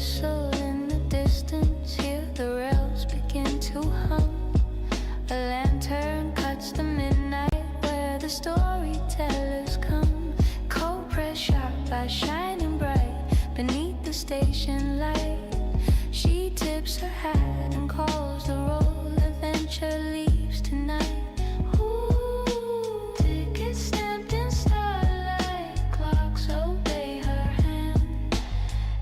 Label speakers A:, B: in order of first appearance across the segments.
A: whistle in the distance, hear the rails begin to hum. A lantern cuts the midnight where the storytellers come. Cold press sharp by shining bright beneath the station light. She tips her hat and calls the roll. Adventure leaves tonight. Ooh, tickets stamped in starlight. Clocks obey her hand.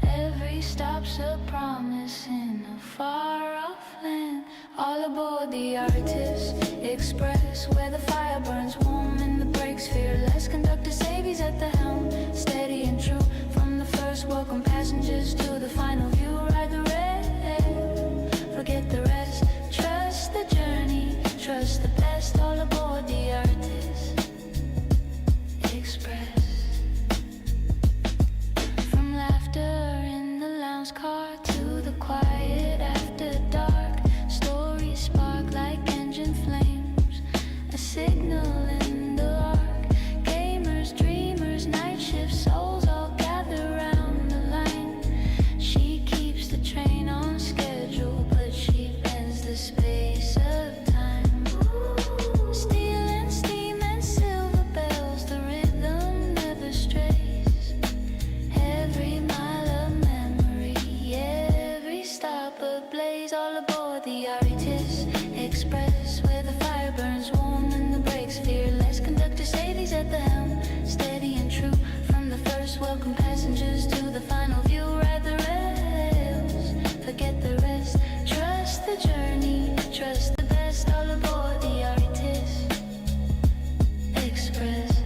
A: Every stop's a promise in a far-off land. All aboard the Artist Express, where the fire burns warm and the brakes fearless. Conductor Savy's at the helm, steady and true. From the first, welcome passengers to the final view. Ride the rail, forget the rest. Trust the journey, trust the best. All aboard the Artist Express. From laughter in the lounge car to the quiet after dark. Stories spark like engine flames, a signal in the arc. Gamers, dreamers, night shift souls all gather round the line. She keeps the train on schedule, but she bends the space of time. Steel and steam and silver bells, the rhythm never strays. Every mile of memory, every stop ablaze. All aboard the Artist Express, where the fire burns warm and the brakes fearless. Conductor Savy's at the helm, steady and true. From the first, welcome passengers to the final view. Ride the rails, forget the rest. Trust the journey, trust the best. All aboard the Artist Express.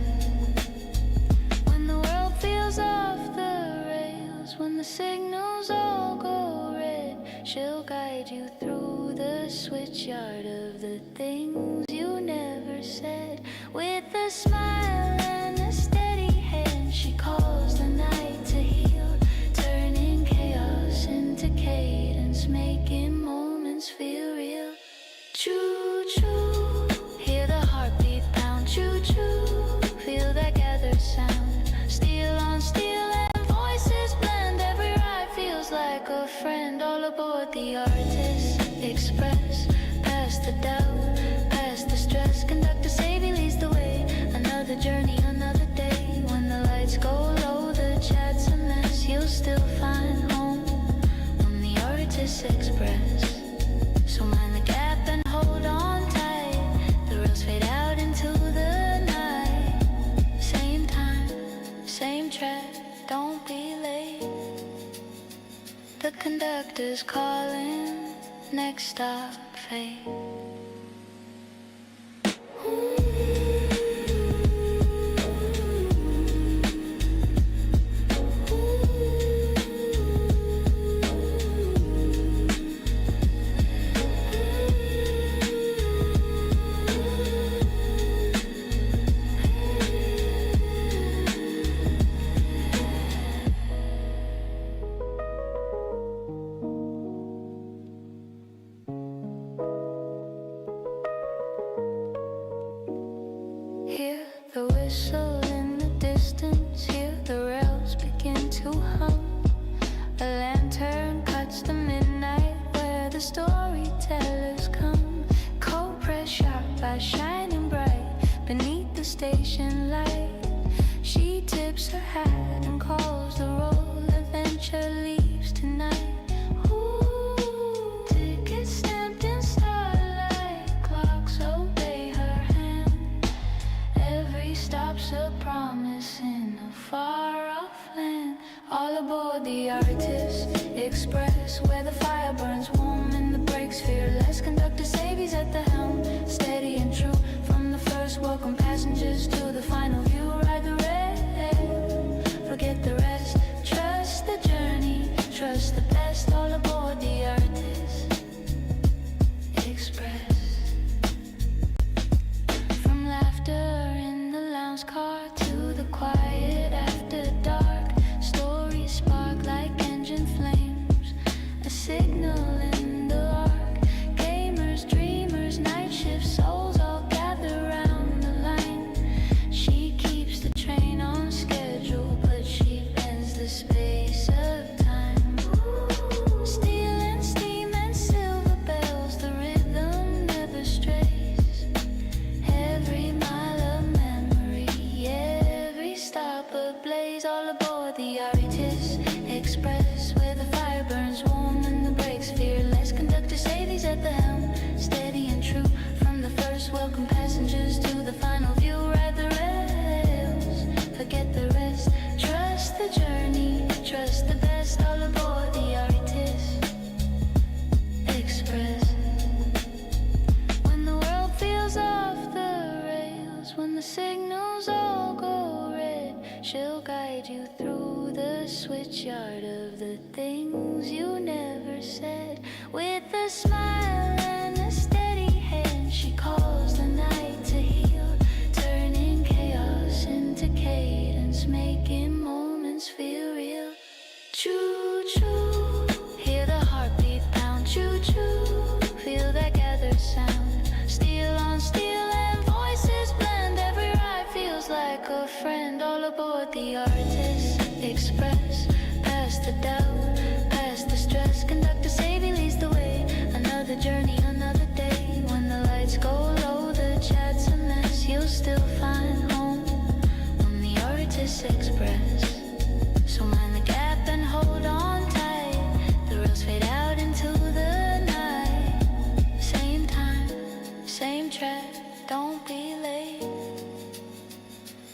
A: When the world feels off the rails, when the signals all go red, she'll guide you through the switchyard of the things you never said. With a smile and a steady hand, she calls the night to heal, turning chaos into cadence, making moments feel real. Choo-choo, hear the heartbeat pound. Choo-choo, feel that gathered sound. Steel on steel and voices blend. Every ride feels like a friend. All aboard the Artist Express. Past the doubt, past the stress. Conductor Savy leads the way. Another journey, another day. When the lights go low, the chat's a mess. You'll still find home on the Artist Express. So mind the gap and hold on tight. The rails fade out into the night. Same time, same track, don't be late. The conductor's calling, next stop, fate. Hear the whistle in the distance, hear the rails begin to hum. A lantern cuts the midnight where the storytellers come. Cold press sharp by shining bright beneath the station light. She tips her hat and calls the roll. Adventure leaves tonight. Ooh, tickets stamped in starlight. Clocks obey her hand. Every stop's a promise in a far-off land. All aboard the Artist Express, where the fire burns warm and the brakes fearless. Conductor Savy's at the helm, steady and true. From the first, welcome passengers to the final view. Ride the rail, forget the rest. Trust the journey, trust the best. All aboard the Artist Express. From laughter in the lounge car to the quiet after dark. Stories spark like engine flames. Savy's at the helm, steady and true. From the first, welcome passengers to the final view. Ride the rails, forget the rest. Trust the journey, trust the best. All aboard the artist express. When the world feels off the rails, when the signals all go red, she'll guide you through the switchyard of the things you never said. With a smile and a steady hand, she calls the night to heal, turning chaos into cadence, making moments feel real. Choo-choo, hear the heartbeat pound. Choo-choo, feel that gathered sound. Steel on steel and voices blend. Every ride feels like a friend. All aboard the Artist Express. Past the doubt, past the stress. Conductor Savy leads the way. Another journey, another day. When the lights go low, the chat's a mess. You'll still find home on the Artist Express. So mind the gap and hold on tight. The rails fade out into the night. Same time, same track, don't be late.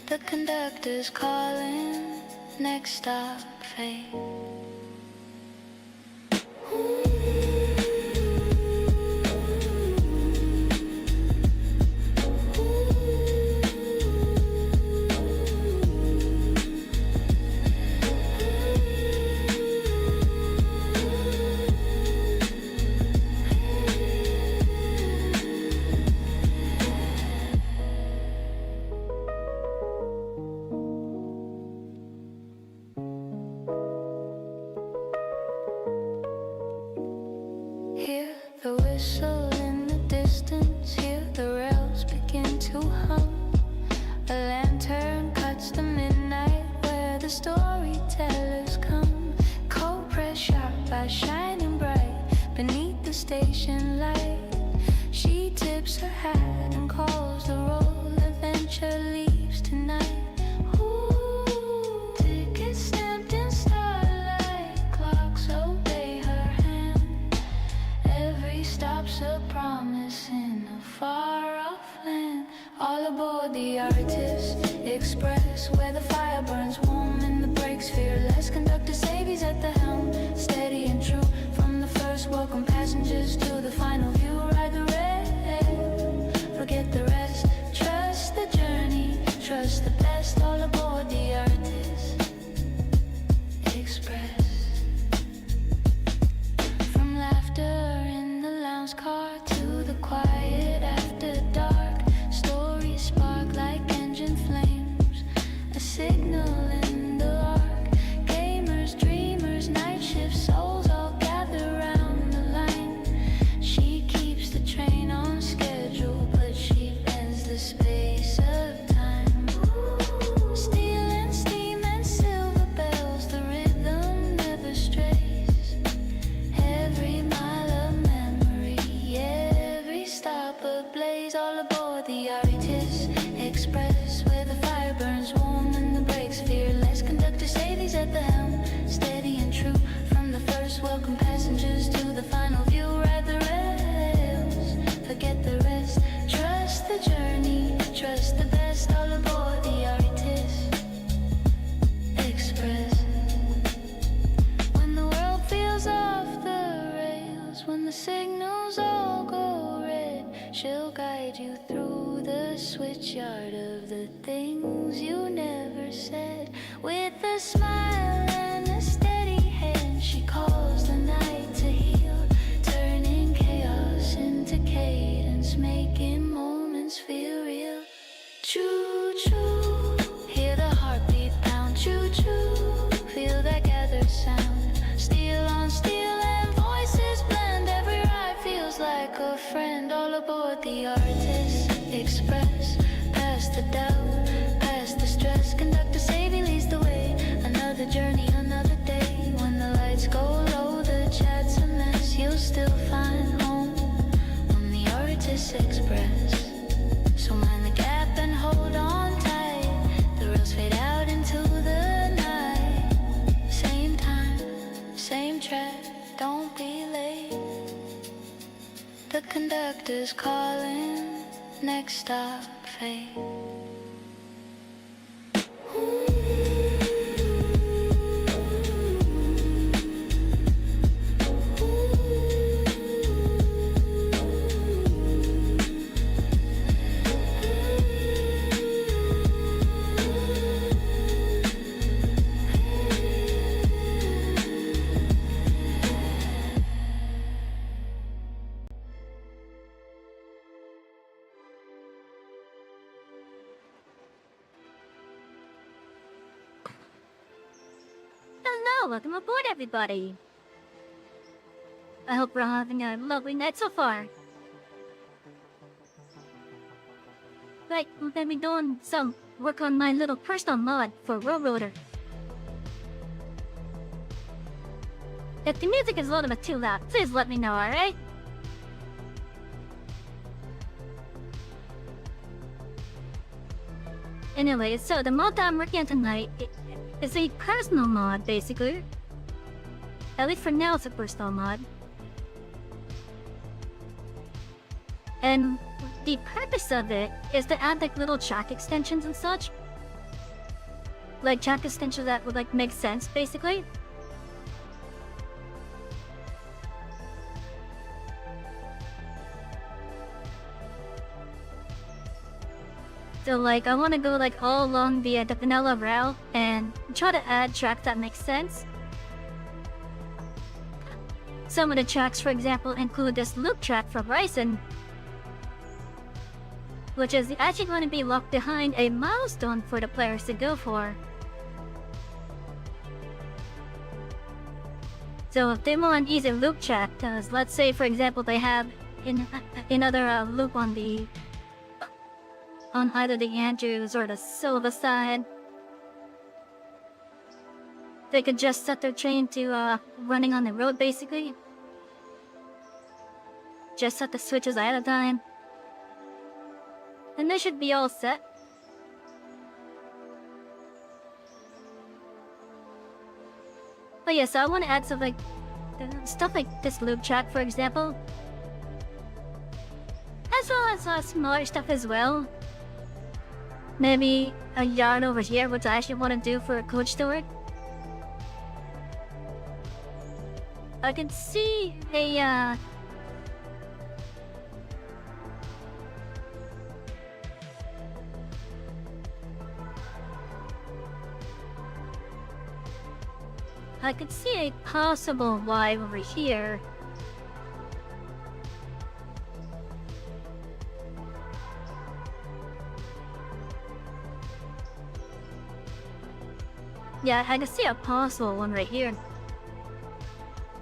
A: The conductor's calling, next stop, fate. Hear the whistle in the distance, hear the rails begin to hum. A lantern cuts the midnight where the storytellers come. Cold press sharp by shining bright beneath the station light. She tips her hat and calls the roll, adventure leaves tonight. Ooh, tickets stamped in starlight, clocks obey her hand. Every stop's a promise in a far-off land. All aboard the Artist Express, where the fire burns warm and the brakes fearless. Conductor Savy's at the helm, steady and true. From the first, welcome passengers to the final view. Ride the rail, forget the rest. Trust the journey, trust the best. All aboard the Artist Express. From laughter in the lounge car to the quiet after dark, stories spark like engine flames, a signal in the arc. Gamers, dreamers, night shift souls all gather round the line. She keeps the train on schedule, but she bends the space of time. Steel and steam and silver bells, the rhythm never strays. Every mile of memory, every stop ablaze. All aboard the Artist Express, where the fire burns warm and the brakes fearless. Conductor Savy's at the helm, steady and true. From the first, welcome passengers to the final view. Ride the rails, forget the rest. Trust the journey, trust the best. All aboard the Artist Express. When the world feels off the rails, when the signals all go red, she'll guide you through the switchyard of the things you never said. With a smile and a steady hand, she calls the night to heal, turning chaos into cadence, making moments feel real. Choo-choo, hear the heartbeat pound. Choo-choo, feel that gathered sound. Steel on steel and voices blend. Every ride feels like a friend. All aboard the Artist Express. Past the doubt, past the stress. Conductor Savy leads the way. Another journey, another day. When the lights go low, the chat's a mess. You'll still find home on the Artist Express. So mind the gap and hold on tight. The rails fade out into the night. Same time, same track, don't be late. The conductor's calling, next stop, fate.
B: Hello, welcome aboard everybody. I hope we're having a lovely night so far. Right, let me doing some work on my little personal mod for Railroader. If the music is a little bit too loud, please let me know, alright? Anyway, so the mod that I'm working on tonight is a personal mod, basically. At least for now, it's a personal mod. And the purpose of it is to add like little track extensions and such. Like track extensions that would like make sense, basically. So like, I want to go like all along the vanilla rail and try to add tracks that make sense. Some of the tracks, for example, include this loop track from Ryzen, which is actually going to be locked behind a milestone for the players to go for. So if they want an easy loop track, because let's say for example they have another loop on either the Andrews or the Silva side, they could just set their train to running on the road basically. Just set the switches ahead of time. And they should be all set. But yeah, so I want to add some like stuff like this loop track, for example, as well as smaller stuff as well. Maybe a yard over here, which I actually want to do for a coach tour. I can see a I could see a possible Y over here. Yeah, I can see a possible one right here.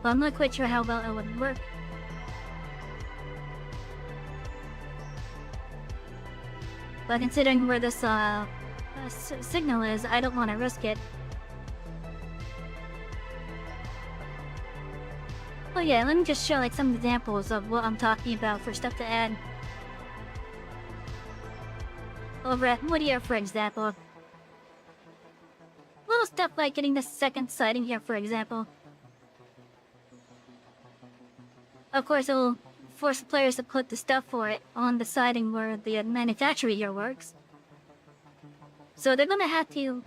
B: But I'm not quite sure how well it would work. But considering where this signal is, I don't want to risk it. Oh yeah, let me just show like some examples of what I'm talking about for stuff to add. Over at Whittier, for example. Little stuff like getting the second siding here, for example. Of course, it'll force players to put the stuff for it on the siding where the manufacturer here works. So they're gonna have to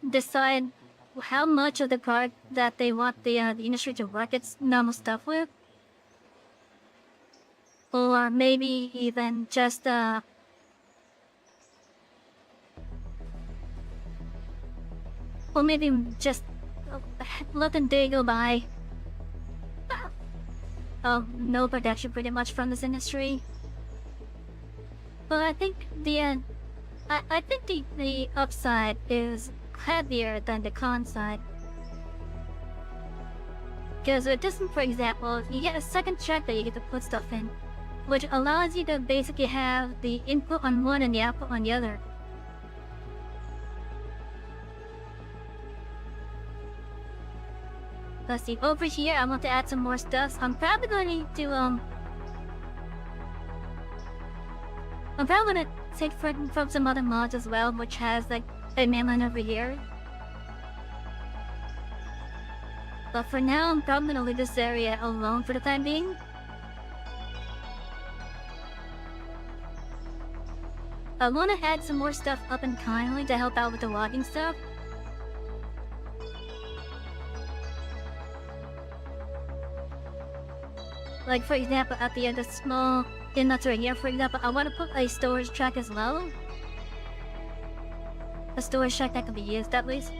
B: decide how much of the card that they want the industry to work its normal stuff with. Or maybe even just or maybe just let the day go by. No protection pretty much from this industry. But I think the I think the upside is heavier than the con side. Because with this one, for example, you get a second track that you get to put stuff in, which allows you to basically have the input on one and the output on the other. Let's see, over here I want to add some more stuff. I'm probably going to take from some other mods as well, which has like a mainline over here. But for now, I'm probably gonna leave this area alone for the time being. I want to add some more stuff up and kindly to help out with the logging stuff. Like for example, at the end of small inlets right here, for example, I want to put a storage track as well. A storage track that can be used at least.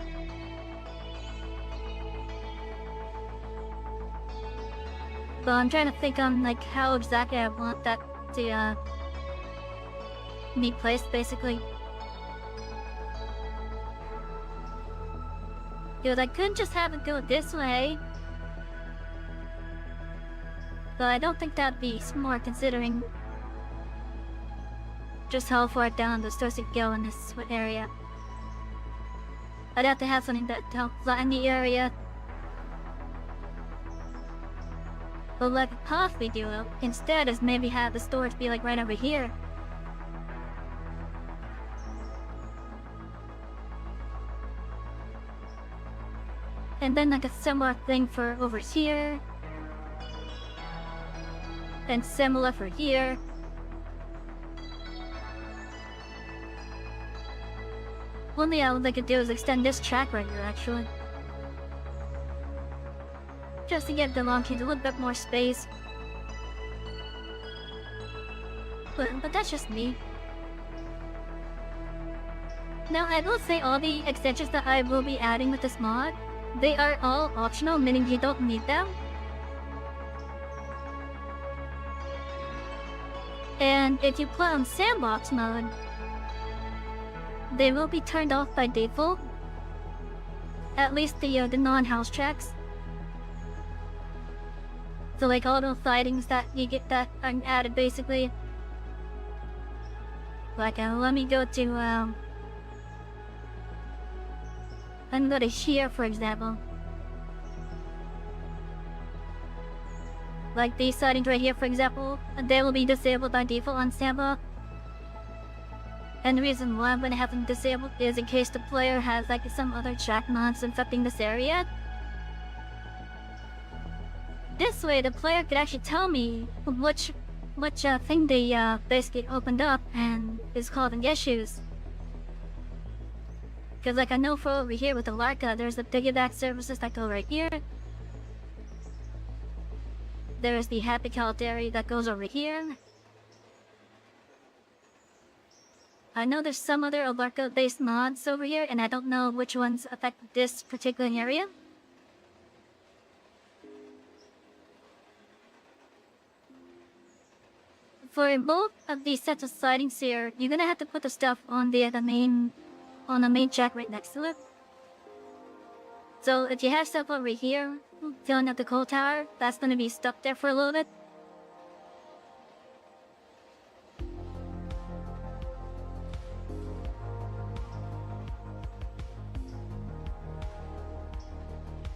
B: But I'm trying to think on like how exactly I want that to be placed basically. Because I could just have it go this way. But I don't think that'd be smart considering just how far down the stores could go in this area. I'd have to have something that helps flatten the area. But what I could possibly do instead is maybe have the storage be like right over here. And then like a similar thing for over here. And similar for here. One thing I would like to do is extend this track right here actually. Just to give the long queues a little bit more space. But that's just me. Now I will say all the extensions that I will be adding with this mod, they are all optional, meaning you don't need them. And if you play on sandbox mode, they will be turned off by default. At least the non-house tracks. So like all those sightings that you get that are added basically. Like let me go to I'm going to here for example. Like these sightings right here for example, they will be disabled by default on sandbox. And the reason why I'm going to have them disabled is in case the player has like some other track mods infecting this area. This way the player could actually tell me which thing they basically opened up and is causing issues. Because like I know for over here with the Larka, there's the piggyback services that go right here. There's the Happy Caldera that goes over here. I know there's some other Alarka based mods over here and I don't know which ones affect this particular area. For both of these sets of sightings here, you're gonna have to put the stuff on the main track right next to it. So if you have stuff over here, filling up the coal tower, that's gonna be stuck there for a little bit.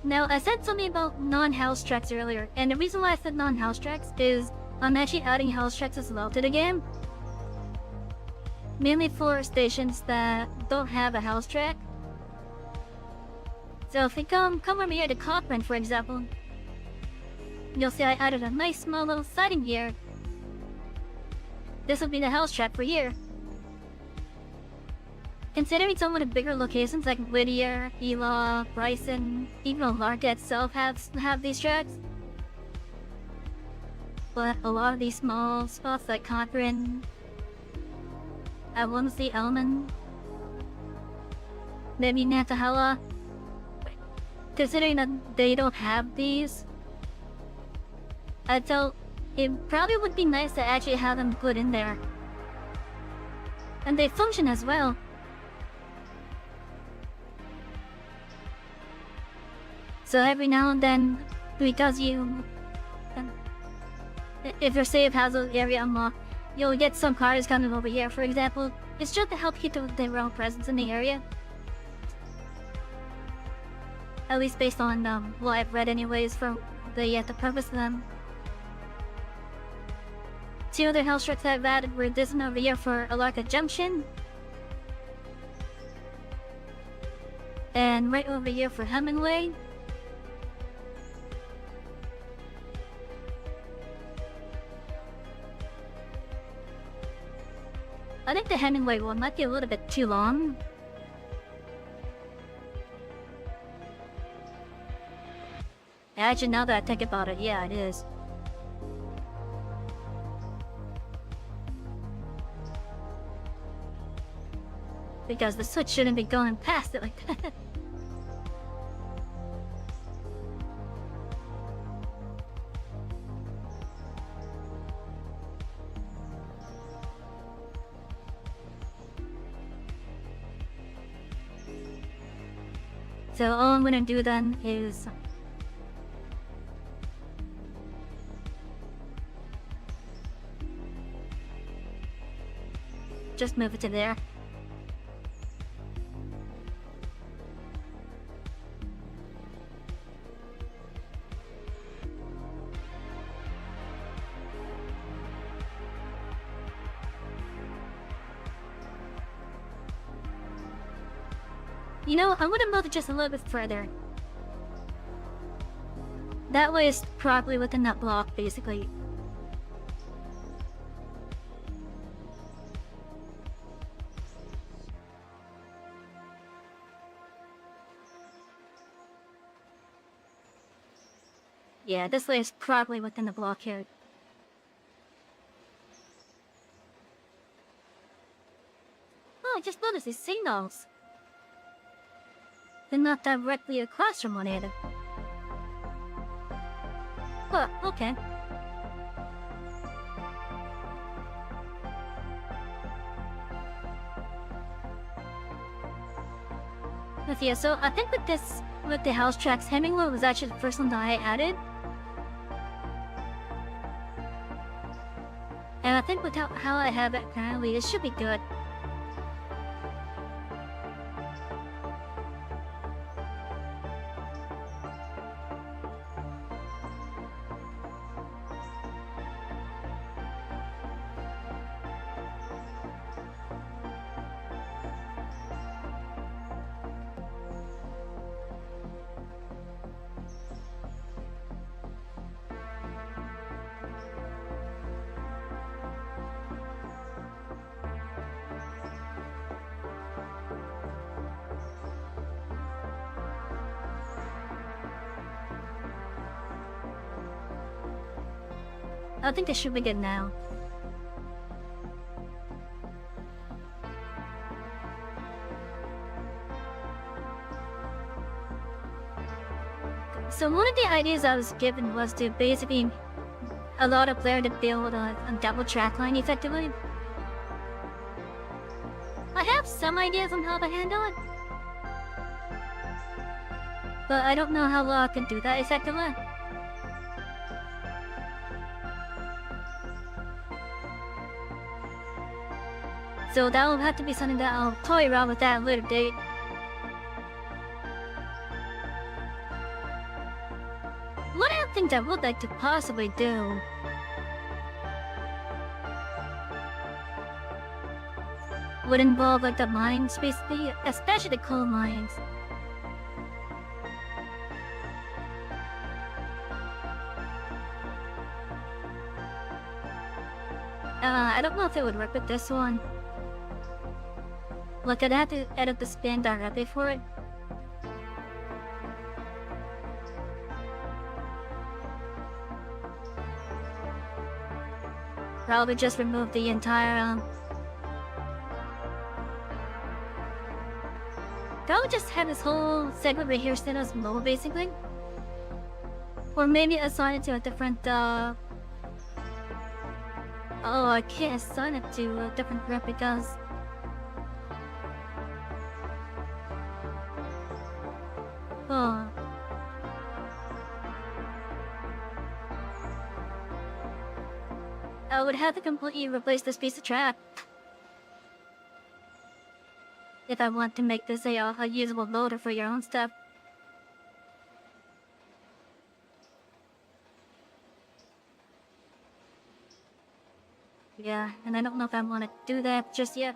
B: Now, I said something about non-house tracks earlier, and the reason why I said non-house tracks is I'm actually adding house tracks as well to the game. Mainly for stations that don't have a house track. So if we come over here to Cochrane, for example, you'll see I added a nice small little siding here. This will be the house track for here. Considering some of the bigger locations like Whittier, Ela, Bryson, even Larka itself have these tracks. But a lot of these small spots like Cochrane, I want to see Elman, maybe Nantahala. Considering that they don't have these, I felt it probably would be nice to actually have them put in there. And they function as well. So every now and then, because if your save has an area unlocked, you'll get some cars coming over here, for example. It's just to help keep their own presence in the area. At least based on what I've read anyways from the purpose of them. Two other house tracks I've added were this one over here for Alarka Junction. And right over here for Hemingway. I think the Hemingway one might be a little bit too long. Actually, now that I think about it, yeah, it is. Because the switch shouldn't be going past it like that. So all I'm gonna do then is just move it to there. You know, I'm gonna move it just a little bit further. That way it's probably within that block, basically. Yeah, this way is probably within the block here. Oh, I just noticed these signals. They're not directly across from one another. Oh, okay. But yeah, so I think with the house tracks, Hemingway was actually the first one that I added. And I think with how I have it currently, it should be good. I think this should be good now. So one of the ideas I was given was to basically allow the player to build a double track line effectively. I have some ideas on how to handle it, but I don't know how well I can do that effectively. So that will have to be something that I'll toy around with at a later date. One of the things I would like to possibly do would involve like the mines, basically, especially the coal mines. I don't know if it would work with this one. Like, I'd have to edit the span directly for it. Probably just remove the entire, probably just have this whole segment right here set as low, basically. Or maybe assign it to a different, oh, I can't assign it to a different group because oh. I would have to completely replace this piece of track if I want to make this a usable loader for your own stuff. Yeah, and I don't know if I want to do that just yet.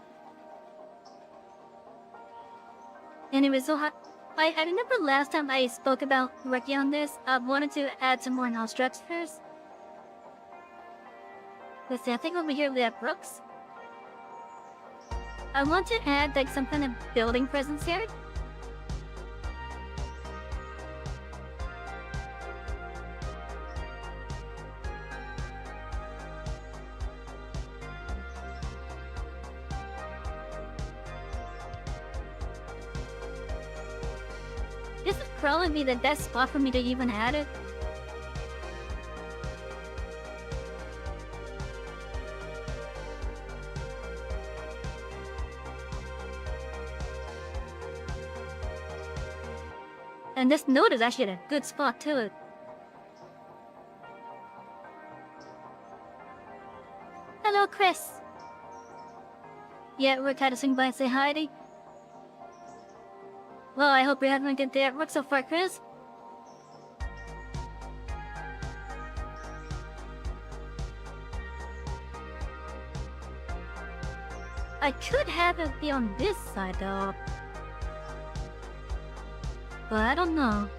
B: Anyway, so I remember last time I spoke about working on this, I wanted to add some more house tracks first. Let's see, I think over here we have Brooks. I want to add like some kind of building presence here. This would probably be the best spot for me to even add it. And this note is actually a good spot too. Hello, Chris. Yeah, we're kind of swing by and say hi to you. Well, I hope you're having a good day at work so far, Chris. I could have it be on this side though. But I don't know.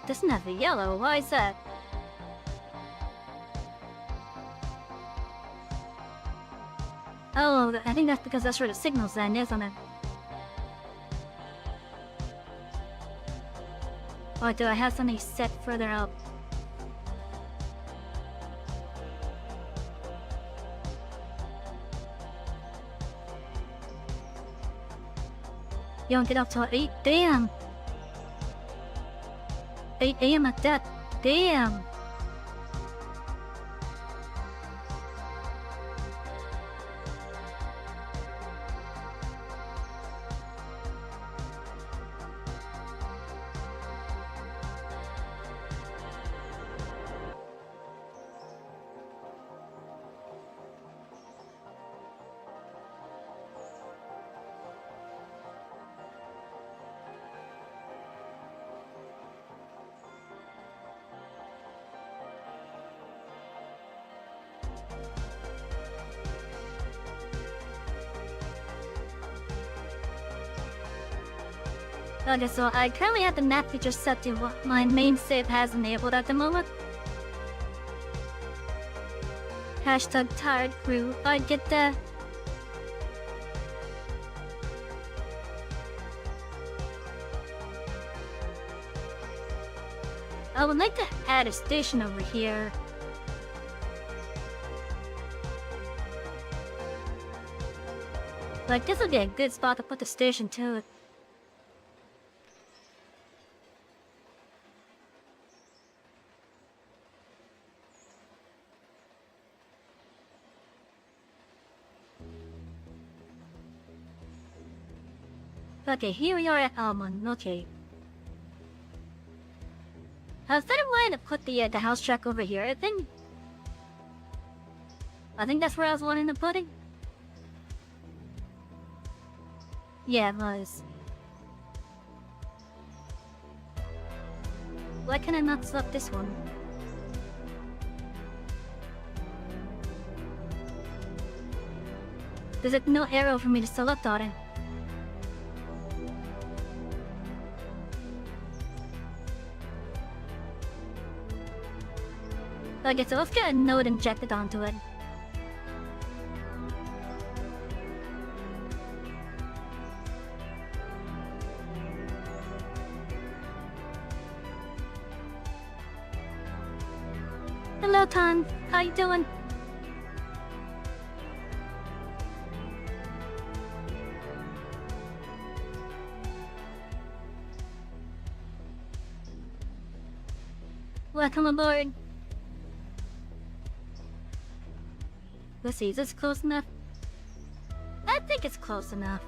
B: Doesn't have the yellow, why is that? Oh, I think that's because that's where the signal's then, isn't it? Or do I have something set further up? You don't get up till 8? Damn! 8 AM at that? Damn! Okay, so I currently have the map feature set to what my main save has enabled at the moment. Hashtag tired crew, I get that. I would like to add a station over here. Like, this would be a good spot to put the station too. Okay, here we are at Almond, okay. I was kind of wanting to put the house track over here, I think that's where I was wanting to put it. Yeah, it was. Why can I not select this one? There's like no arrow for me to select on it. Okay, so let's get a node injected onto it. Hello, Tan. How you doing? Welcome aboard. Let's see, is this close enough? I think it's close enough.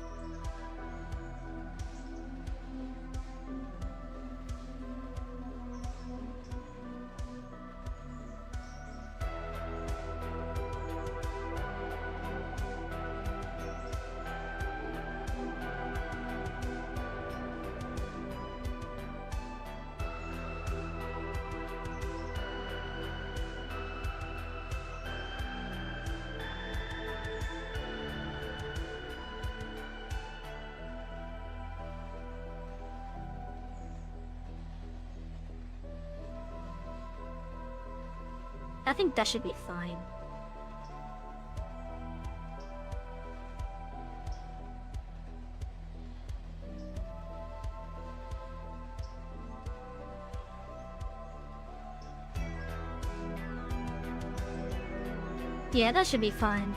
B: I think that should be fine. Yeah, that should be fine.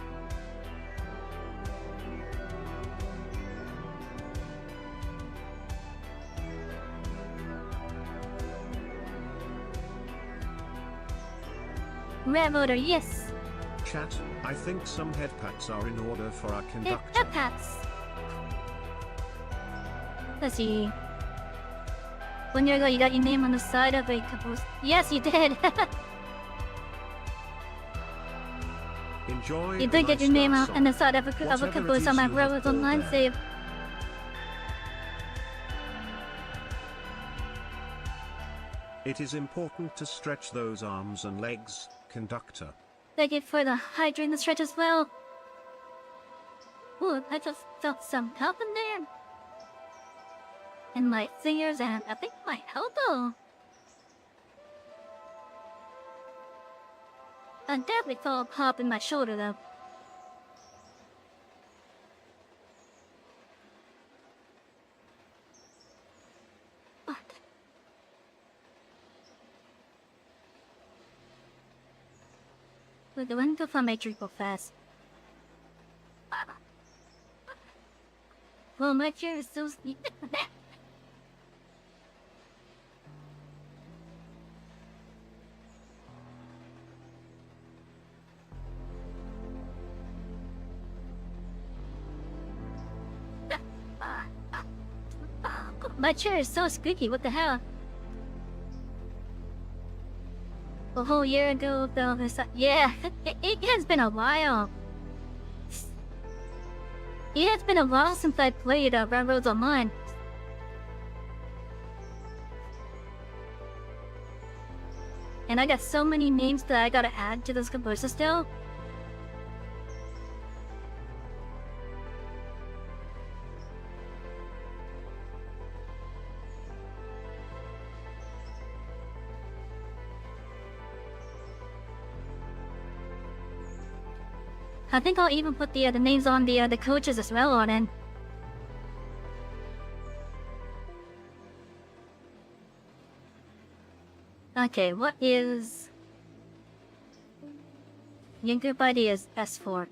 B: Red voter, yes.
C: Chat, I think some head pats are in order for our conductor.
B: Head pats. Let's see. 1 year ago, you got your name on the side of a compost. Yes, you did.
C: Enjoy.
B: You did get your name out on the side of a compost on my Brothers Online save.
C: It is important to stretch those arms and legs, conductor.
B: Thank you for the hydrating stretch as well. Ooh, I just felt some help in there. In my fingers and I think my elbow. I definitely felt a pop in my shoulder though. What? We're going to find my drink real fast. Well, my chair is so steep. My chair is so squeaky, what the hell? A whole year ago, though, yeah, it has been a while. It has been a while since I played Railroads Online. And I got so many names that I gotta add to this composer still. I think I'll even put the names on the coaches as well on it. Okay, what is... Your group ID is S4.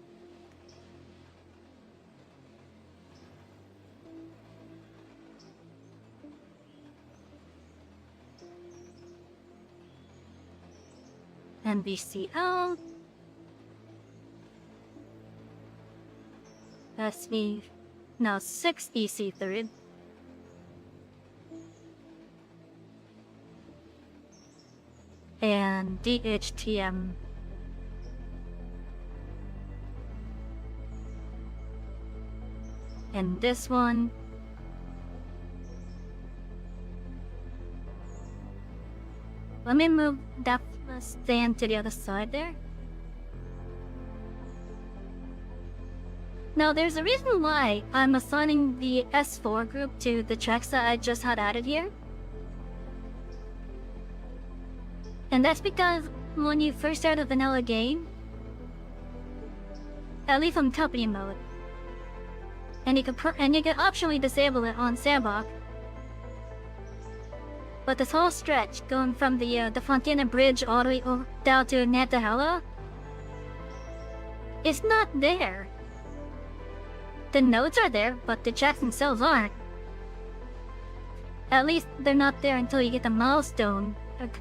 B: NBCL. SV, now 6 EC3. And DHTM. And this one. Let me move that stand to the other side there. Now, there's a reason why I'm assigning the S4 group to the tracks that I just had added here. And that's because when you first start a vanilla game, at least on company mode, and you can optionally disable it on Sandbox. But this whole stretch going from the Fontana Bridge all the way down to Nantahala, it's not there. The nodes are there, but the tracks themselves aren't. At least they're not there until you get the milestone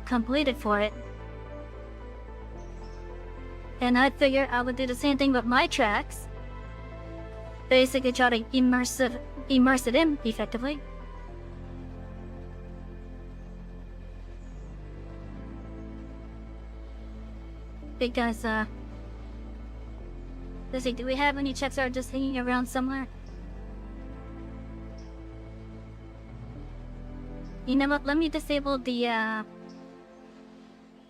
B: completed for it. And I figured I would do the same thing with my tracks. Basically try to immerse it in effectively. Because, let's see, do we have any checks that are just hanging around somewhere? You know what, let me disable the,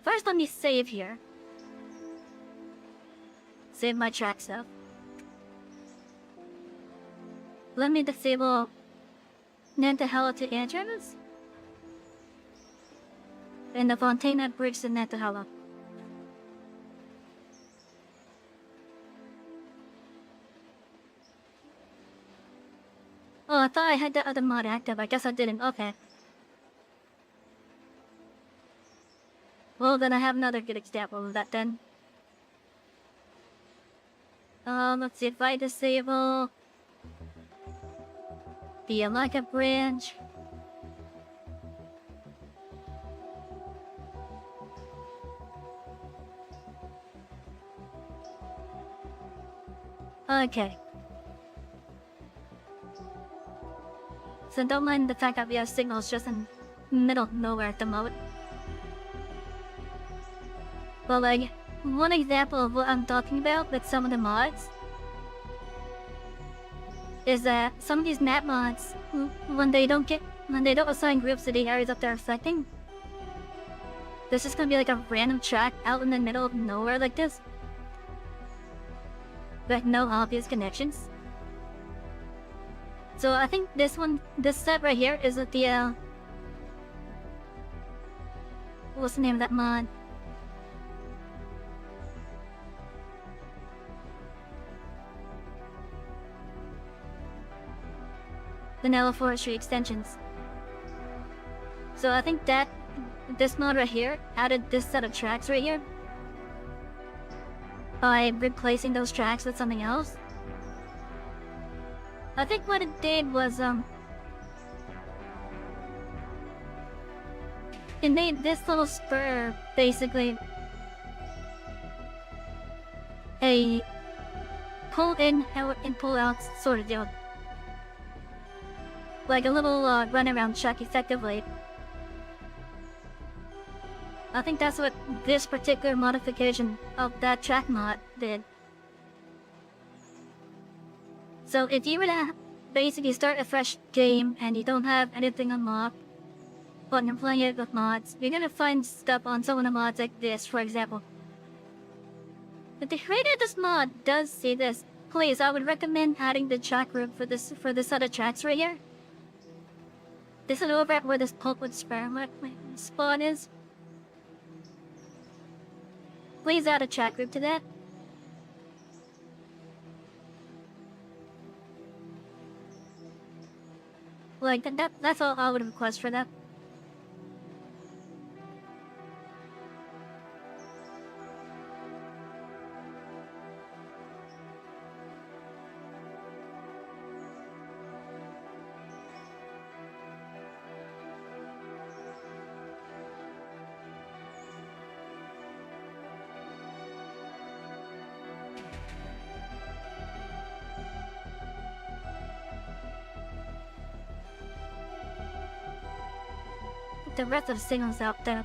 B: First, let me save here. Save my tracks up. Let me disable Nantahala to Andrews. And the Fontana Bridge to Nantahala. Oh, I thought I had the other mod active. I guess I didn't. Okay. Well, then I have another good example of that then. Let's see if I disable the Alaka branch. Okay. So don't mind the fact that we have signals just in middle of nowhere at the moment. But like, one example of what I'm talking about with some of the mods is that some of these map mods, when they don't assign groups to the areas that they're affecting, this is gonna be like a random track out in the middle of nowhere like this. With no obvious connections. So I think this set right here is with the, what's the name of that mod? Vanilla Forestry Extensions. So I think that this mod right here added this set of tracks right here by replacing those tracks with something else. I think what it did was it made this little spur basically a pull in and pull out sort of deal. Like a little runaround check effectively. I think that's what this particular modification of that track mod did. So if you were to basically start a fresh game and you don't have anything unlocked, but you're playing it with mods, you're gonna find stuff on some of the mods like this, for example. If the creator of this mod does see this, please, I would recommend adding the track group for this set of tracks right here. This is over at where this pulpwood spawn is. Please add a track group to that. Like, that's all I would request for that. The rest of the signals out there.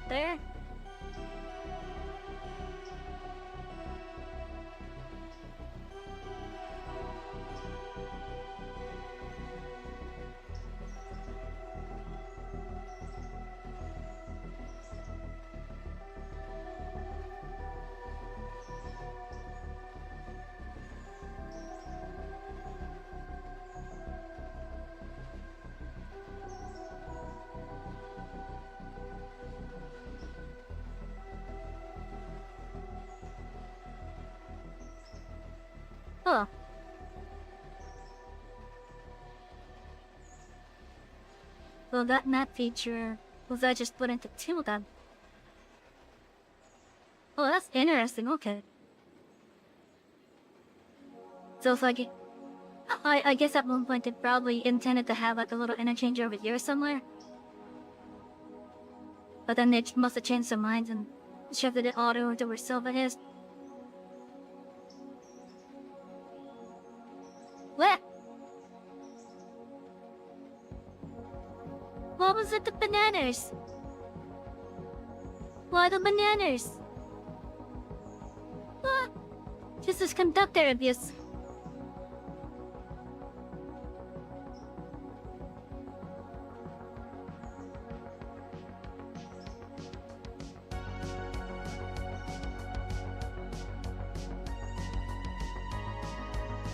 B: Oh. Well, that map feature was I just put into two then. Oh, that's interesting, okay. So it's like, I guess at one point it probably intended to have like a little interchange over here somewhere. But then they must have changed their minds and shifted it auto to where Silva is. What? What was it, the bananas? Why the bananas? What? This is conductor abuse.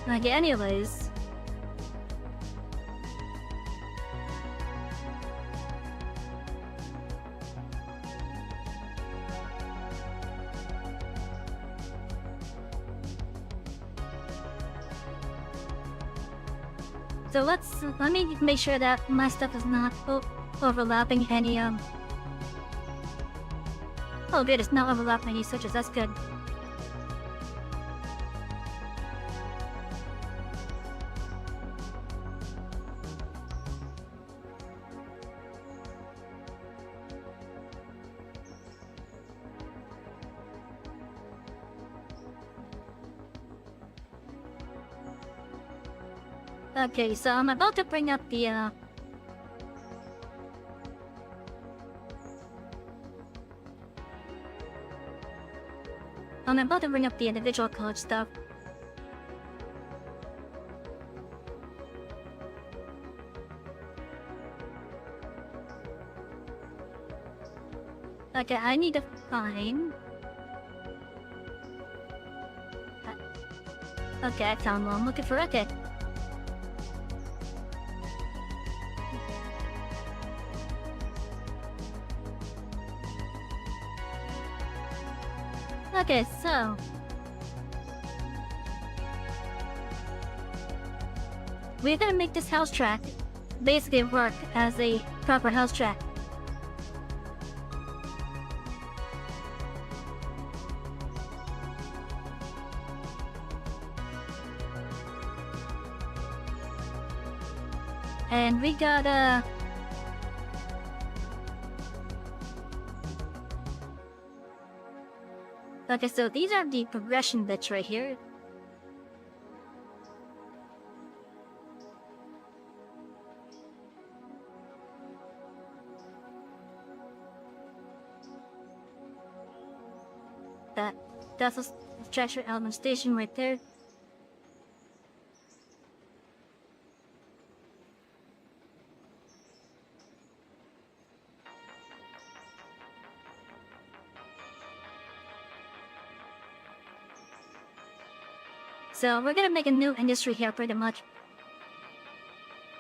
B: Like, anyways. So let me make sure that my stuff is not overlapping any Oh good, it's not overlapping any switches, that's good. Okay, so I'm about to bring up the individual code stuff. Okay, I need to find... Okay, I found one I'm looking for. Okay. Okay, so... we're gonna make this house track basically work as a proper house track. And we gotta... okay, so these are the progression bits right here. That's a structure element station right there. So we're gonna make a new industry here pretty much.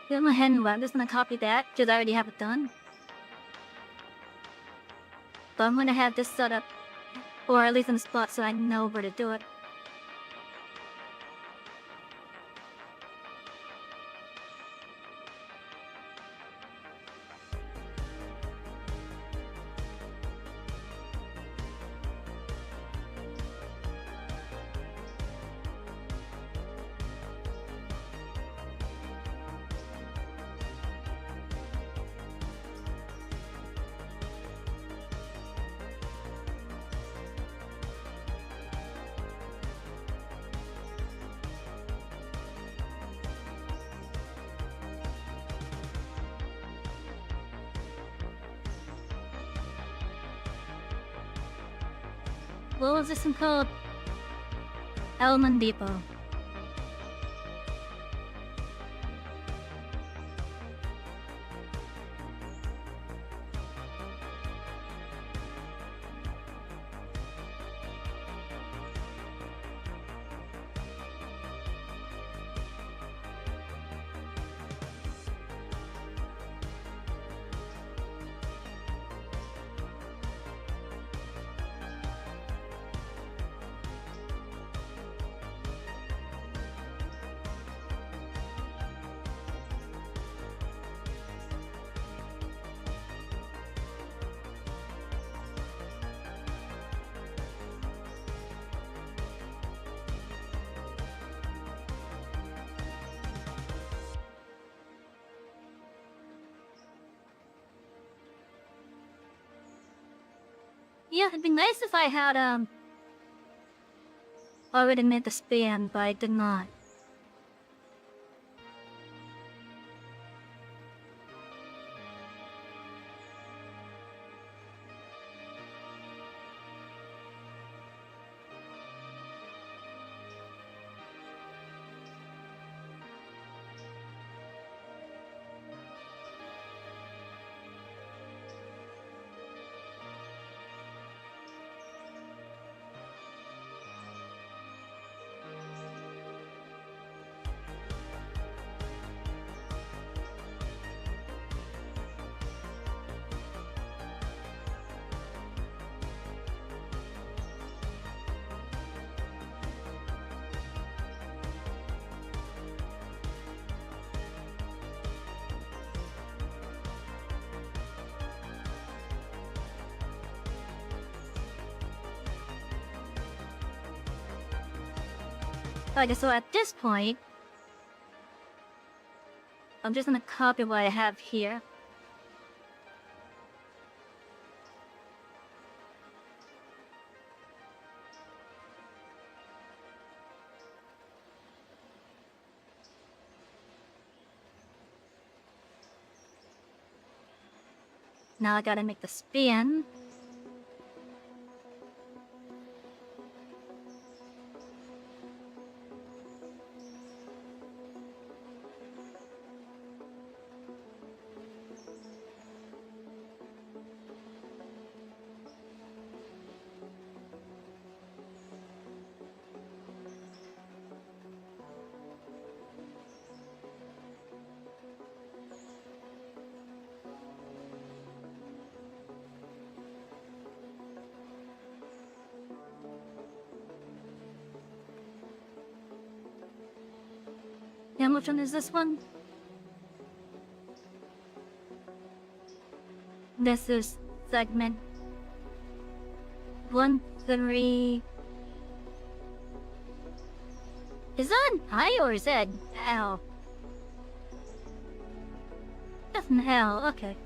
B: Go ahead and I'm just gonna copy that because I already have it done. But I'm gonna have this set up, or at least in the spot so I know where to do it. What was this one called? Element Depot. Yeah, it'd be nice if I had already made the span, but I did not. Okay, so at this point, I'm just gonna copy what I have here. Now I gotta make the spin. Yeah, which one is this one? This is segment 1, 3. Is that I or is that L? That's an L, okay.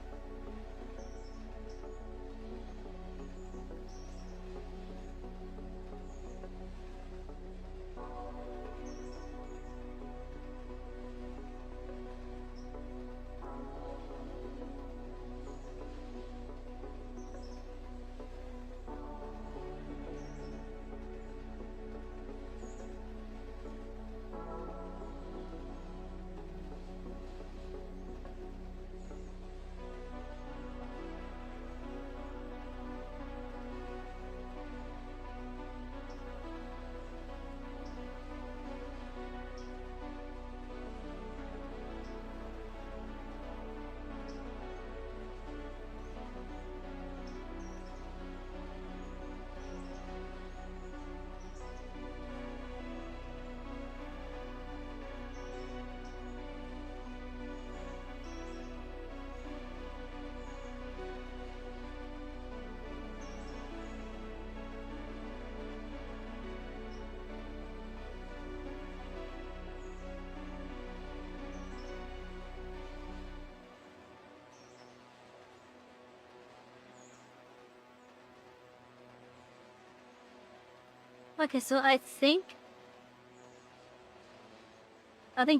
B: Okay, so I think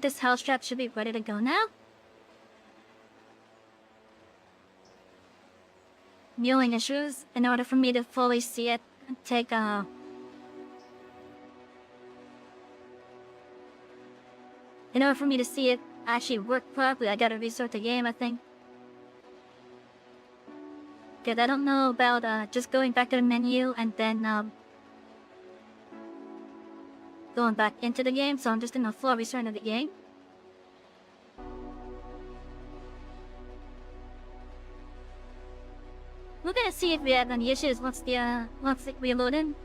B: this house trap should be ready to go now. Viewing issues. In order for me to fully see it, take a... In order for me to see it actually work properly, I gotta restart the game, I think. Because I don't know about just going back to the menu and then going back into the game, so I'm just gonna full restart of the game. We're gonna see if we have any issues once it reloaded.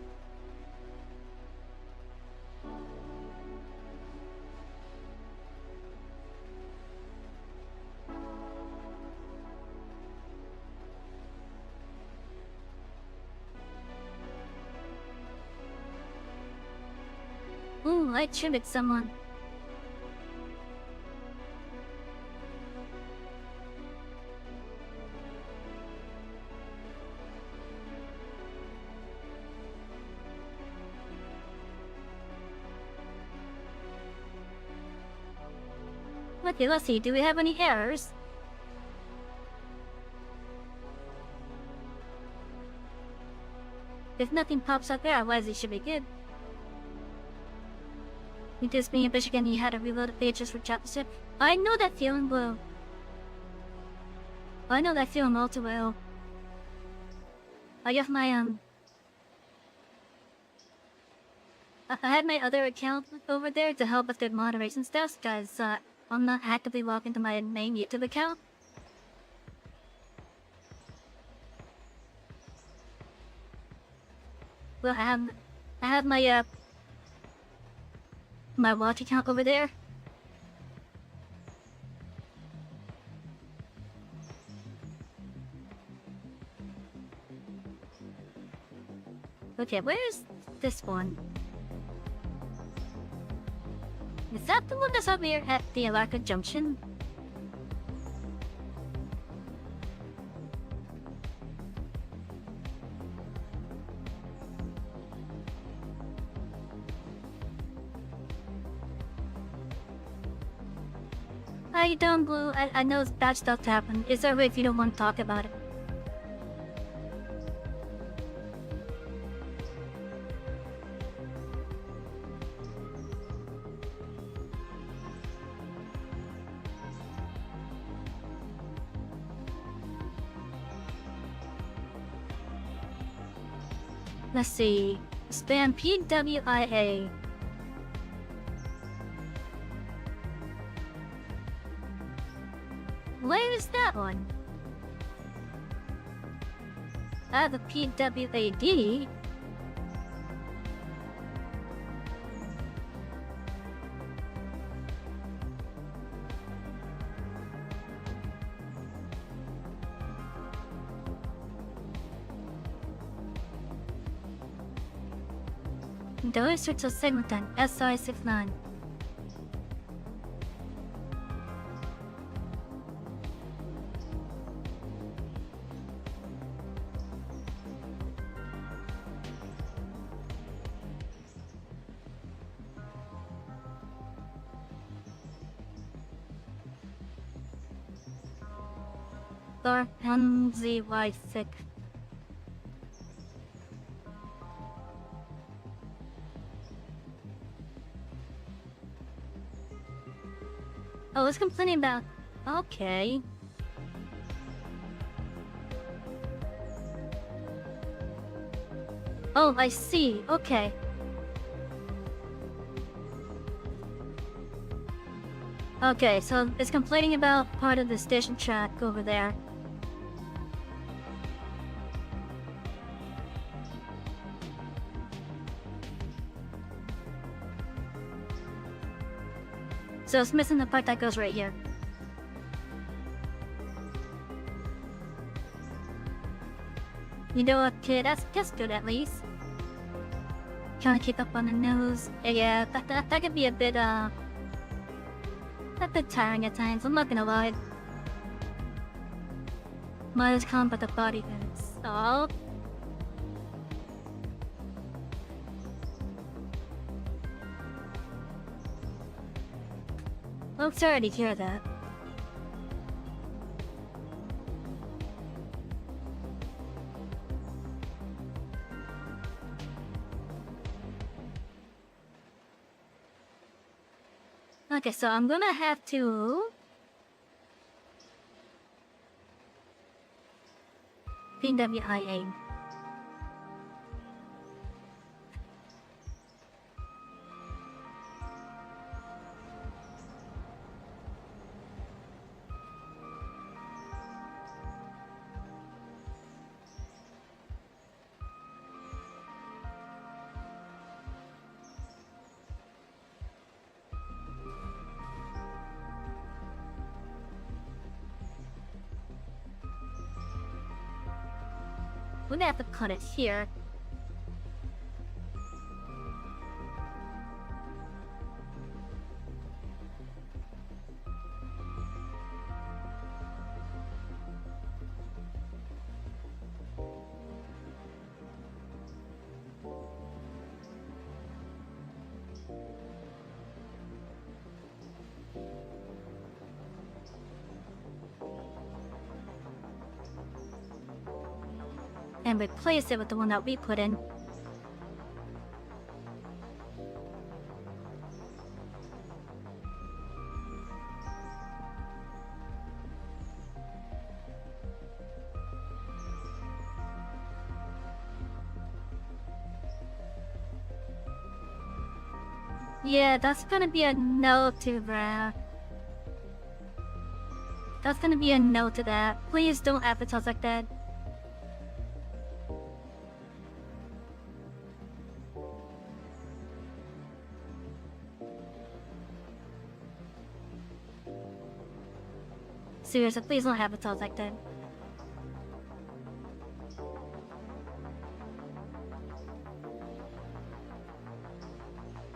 B: Ooh, I triggered someone. Okay, let's see. Do we have any errors? If nothing pops up there, otherwise it should be good. With this being a bitch again, he had to reload the pages for chapter. I know that feeling, Blue. I know that feeling all too well. I have my, I had my other account over there to help with the moderation stuff, guys. I'm not actively logged into my main YouTube account. Well, I have my, my watch account over there. Okay, where's this one? Is that the one that's up here at the Alaka Junction? How you doing, Blue? I know bad stuff happened. Is there a way if you don't want to talk about it? Let's see. Spam PWIA. Where is that one? The PWAD. Those sorts of segmentan, SI69. Thor NZY6. Oh, it's complaining about... Okay. Oh, I see. Okay. Okay, so it's complaining about part of the station track over there. So it's missing the part that goes right here. You know what, kid? That's good at least. Trying to keep up on the nose. Yeah, that could be a bit tiring at times. I'm not gonna lie. Might as calm, but the body hurts. Oh. Well, sorry to hear that. Okay, so I'm gonna have to... PWIA. We're gonna have to cut it here. And replace it with the one that we put in. Yeah, that's gonna be a no to that. That's gonna be a no to that. Please don't advertise like that. Seriously, please don't advertise like that.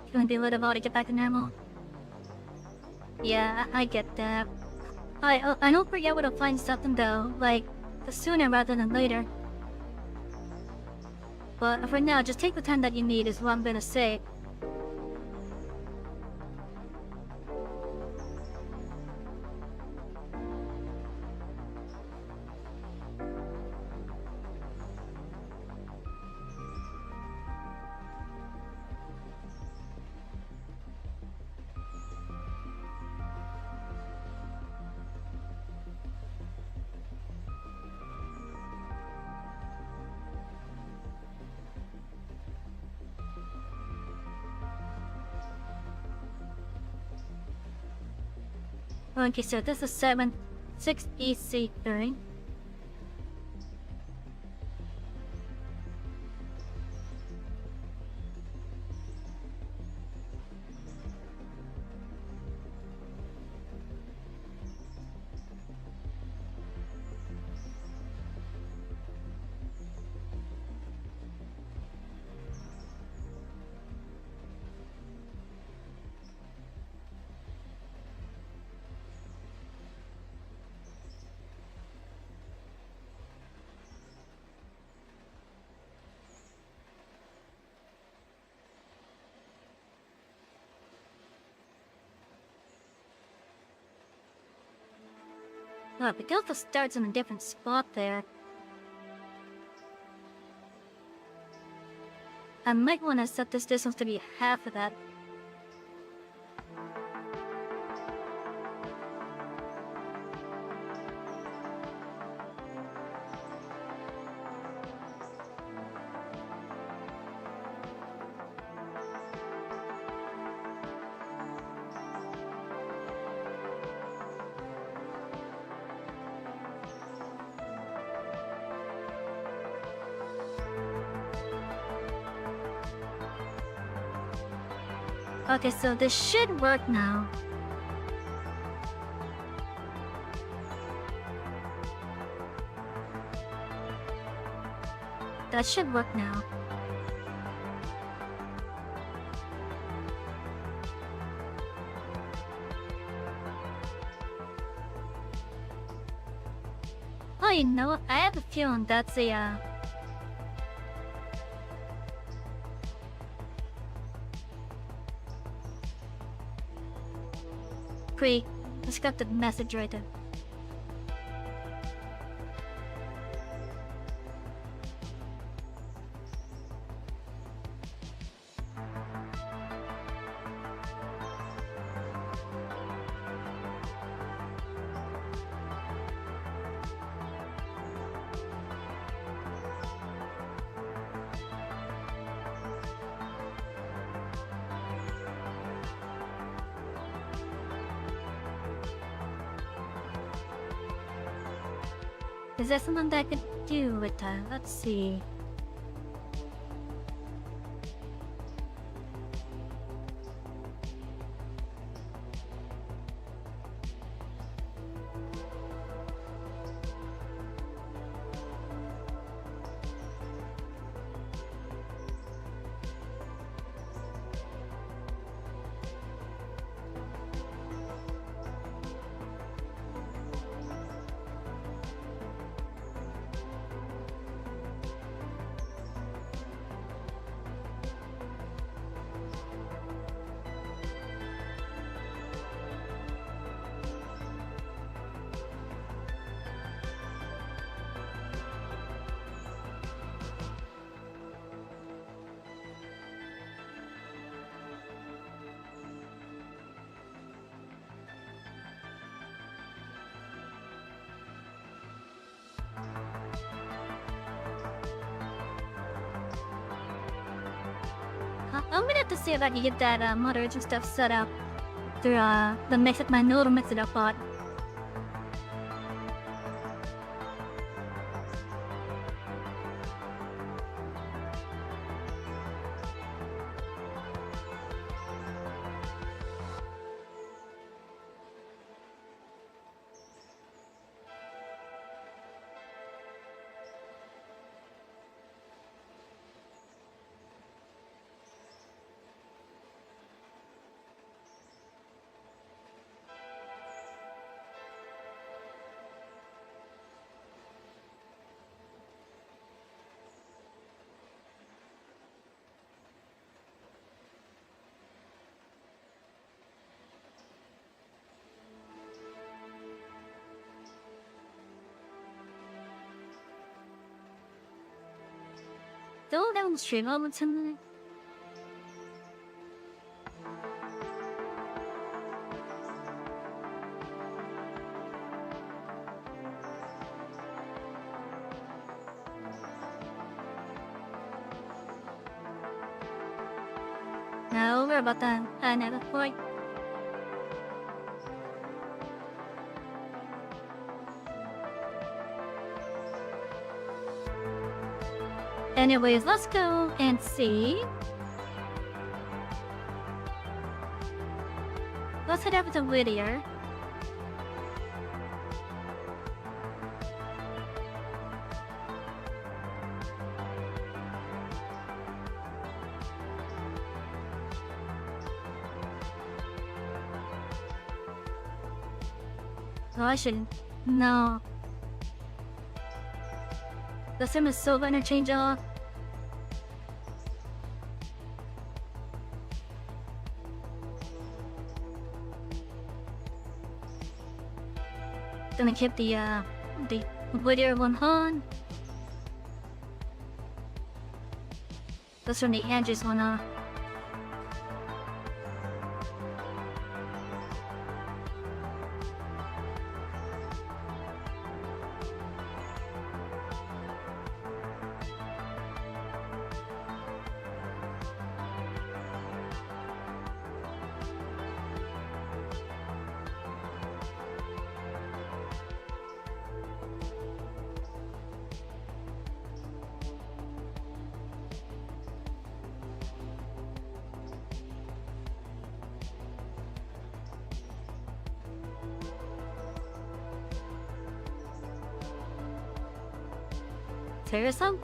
B: You want to be a little about to get back to normal? Yeah, I get that. I hope we're able to find something though, like sooner rather than later. But for now, just take the time that you need is what I'm gonna say. Okay, so this is 6EC3. Oh, the Delta starts in a different spot there. I might want to set this distance to be half of that. Okay, so this should work now. That should work now. Oh, you know what? I have a feeling that's a, pre-scripted message right there. Is there something that I could do with that? Let's see. I'm gonna have to see if I can get that moderation stuff set up through the mix it my noodle mix it up bot. 또 demonstrate 못 찾네. Now we're about to another point. Anyways, let's go and see. Let's head over to Whittier. Oh, I shouldn't. No. The sim is so interchangeable. Gonna keep the Whittier one on. This from the Andrews one on. Seriously?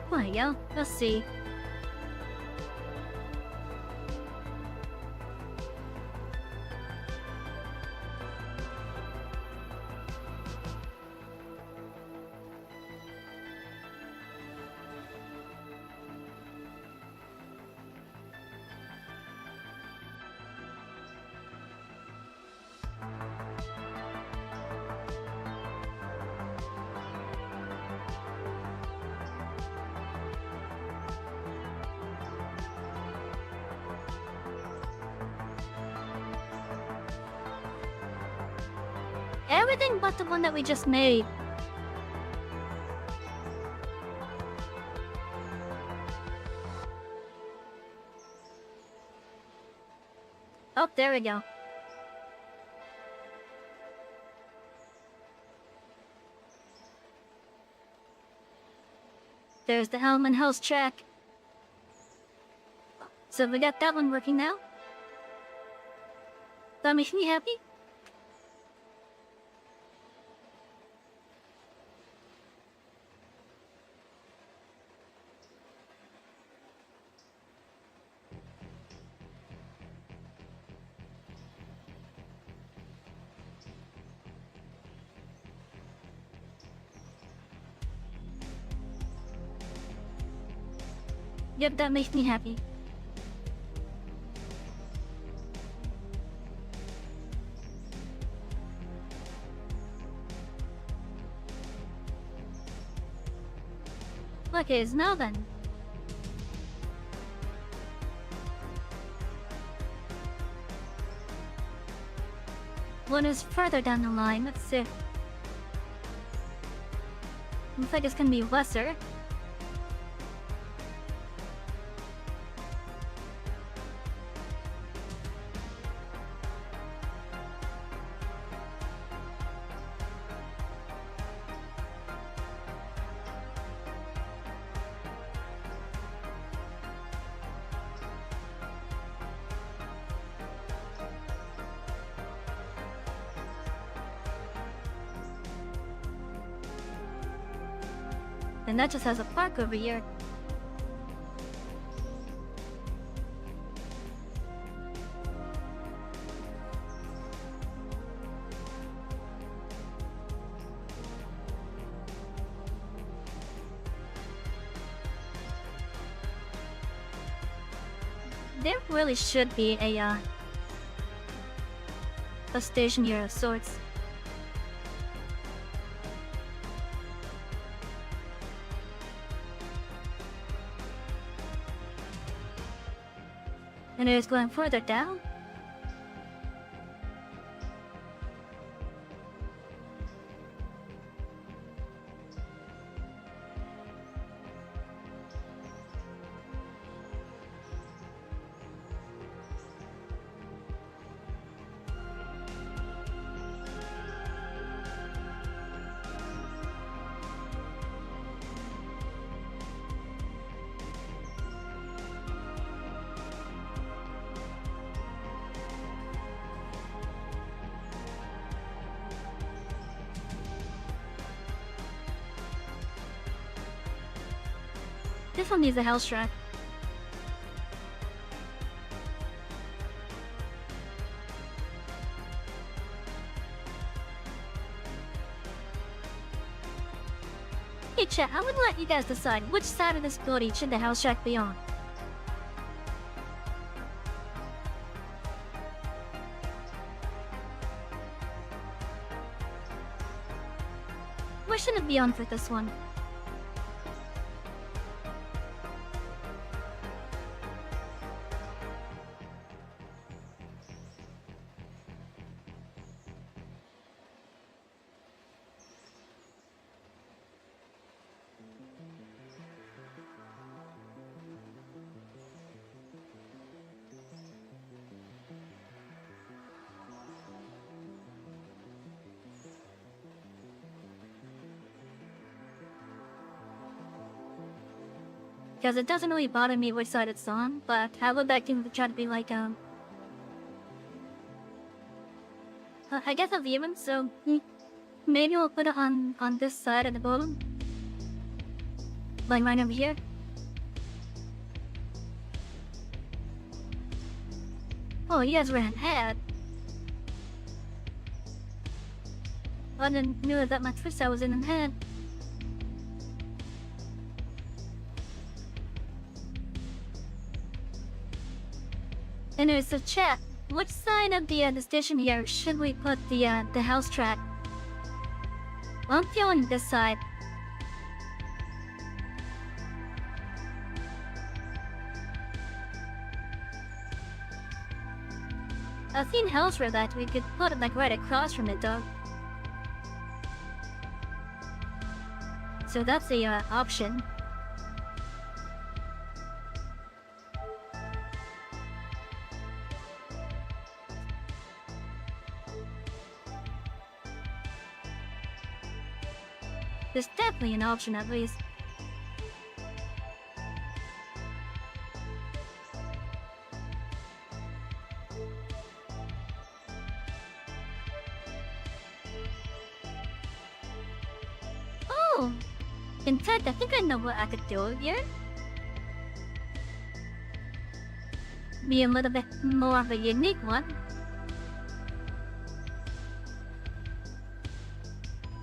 B: Well, yeah, let's see. Everything but the one that we just made. Oh, there we go. There's the helm and house track. So we got that one working now. That makes me happy. Yep, that makes me happy. Okay, so now then. One is further down the line, let's see. Looks like it's gonna be lesser. And that just has a park over here. There really should be a station here of sorts. And it is going further down. This one needs a health track. Hey chat, I would let you guys decide which side of this building should the house shack be on. Where should it be on for this one? Because it doesn't really bother me which side it's on, but I would like to try to be like, I guess I'm even, so maybe we'll put it on this side of the bottom. Like right over here. Oh, you guys ran ahead. I didn't realize that my first I was in the head. Anyways, so chat, which side of the station here should we put the house track? Well, I'm feeling this side. I've seen house where that we could put it like right across from it though. So that's the option. There's definitely an option at least. Oh! In fact, I think I know what I could do here. Be a little bit more of a unique one.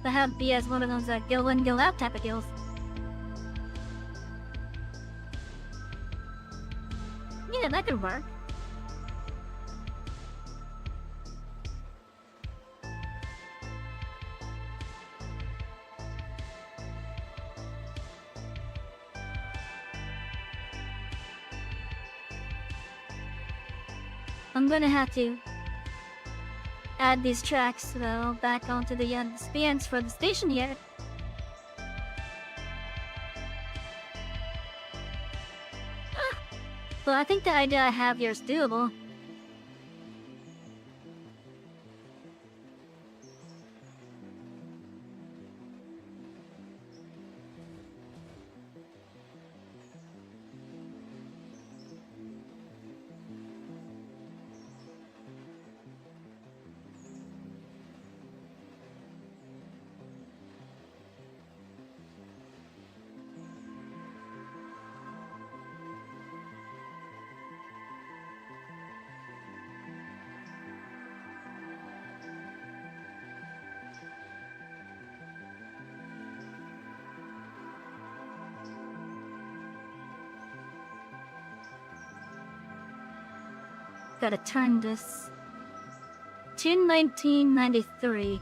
B: Perhaps be as one of those go in, go out type of deals. Yeah, that could work. I'm gonna have to add these tracks back onto the spans for the station here. Well, I think the idea I have here is doable. Gotta turn this to 1993.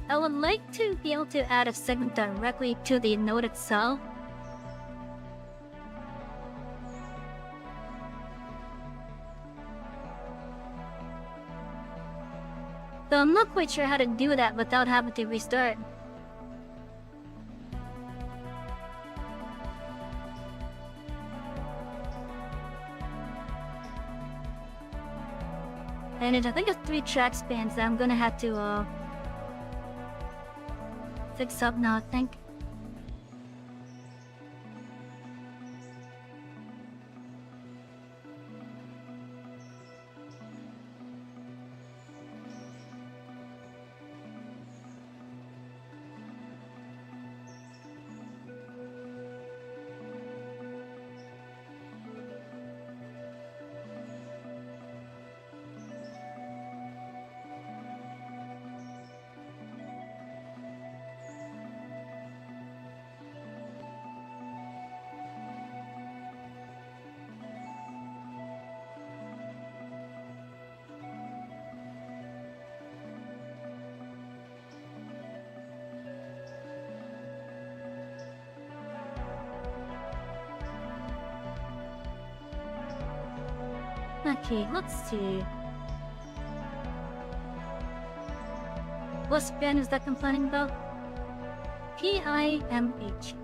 B: I would like to be able to add a segment directly to the note itself. Though I'm not quite sure how to do that without having to restart. And I think it's 3 track spans that I'm gonna have to fix up now, I think. Okay, let's see. What span is that complaining about? PIMH.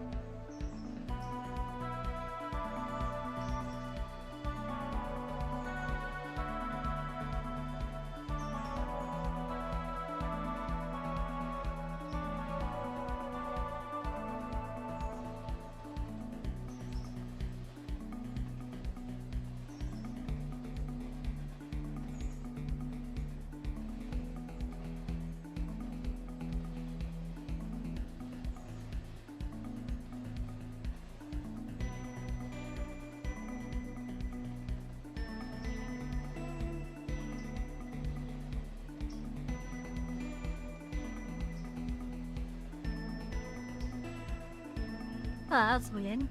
B: Ah, that's weird.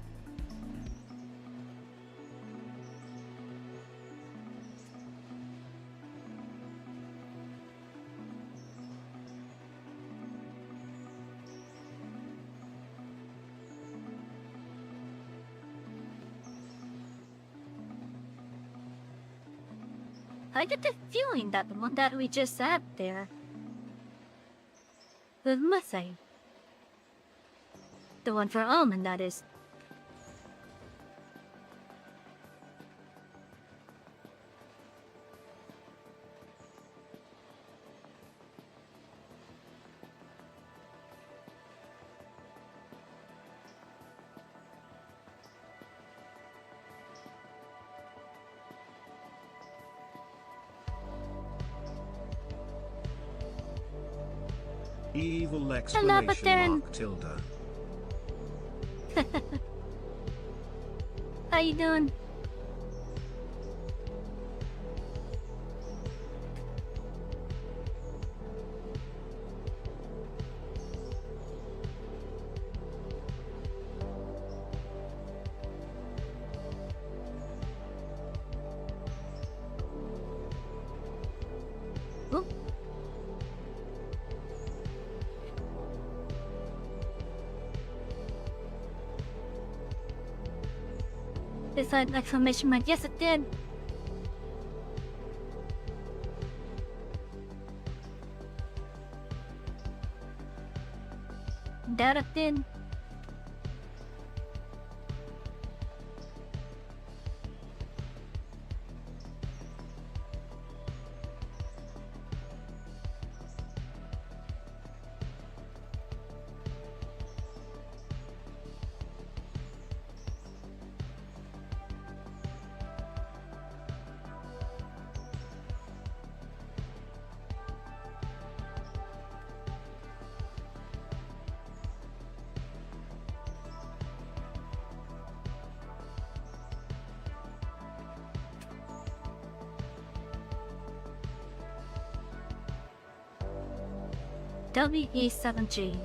B: I get the feeling that the one that we just had there was missing. The one for Almond, that is.
C: Evil
B: Hello, but they're
C: exclamation
B: in...
C: mark tilde.
B: How you doing? Ooh. This had an exclamation mark. Yes, it did. That it did. WE7G.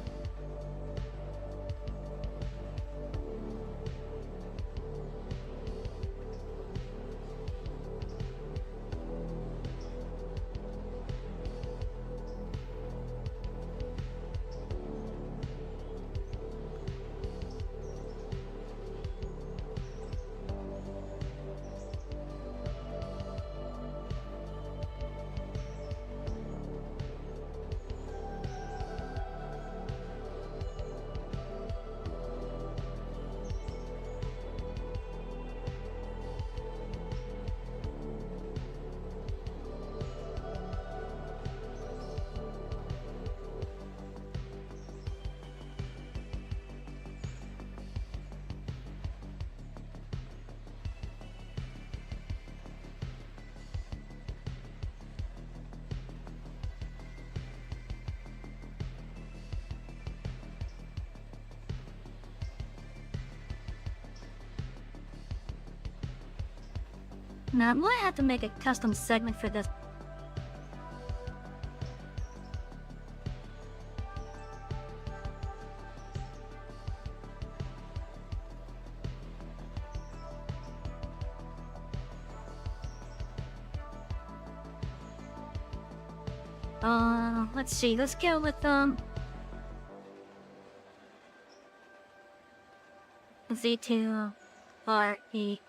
B: Now I'm gonna have to make a custom segment for this. Let's see, let's go with, Z2, R, E.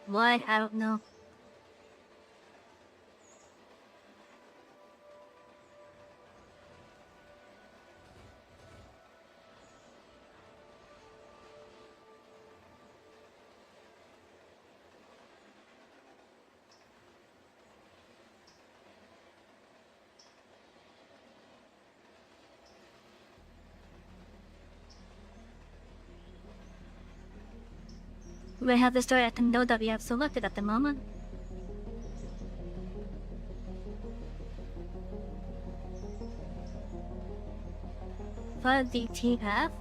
B: What? I don't know. We have the story at the node that we have selected at the moment. For the TF.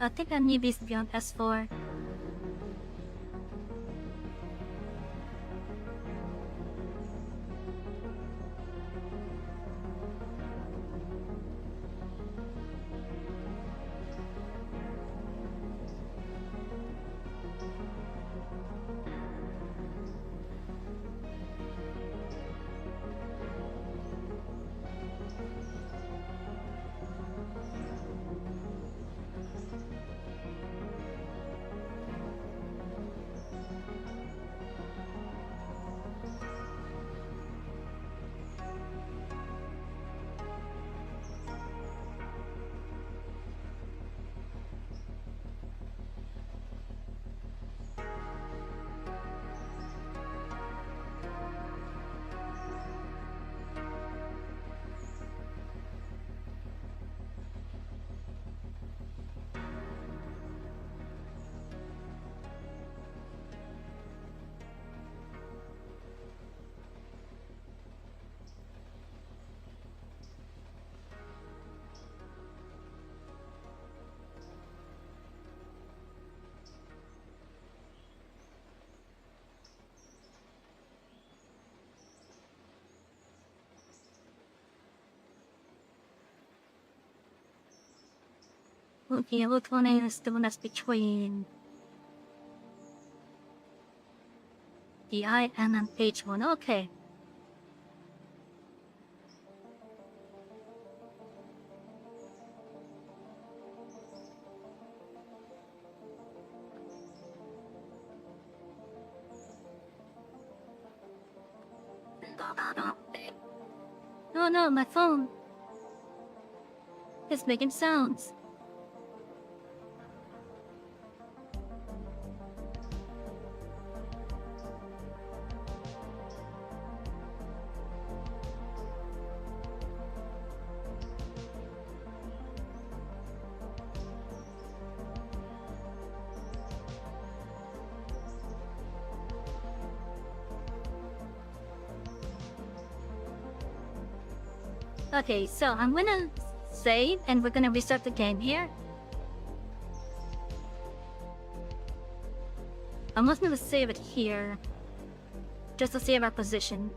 B: I think I need these beyond S4. Okay, which one is the one that's between the I and then page 1? Okay. No, my phone. It's making sounds. Okay, so I'm gonna save and we're gonna restart the game here. I'm just gonna save it here, just to save our position.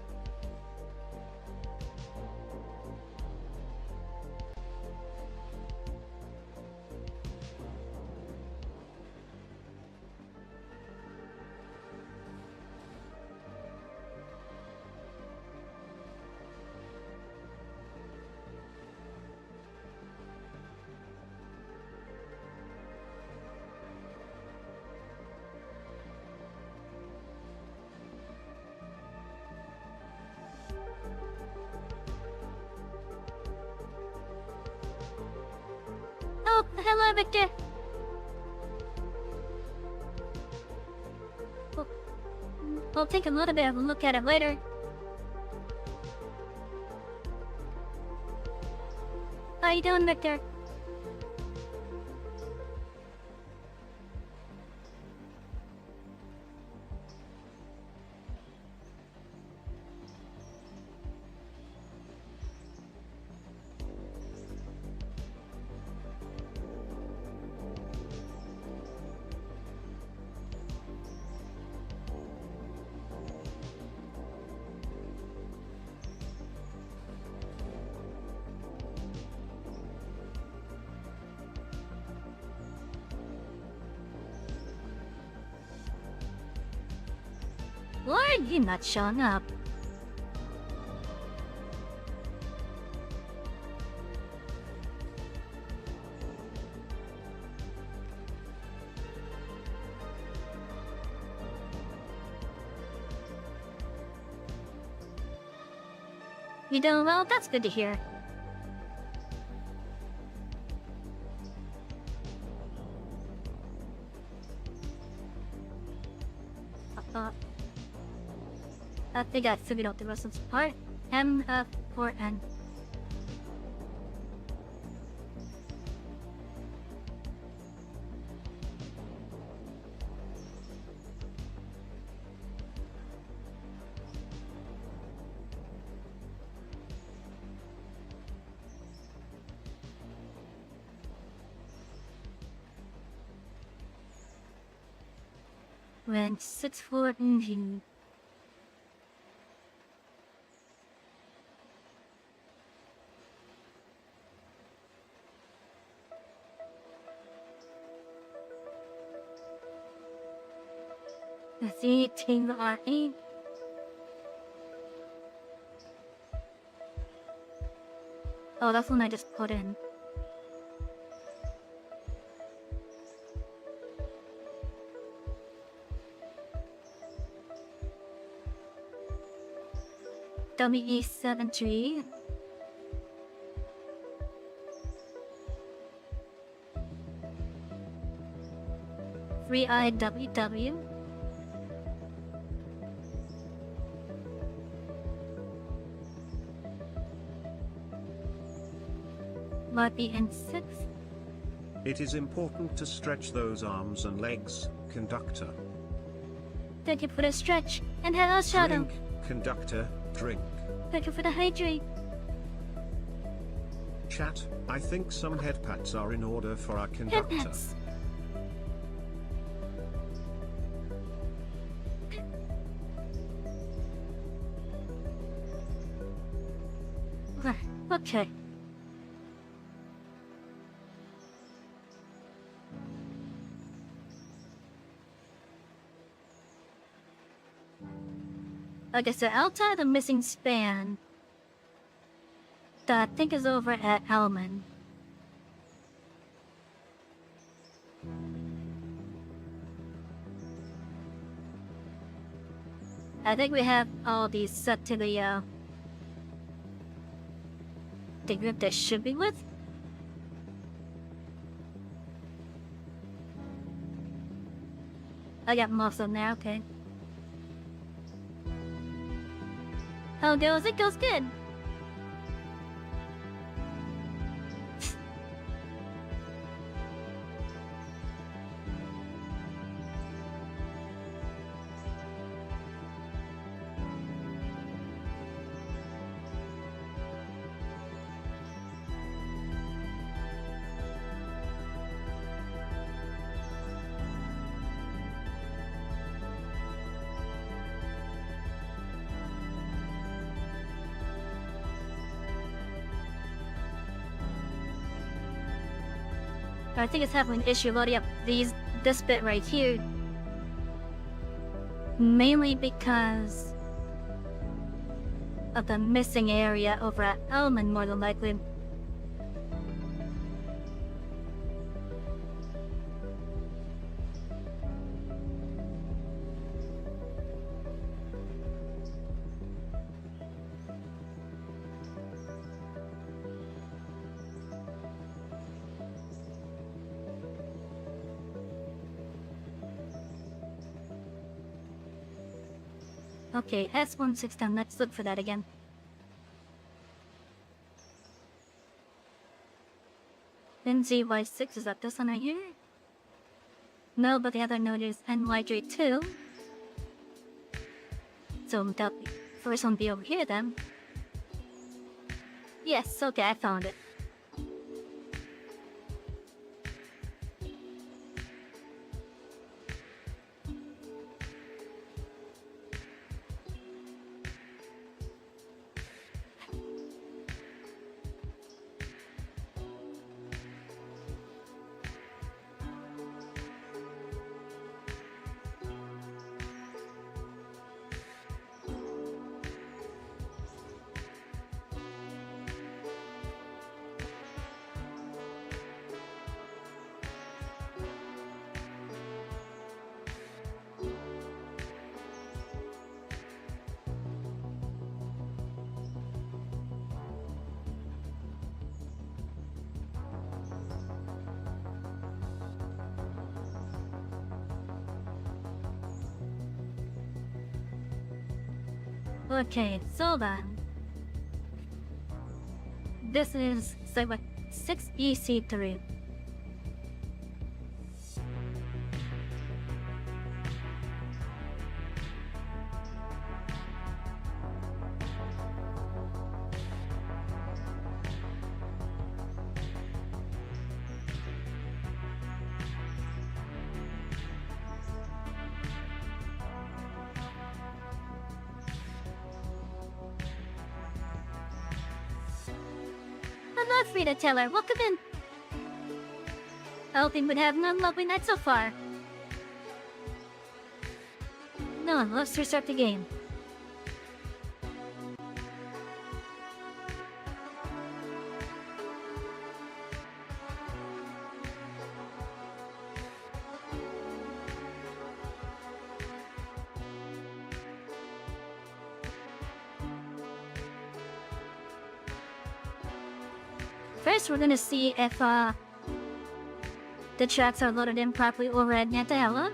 B: Oh, hello, Victor. We'll take a little bit of a look at it later. How you doing, Victor? Why are you not showing up? You doing well? That's good to hear. I think I figured out the rest of the part. M4N. when 6-4 engine. The team are in. Oh, that's one I just put in. WE73. IWW. YBN6.
C: It is important to stretch those arms and legs, conductor.
B: Thank you for the stretch. And hello, Shadow.
C: Drink, conductor, drink.
B: Thank you for the hydrate.
C: Chat, I think some head pats are in order for our conductor.
B: Headpats. Okay. Okay, so outside the missing span, that I think is over at Elman. I think we have all these set to the group that should be with. I got most of them there, okay. How goes it? Goes good. I think it's having an issue loading up this bit right here. Mainly because of the missing area over at Elman, more than likely. Okay, S169, let's look for that again. Then ZY6, is that this one right here? No, but the other node is NYJ2. So that first one be over here then. Yes, okay, I found it. Okay, so then. This is segment 6EC3. I'd love for you to tell her. Welcome in. I hope you would have a lovely night so far. No, let's restart the game. First, we're gonna see if the tracks are loaded in properly over at Nantahela.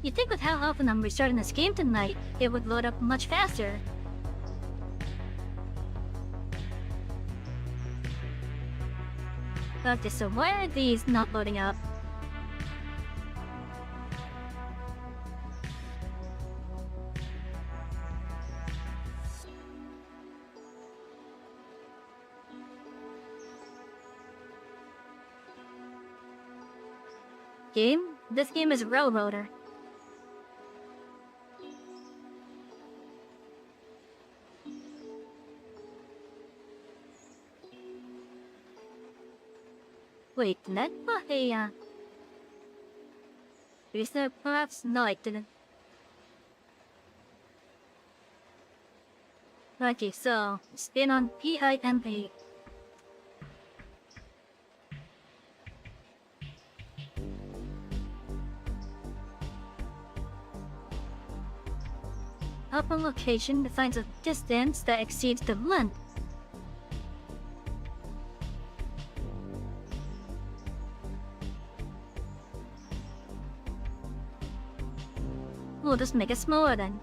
B: You'd think with how often I'm restarting this game tonight, it would load up much faster. Okay, so why are these not loading up? Game? This game is Railroader. Wait, that was a, is there perhaps? No, I didn't. Okay, so, spin on PIMA. Upper location defines a distance that exceeds the length. We'll just make it smaller then.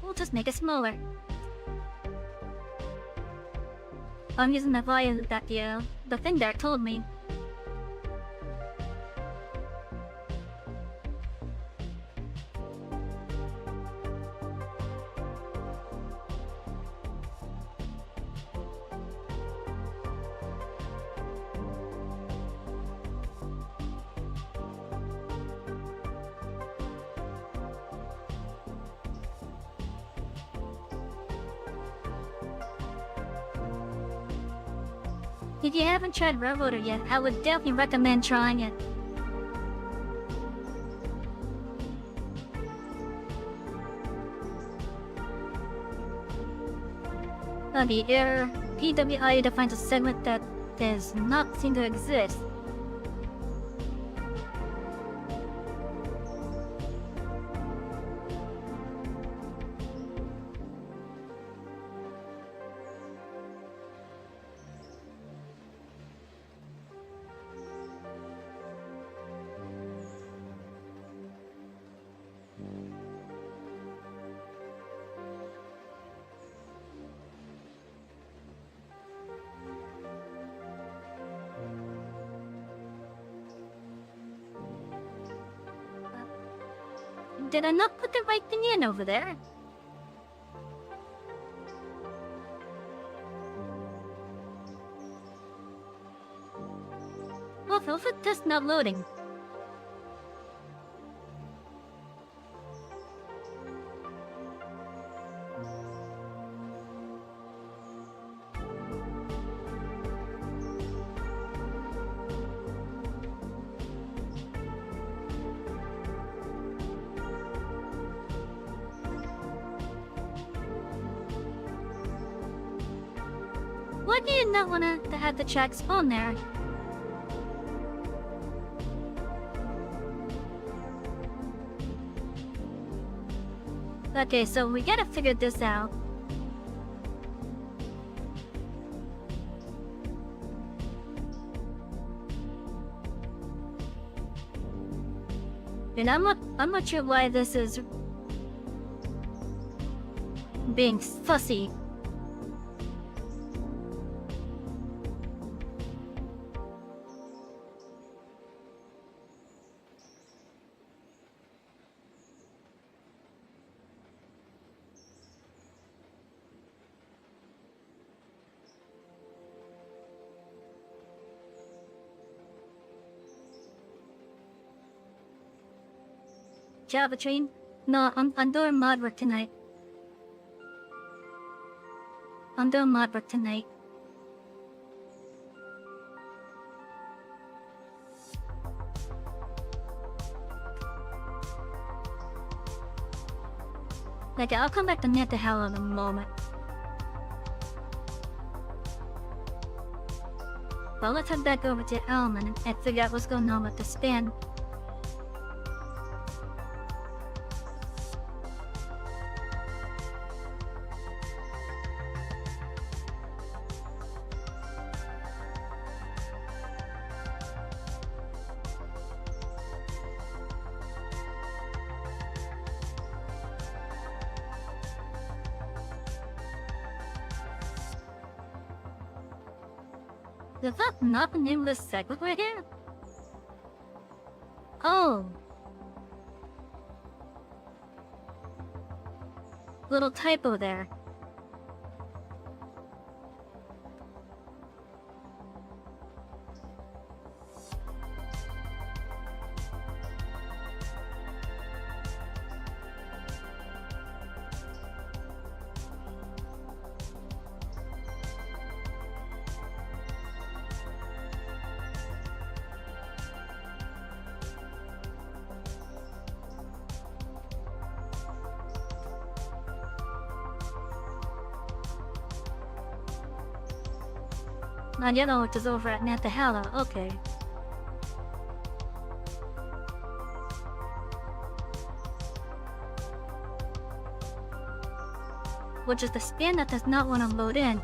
B: We'll just make it smaller. I'm using the volume that the thing there told me. If you haven't tried Railroader yet, I would definitely recommend trying it. The error PWI defines a segment that does not seem to exist. Did I not put the right thing in over there? Well, if it's just not loading. Why do you not want to have the track spawn there? Okay, so we gotta figure this out. And I'm not sure why this is being fussy. Java train? No, I'm doing mod work tonight. I'm doing mod work tonight. Like, I'll come back to net the hell in a moment. Well, let's head back over to Elm and figure out what's going on with the span. Is that not the name of the segment right here? Oh. Little typo there. Now you know it is over at Nantahala, okay. Which is the span that does not want to load in.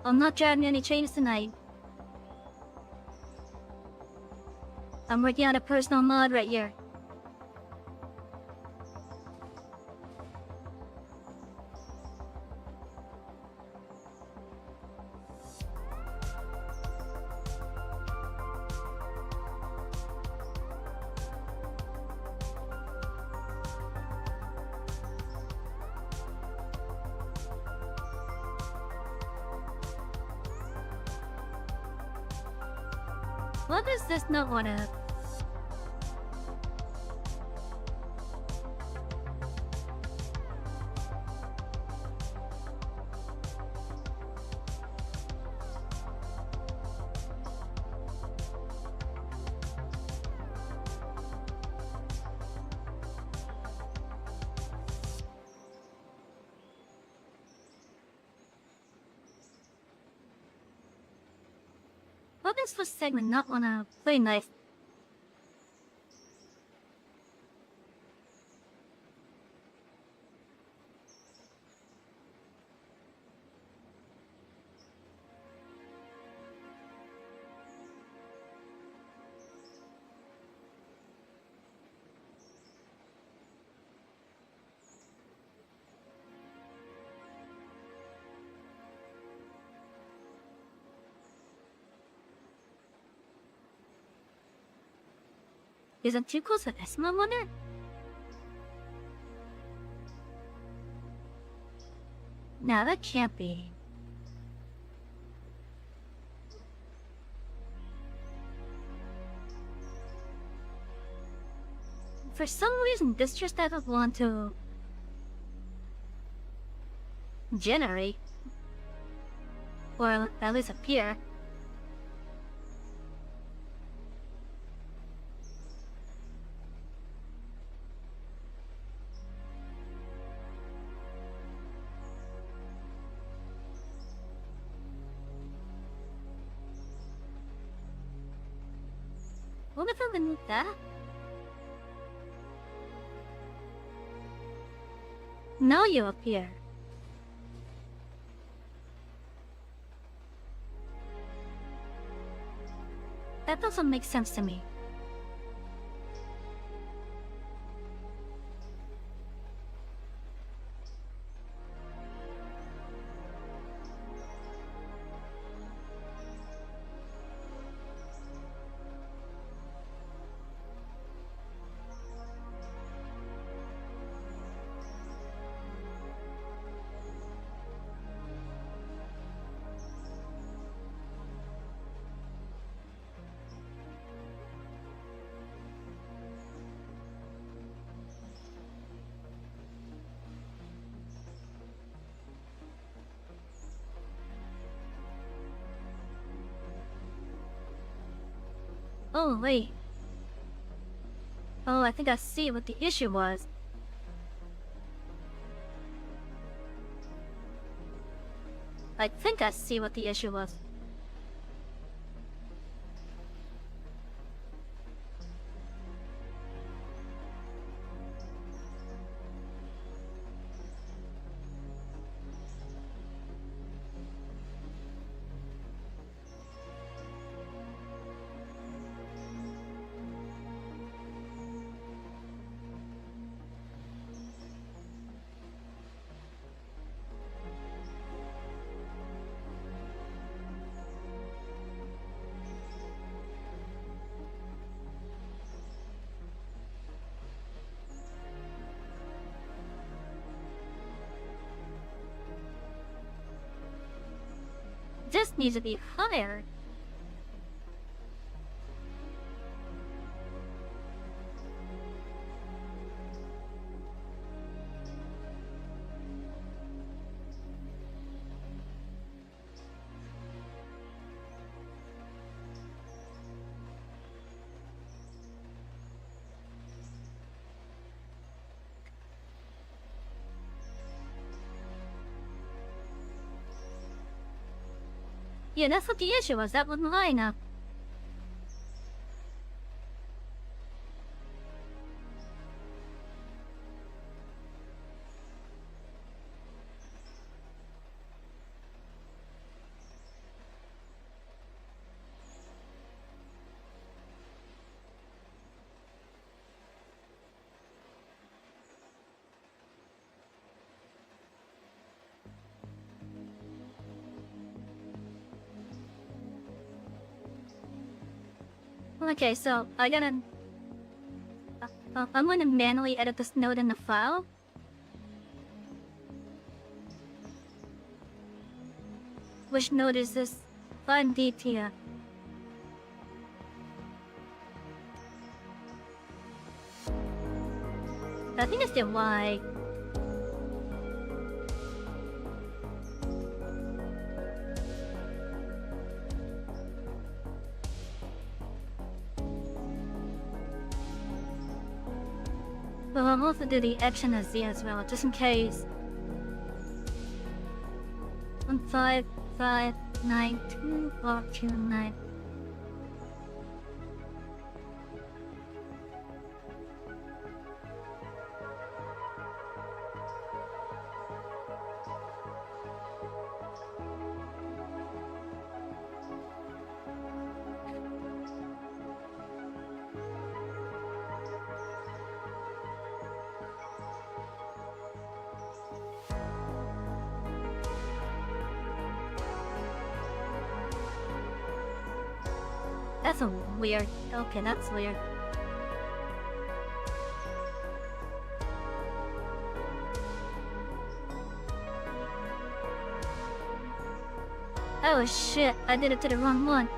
B: I'm not driving any trains tonight. I'm working on a personal mod right here. What does this not want to... What does this segment not want to play nice? Isn't too close to Esma, wonder? No, that can't be. For some reason, this just doesn't want to generate, or at least appear. never remove that. Now you appear. That doesn't make sense to me. Oh, wait. Oh, I think I see what the issue was. I think I see what the issue was. This needs to be higher. Yeah, that's what the issue was. That wouldn't line up. Okay, so I'm gonna manually edit this note in the file. Which note is this? Find DT. I think it's the Y. But I'll also do the X and a Z as well, just in case. 15592 That's a weird. Okay, that's weird. Oh shit, I did it to the wrong one.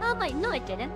B: Oh wait, no I didn't.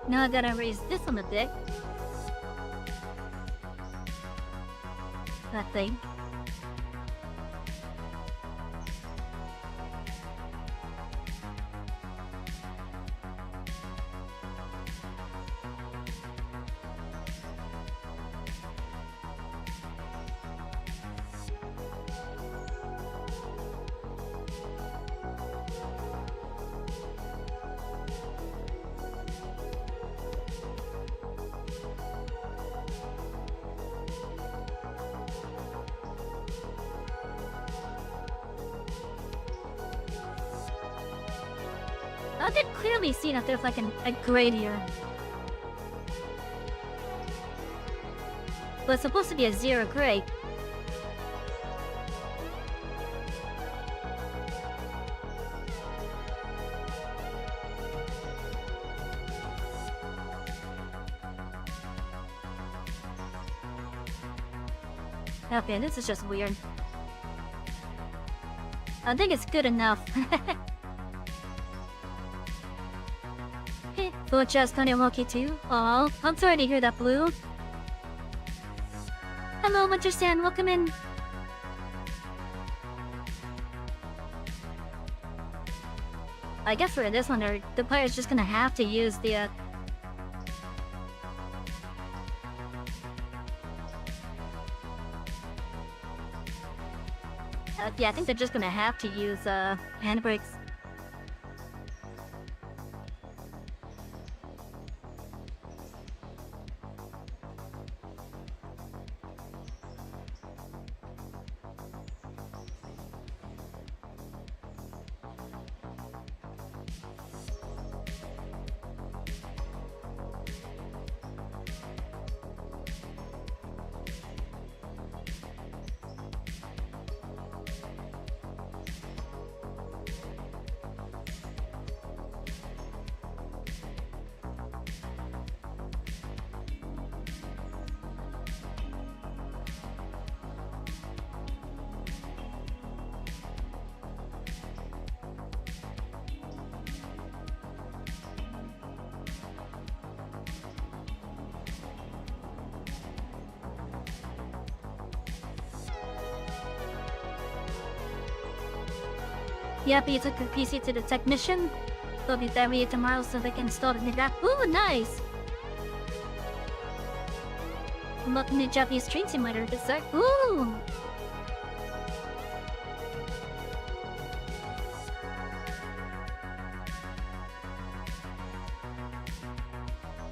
B: Now I gotta raise this one a bit. I think. I did clearly see that there's like a grade here. But it's supposed to be a 0 grade. Okay, this is just weird. I think it's good enough. Full chest Kanyomoki too? Aw, I'm sorry to hear that, Blue. Hello, Winter-san, welcome in. I guess for this one, the player's just gonna have to use the, yeah, I think they're just gonna have to use, handbrakes. Yep, he took the PC to the technician. They'll be there with you tomorrow so they can install the new app. Ooh, nice! Welcome to Japanese Train Simulator, this sir. Ooh!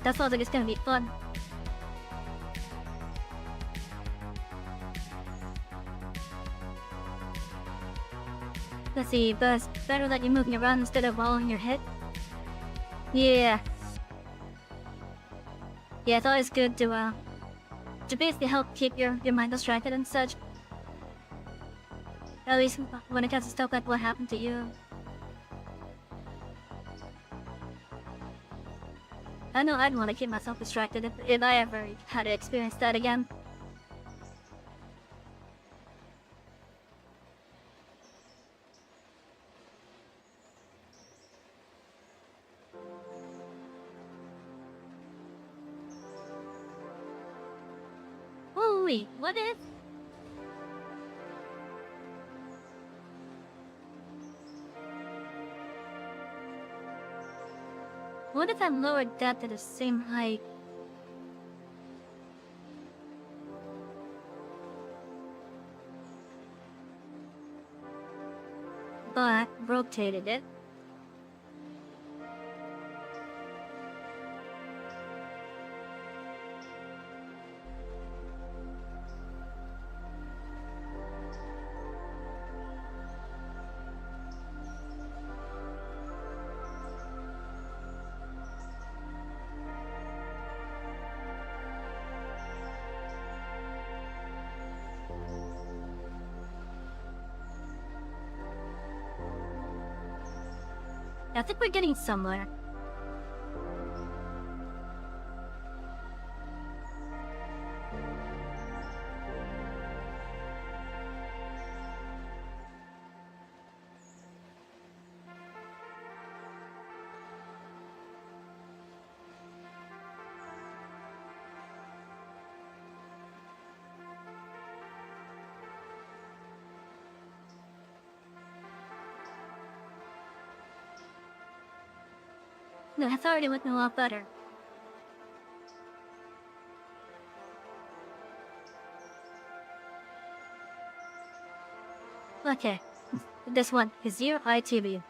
B: That sounds like it's gonna be fun. Let's see, but it's better that you're moving around instead of following your head. Yeah. Yeah, it's always good to basically help keep your mind distracted and such. At least when it comes to stuff like what happened to you. I know I'd want to keep myself distracted if I ever had to experience that again. Holy, what is? What if I'm lowered that to the same height? But rotated it. I think we're getting somewhere. No, it's already looking a lot better. Okay. This one is your ITV.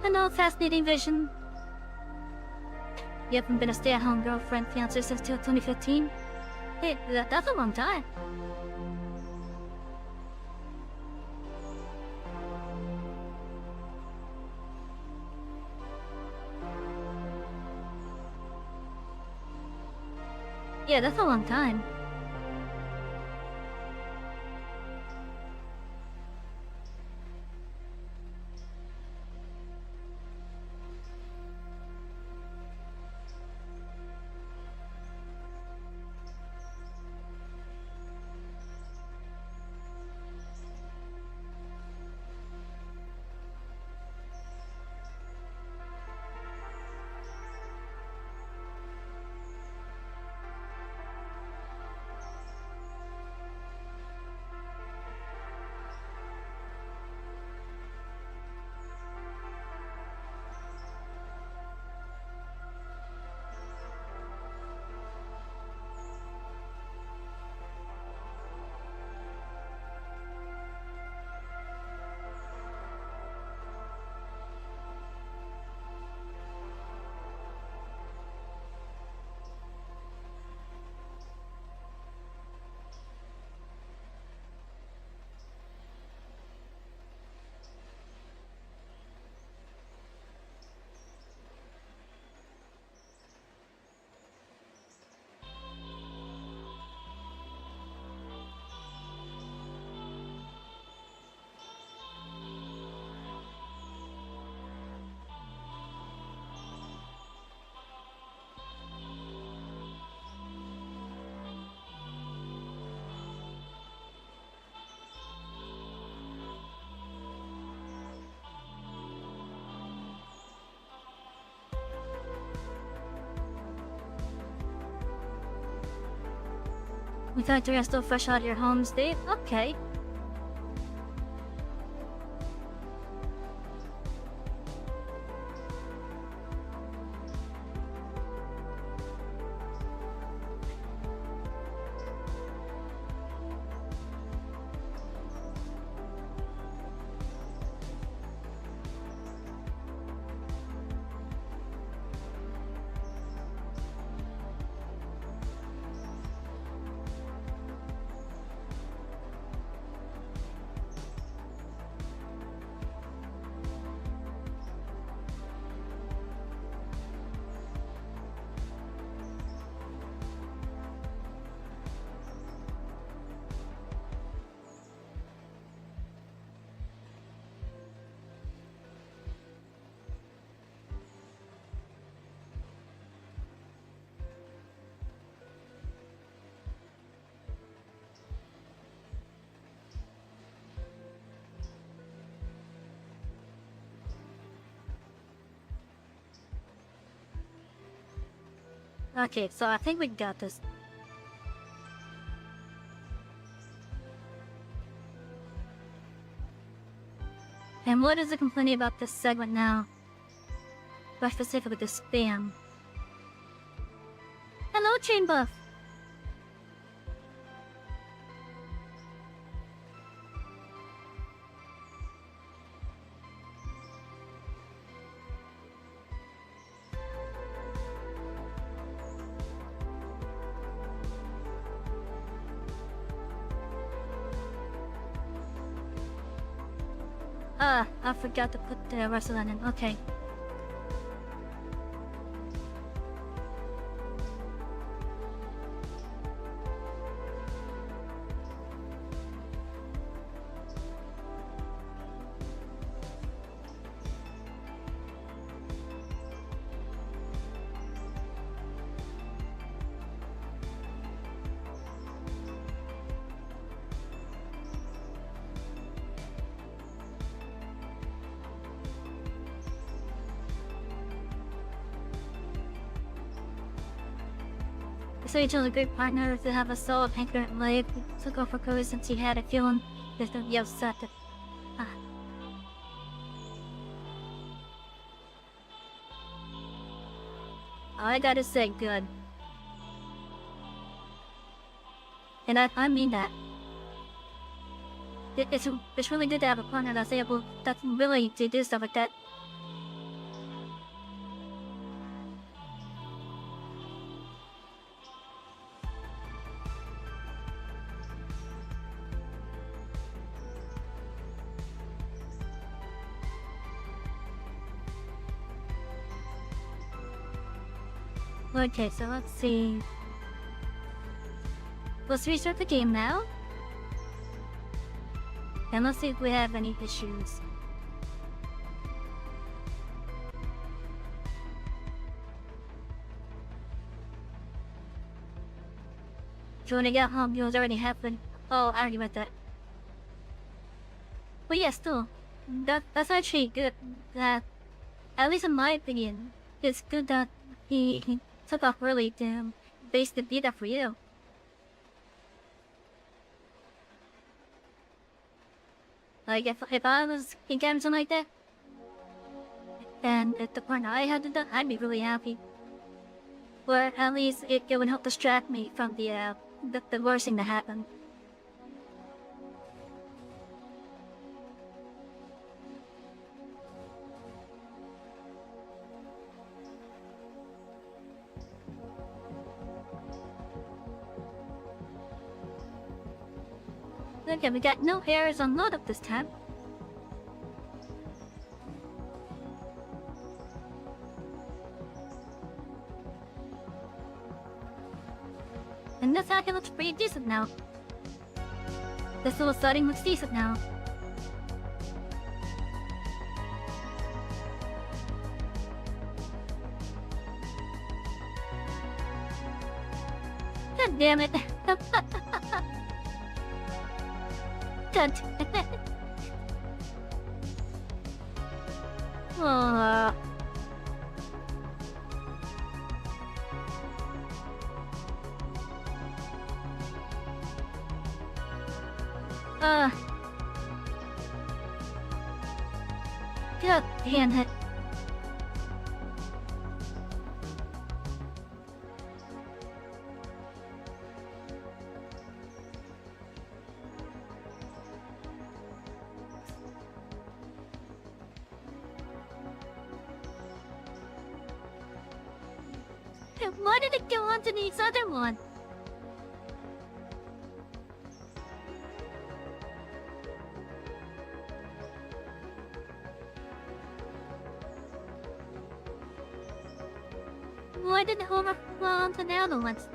B: Hello, fascinating vision. You haven't been a stay-at-home girlfriend, fiancé since 2015? Hey, that's a long time. Yeah, that's a long time. We thought you were still fresh out of your home state? Okay. Okay, so I think we got this. And what is the complaint about this segment now? But specifically the spam. Hello, Chain Buff! I forgot to put the restaurant in. Okay. So he chose a good partner to have a solid anchor in life. To go for cruise since he had a feeling that he'd be upset. I gotta say, good. And I mean that. It's really good to have a partner that's able, that's willing to do stuff like that. Okay, so let's see. Let's restart the game now. And let's see if we have any issues. So when I get home, it was already happened. Oh, I already read that. But yeah, still, that's actually good. That, at least in my opinion, it's good that he took off early to basically be there for you. Like if I was in something like that, and if the partner I had to do, I'd be really happy. Or at least it would help distract me from the worst thing that happened. Okay, we got no errors on load up this time. And this actually looks pretty decent now. This little setting looks decent now. God damn it. God. Oh. God damn it. Why did it go on to this other one? Why did it overflow onto the other ones?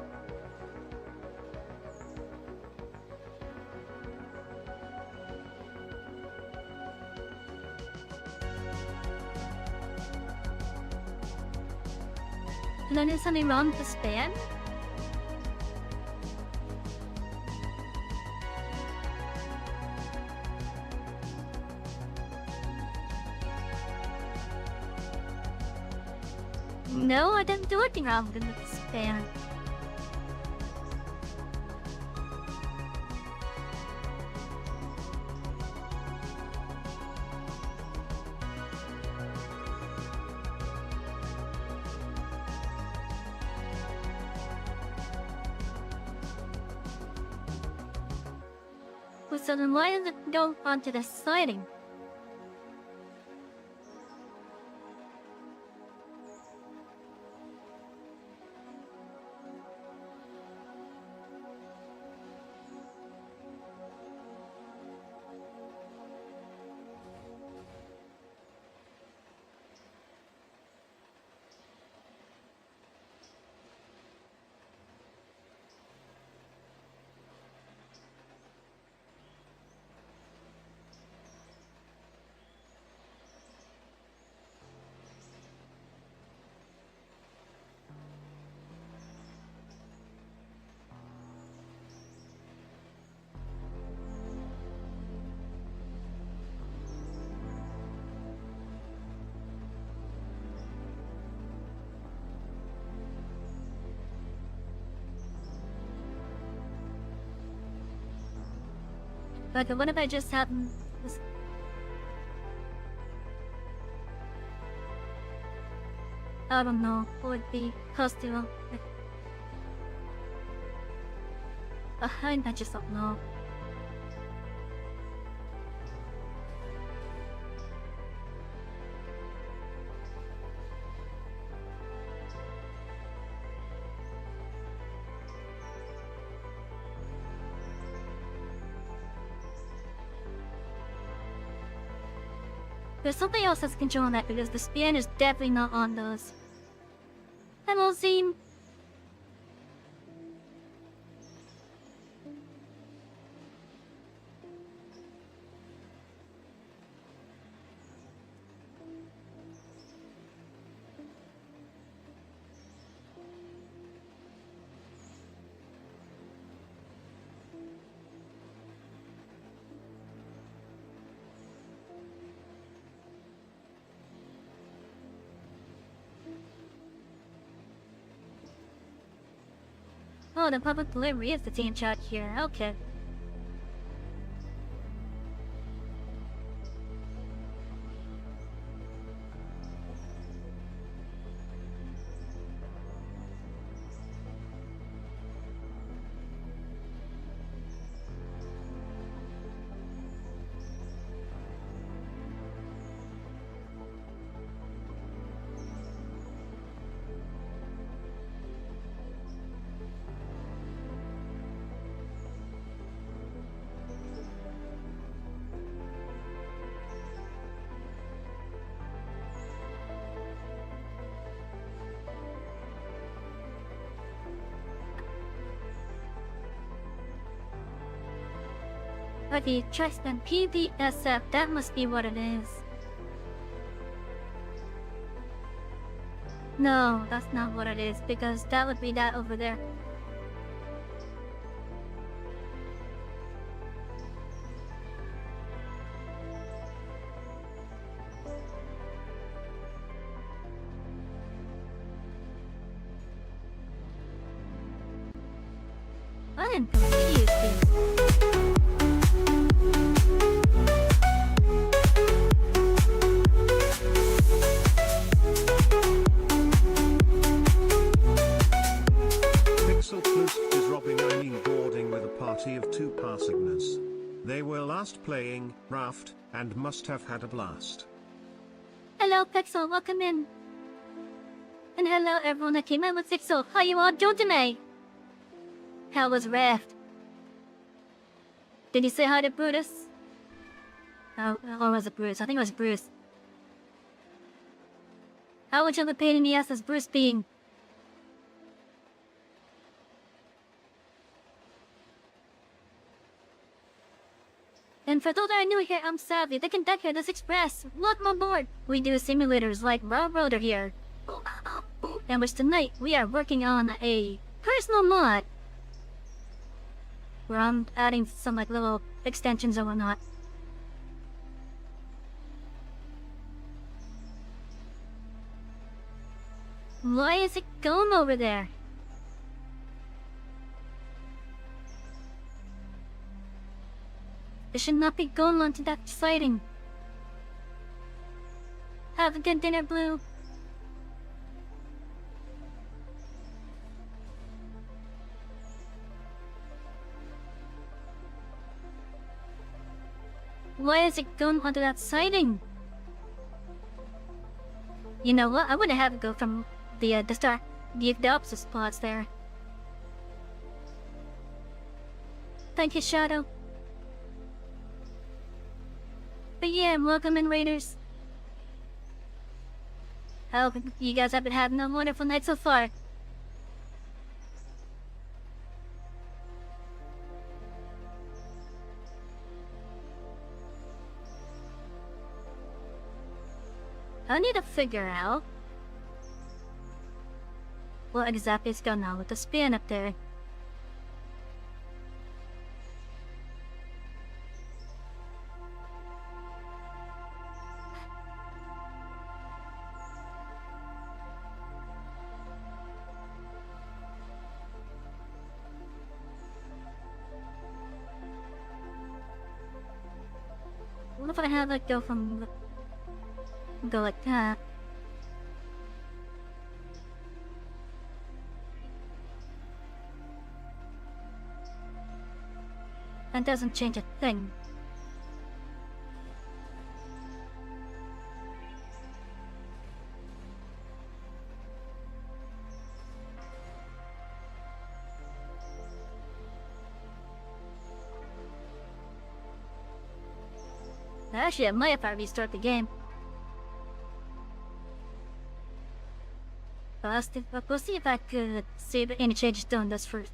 B: Did I do something wrong with the span? No, I didn't do anything wrong with the span. So then why does it go onto the siding? But what if I just have this? I don't know. What would be costume? I just don't know. There's something else that's controlling that because the span is definitely not on those. Hello, Zim. Oh, the public delivery is the team chat here. Okay. Okay, trust and PDSF, that must be what it is. No, that's not what it is, because that would be that over there. I am confused here.
C: Pixel Plus is robbing boarding with a party of 2 Parsigners. They were last playing Raft and must have had a blast.
B: Hello, Pixel, welcome in. And hello, everyone that came in with Pixel. How you all doing tonight? How was Raft? Did you say hi to Brutus? Oh, or was it Bruce? I think it was Bruce. How much of a pain in the ass is Bruce being? And for those that are new here, I'm Savy, the conductor of this express. Welcome aboard! We do simulators like Railroader here. And which tonight, we are working on a personal mod. Where I'm adding some like little extensions and whatnot. Why is it going over there? It should not be going on to that exciting. Have a good dinner, Blue. Why is it going onto that siding? You know what? I wouldn't have it go from the start, the opposite spots there. Thank you, Shadow. But yeah, welcome in, Raiders. I hope you guys have been having a wonderful night so far. I need to figure out what exactly is going on with the span up there. What if I had it go from go like that? That doesn't change a thing. Actually, I might if I restart the game. But we'll see if I could see any changes done this first.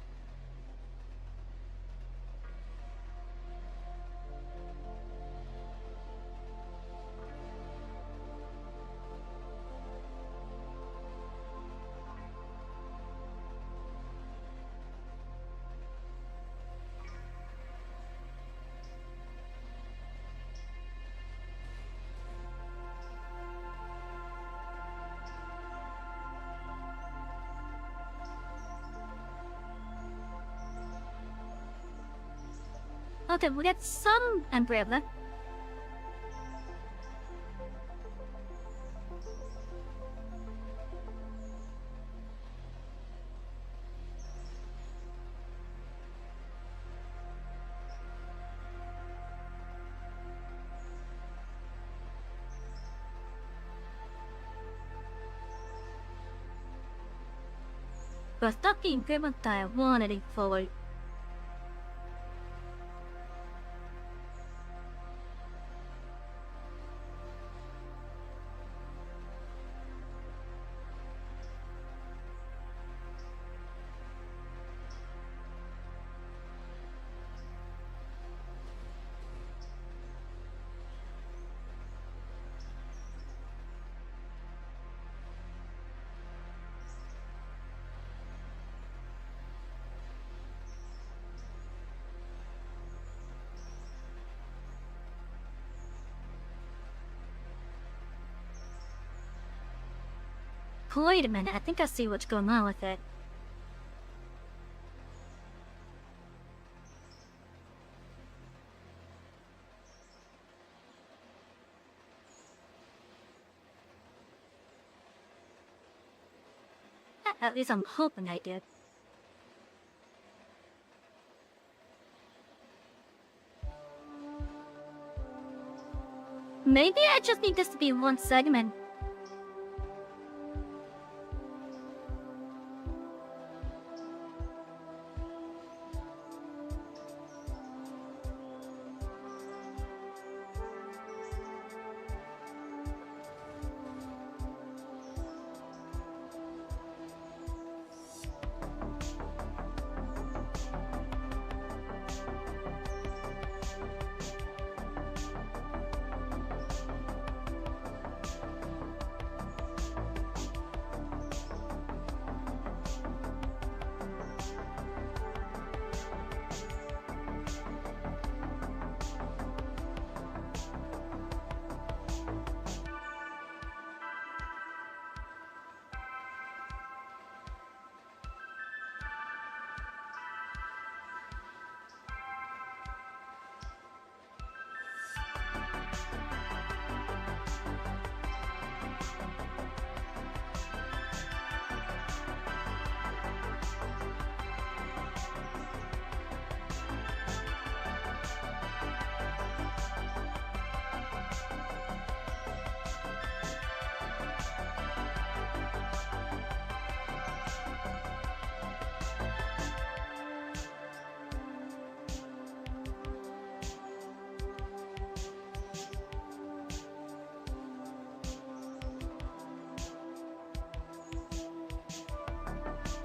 B: Okay, we get some umbrella. But not the increment I wanted it forward. Wait a minute, I think I see what's going on with it. At least I'm hoping I did. Maybe I just need this to be one segment.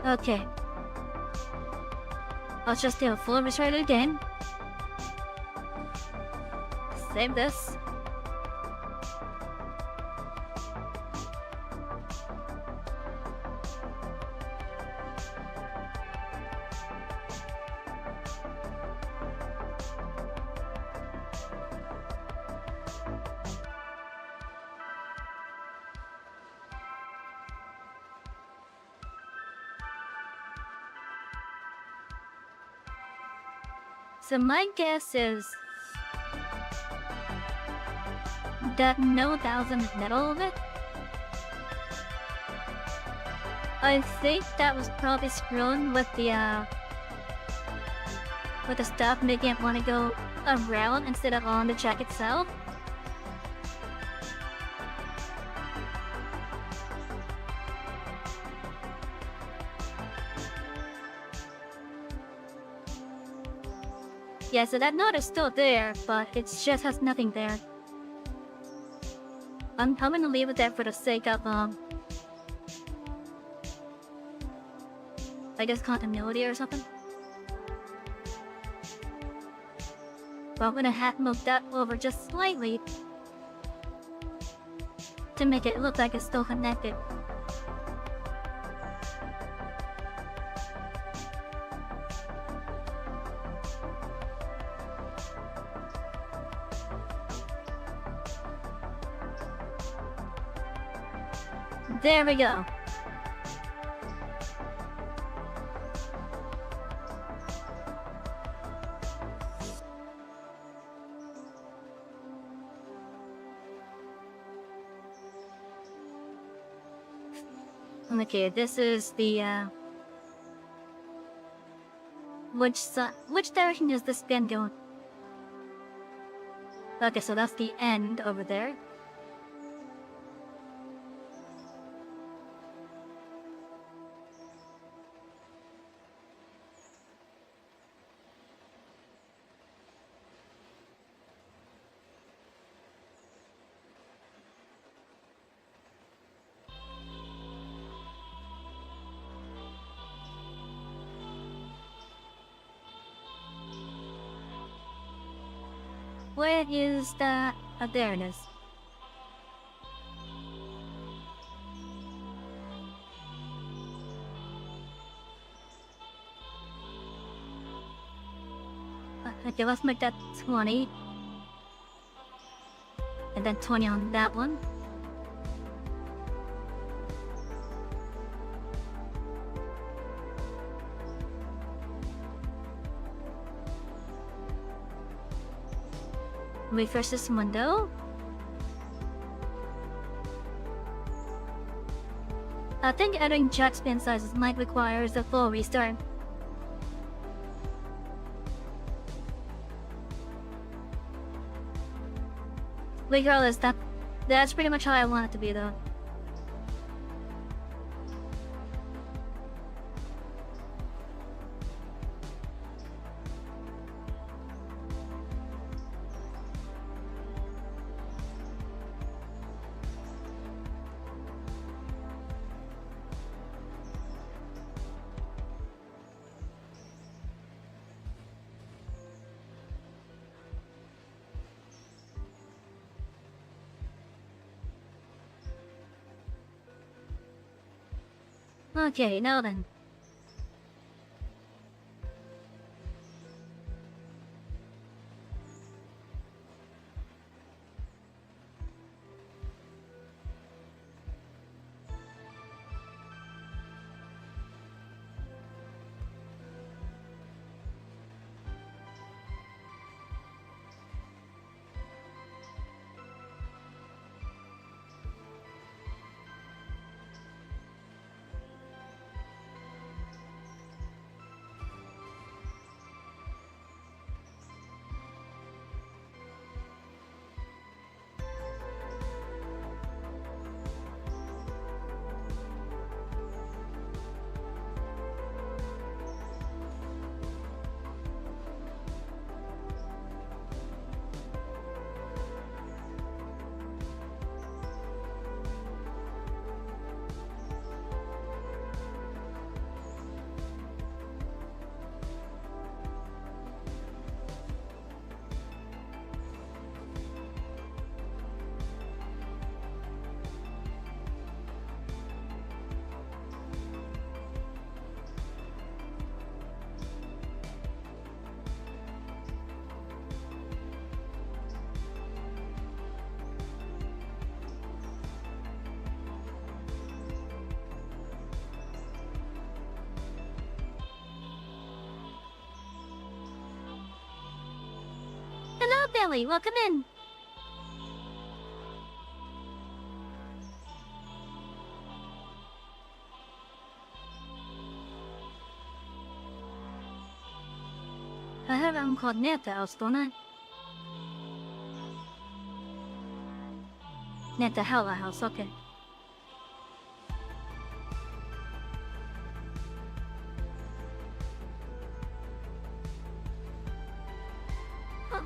B: Okay. I'll just do a full restart again. Save this. So my guess is that note that was in the middle of it. I think that was probably screwing with the stuff, making it want to go around instead of on the track itself. Yeah, so that note is still there, but it just has nothing there. I'm gonna leave it there for the sake of, I guess continuity or something. But I'm gonna have to move that over just slightly to make it look like it's still connected. There we go. Okay, this is the which direction is this pen going? Okay, so that's the end over there. Where is the... Oh, there it is. Okay, let's make that 20. And then 20 on that one. Refresh this window. I think adding jack spin sizes might require a full restart. Regardless, that's pretty much how I want it to be though. Okay, now then. Hello, Billy. Welcome in. I have one called Neta House, don't I? Neta Hella House, okay. Huh.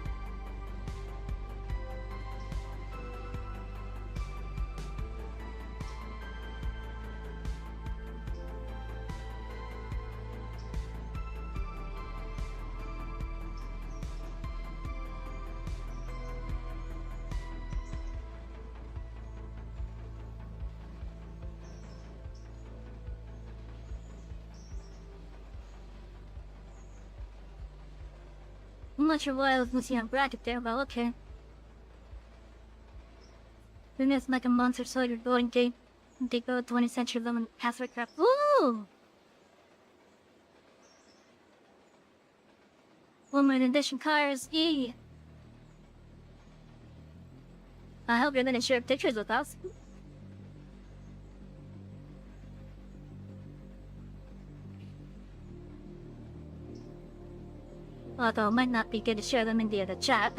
B: I'm not sure why I was losing a bracket there, but okay. Then it's like a monster soldier going game. They go 20th century lemon password crap. Ooh! Woman edition cars, yee! I hope you're gonna share pictures with us. Although it might not be good to share them in the other chat.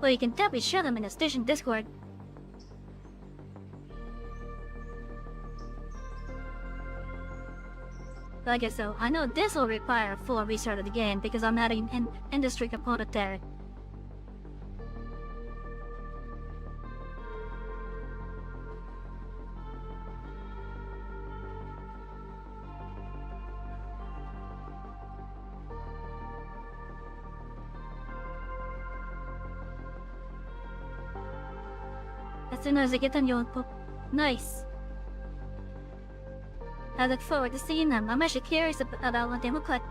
B: Well, you can definitely share them in the station Discord. Like I said, I know this will require a full restart of the game because I'm adding an industry component there. As soon as I get on your book. Nice. I look forward to seeing them. I'm actually curious about what they look like.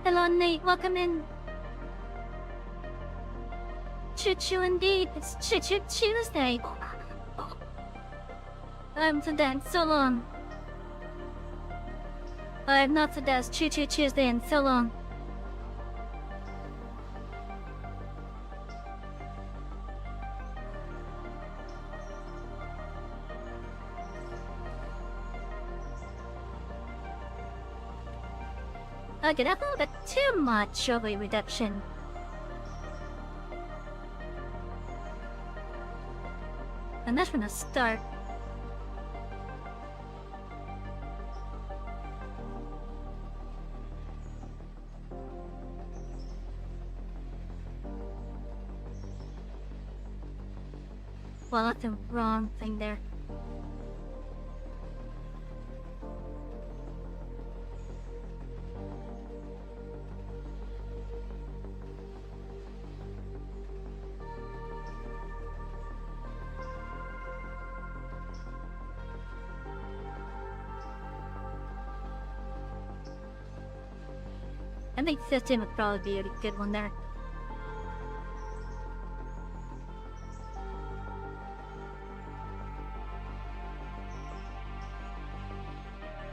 B: Hello, Nate. Welcome in. Choo-choo indeed. It's Choo-choo Tuesday. I'm to dance so long. I have not to dance Choo-choo Tuesday in so long. I get up a little bit too much of a reduction. And that's from the start. Well, that's the wrong thing there. I think system would probably be a good one there.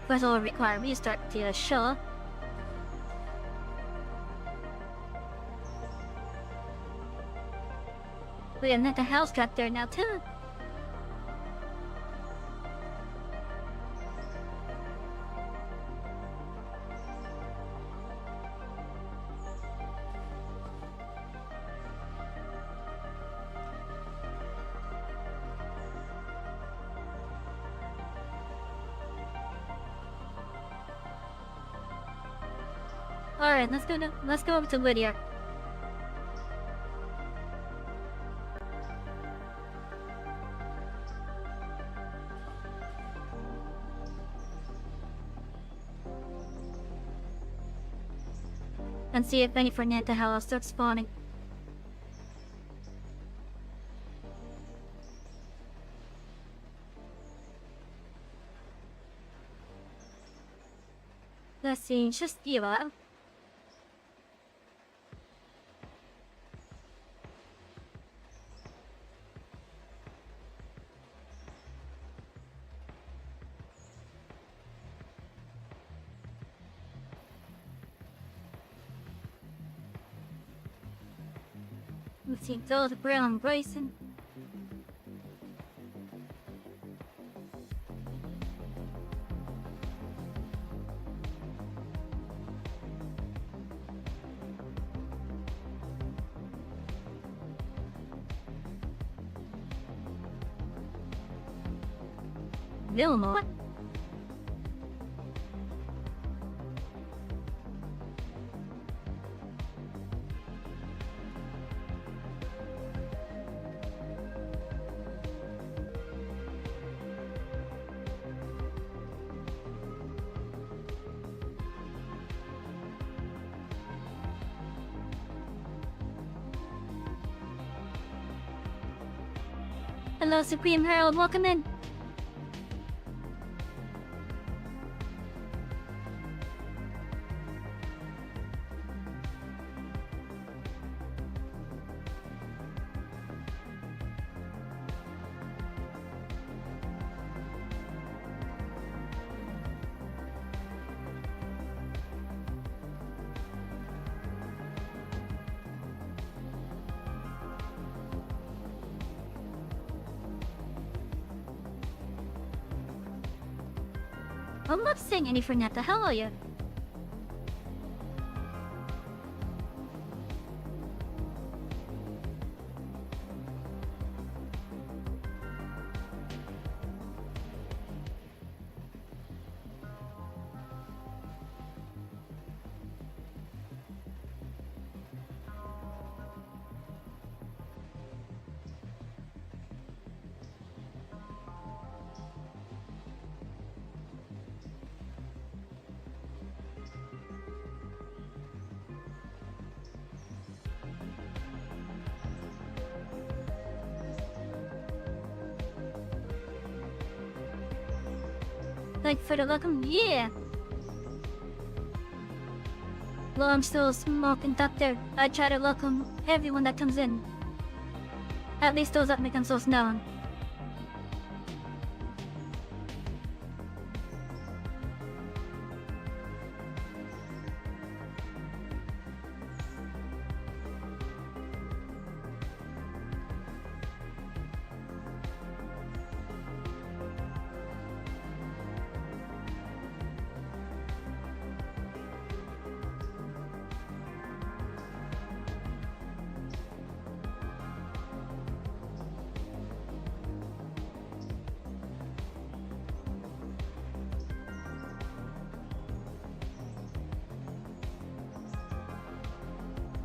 B: First will require restart to show. We have another house track there now too. Alright, let's go over to Lydia. And see if any Fernanda Hello starts spawning. Let's see, just give up. Let's see, those brown Grayson. little more. Hello, Supreme Herald, welcome in. I'm not saying any for Netta, how are you? Like for the welcome, yeah. Well, I'm still a small conductor. I try to welcome everyone that comes in. At least those that make themselves known.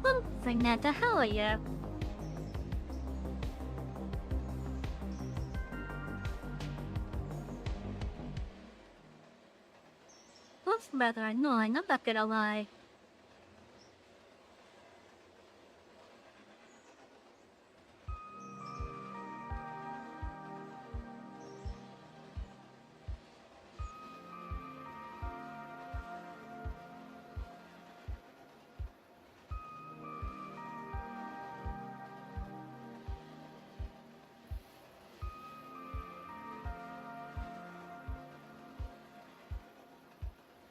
B: Well, Netta, how are you? That's rather annoying, I'm not gonna lie.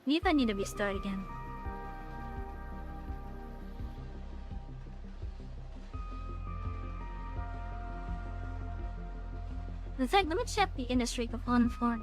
B: Maybe I need to restart again. In fact, let me check the industry of on phone.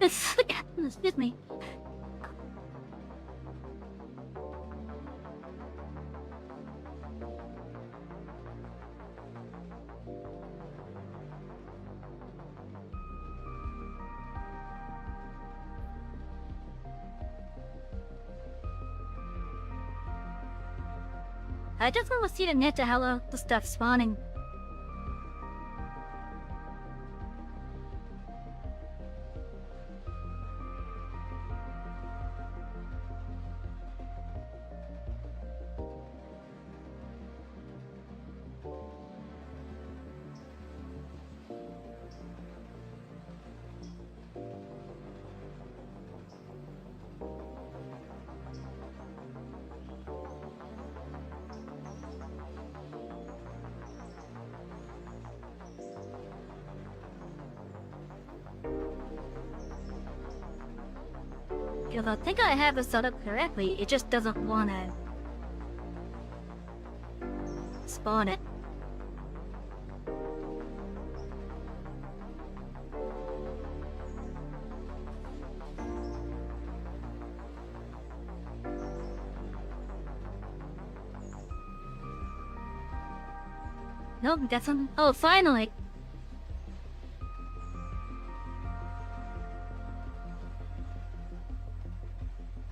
B: Excuse me. I just want to see the net to hello the stuff spawning. Because I think I have it set up correctly, it just doesn't want to spawn it. Nope, that's on. Oh, finally!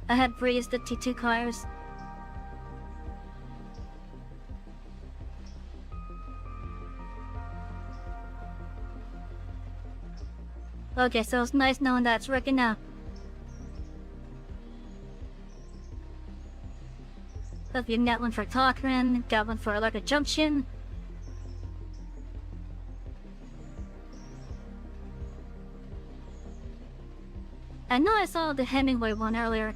B: I had raised the T2 cars. Okay, so it's nice knowing that it's working now. But we got one for Cochrane, got one for Alerta Junction. I know I saw the Hemingway one earlier.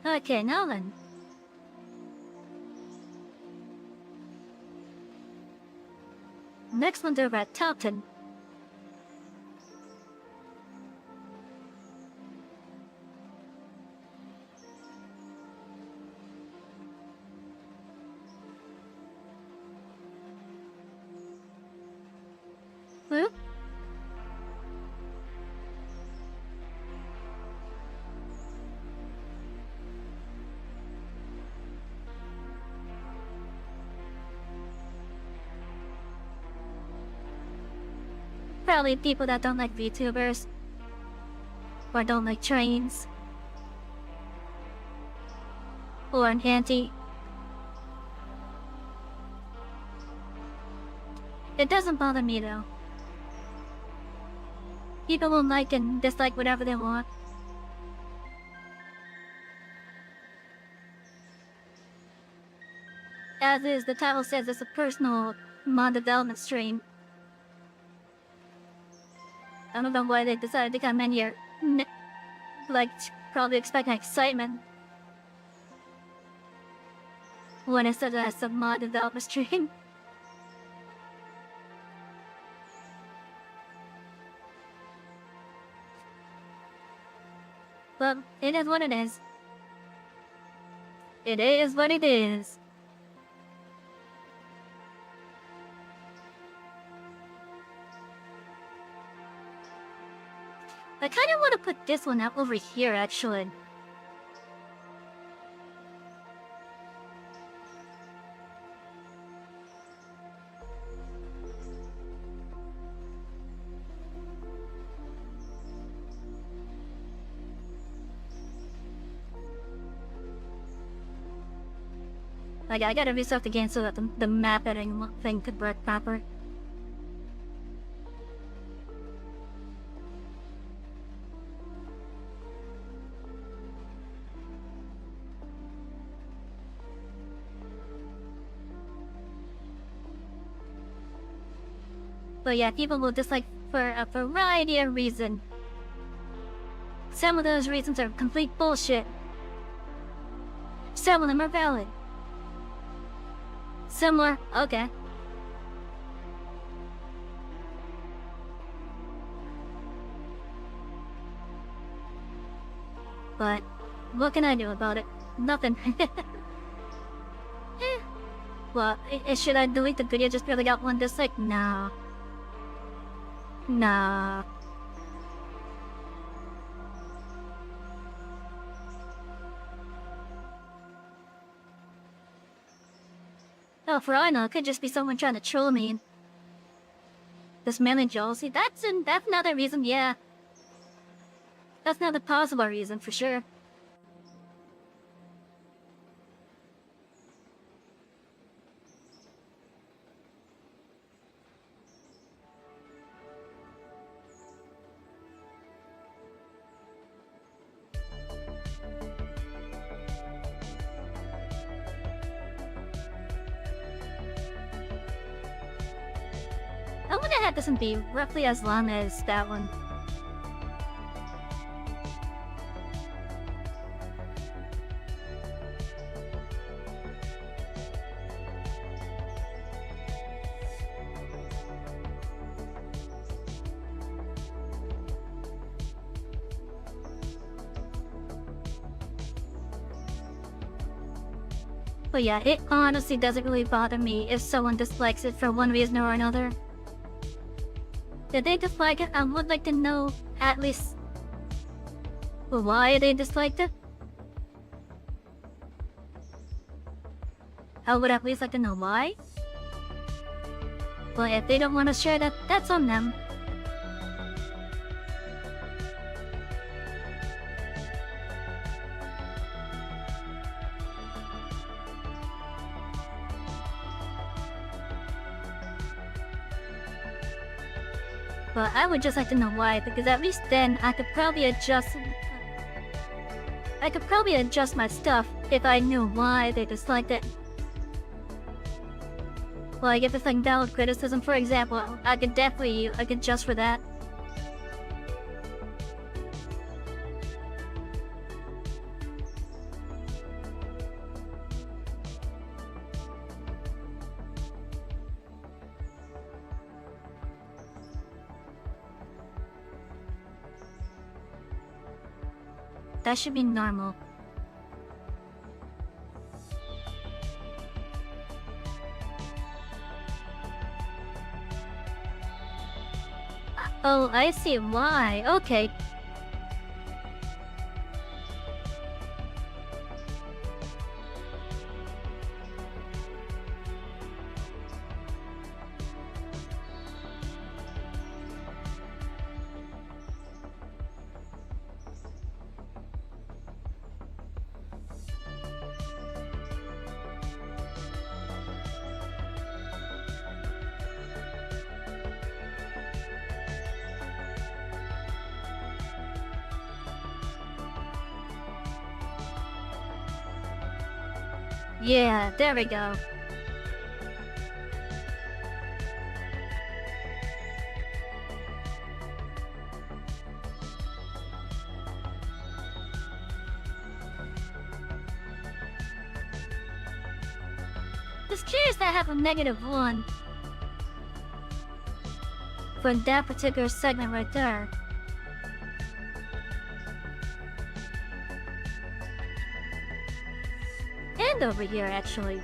B: Okay, now then. Next one's over at Taunton. Who? Probably people that don't like VTubers. Or don't like trains. Or an anti. It doesn't bother me though. People will like and dislike whatever they want. As is, the title says it's a personal mod development stream. I don't know why they decided to come in here. Like, probably expecting excitement. When it said it's a mod development stream. But it is what it is. It is what it is. I kind of want to put this one up over here, actually. Like, I gotta reset the game so that the map editing thing could work proper. But yeah, people will dislike for a variety of reasons. Some of those reasons are complete bullshit. Some of them are valid. Some are okay. But what can I do about it? Nothing. Well, should I delete the video just because I got one dislike? Nah. Nah. Oh, for all I know, it could just be someone trying to troll me. This mainly jealousy. That's another reason, yeah. That's another possible reason, for sure. I wonder if this would be roughly as long as that one. But yeah, it honestly doesn't really bother me if someone dislikes it for one reason or another. If they dislike it, I would like to know at least why they disliked it. I would at least like to know why. But if they don't want to share that, that's on them. But I would just like to know why, because at least then I could probably adjust my stuff if I knew why they disliked it. Like if it's like valid criticism, for example, I could definitely adjust for that. That should be normal. Oh, I see why. Okay. Yeah, there we go. Just curious that I have a -1 for that particular segment right there. And over here, actually.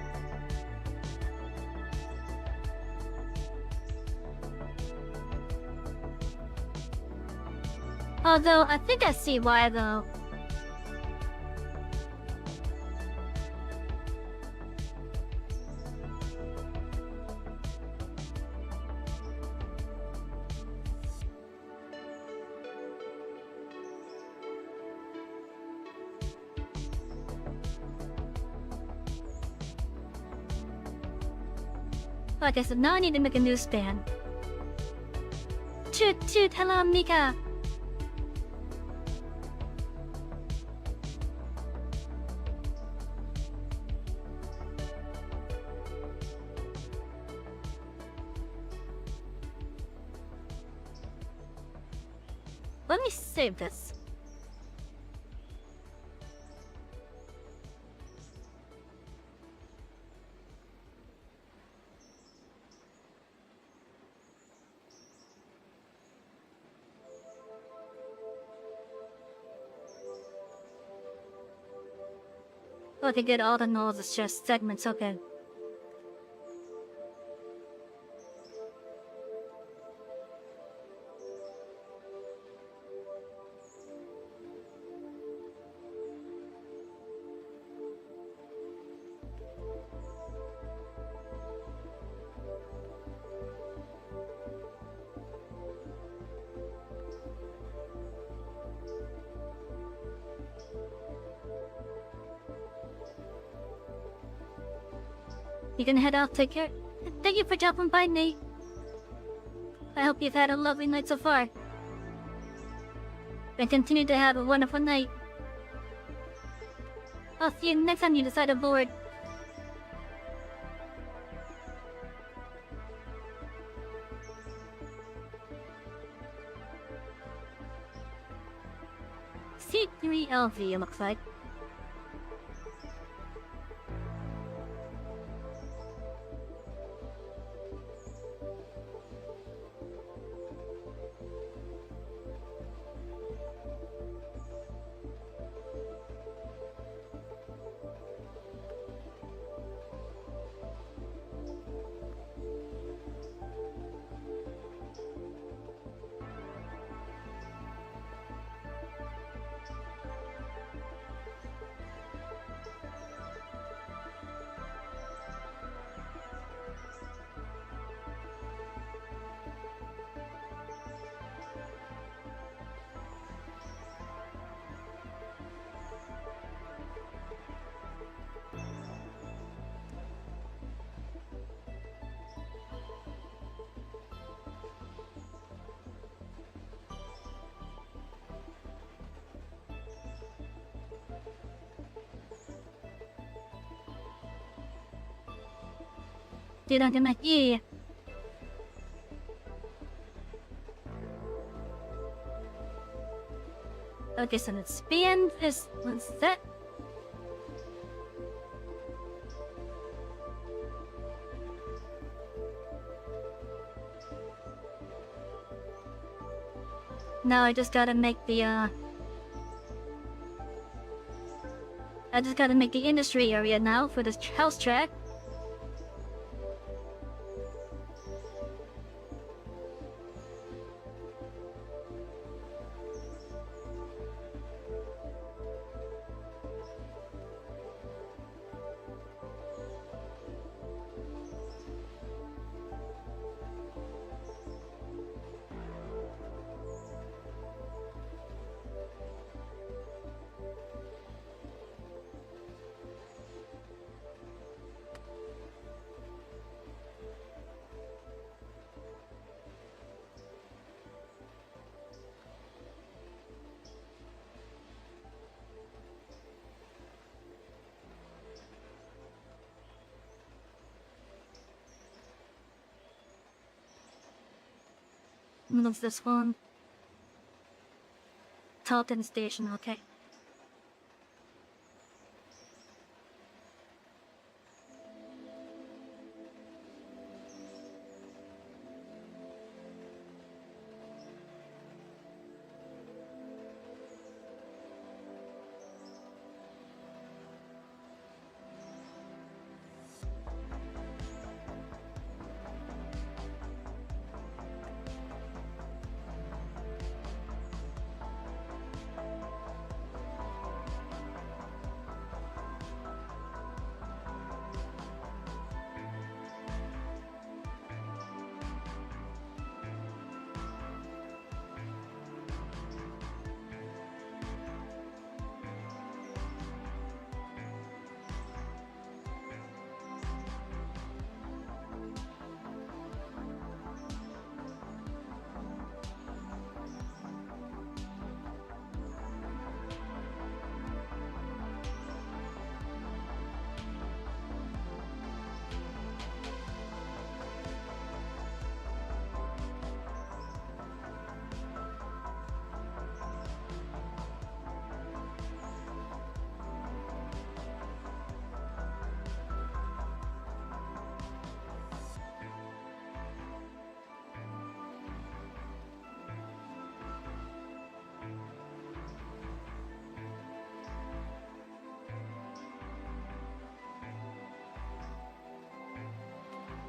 B: Although, I think I see why, though. Okay, so now I need to make a new span. Toot toot, hello Mika! Let me save this. Okay, good, all the nodes is just segments, okay. You can head out, take care. Thank you for dropping by, Nate. I hope you've had a lovely night so far. And continue to have a wonderful night. I'll see you next time you decide to board. C3LV, it looks like. Didn't make E. Okay, so let's spin this. What's that? Now I just gotta make the I just gotta make the industry area now for this house track. Move this one. Tarleton Station, okay.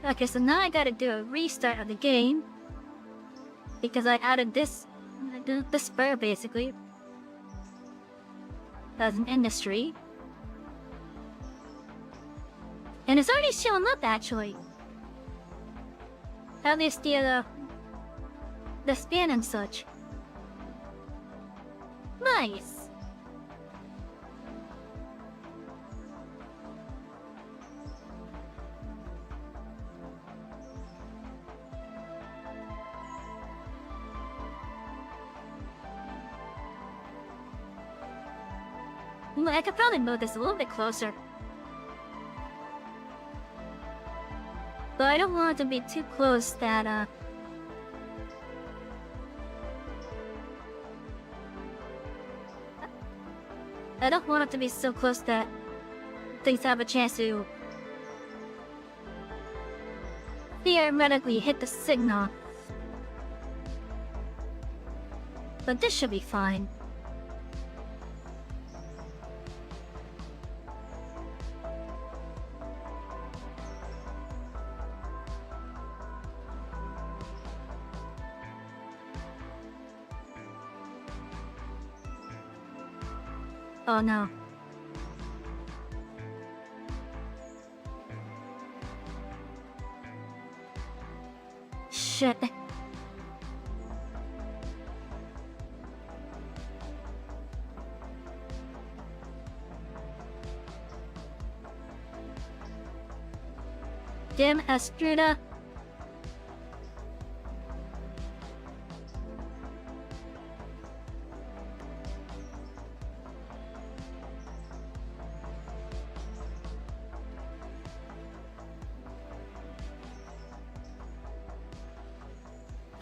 B: Okay, so now I gotta do a restart of the game because I added this spur basically as an industry, and it's already showing up actually. At least the span and such. Nice. I could probably move this a little bit closer. But I don't want it to be too close that, I don't want it to be so close that things have a chance to theoretically hit the signal. But this should be fine. Oh no. Shit. Damn Astruda.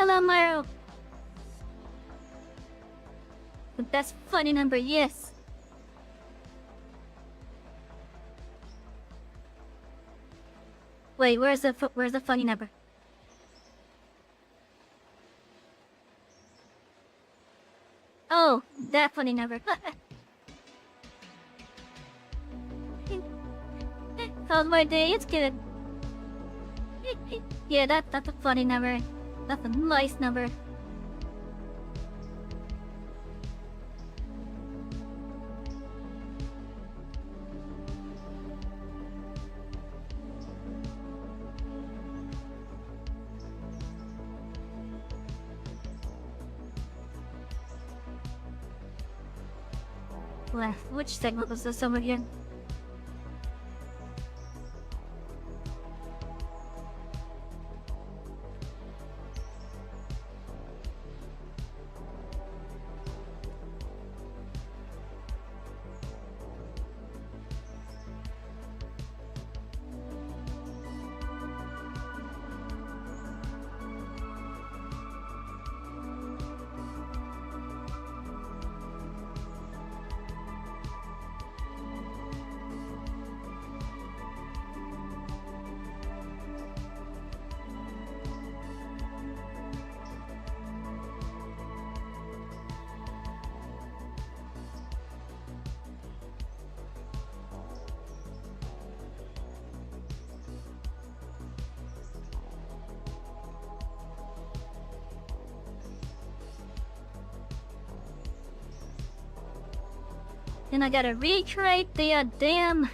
B: Hello, Myro. The best funny number, yes. Wait, where's the funny number? Oh, that funny number. How's my day? It's good. Yeah, that's a funny number. That's a nice number. Well, which segment was this over here? Then I gotta recreate the damn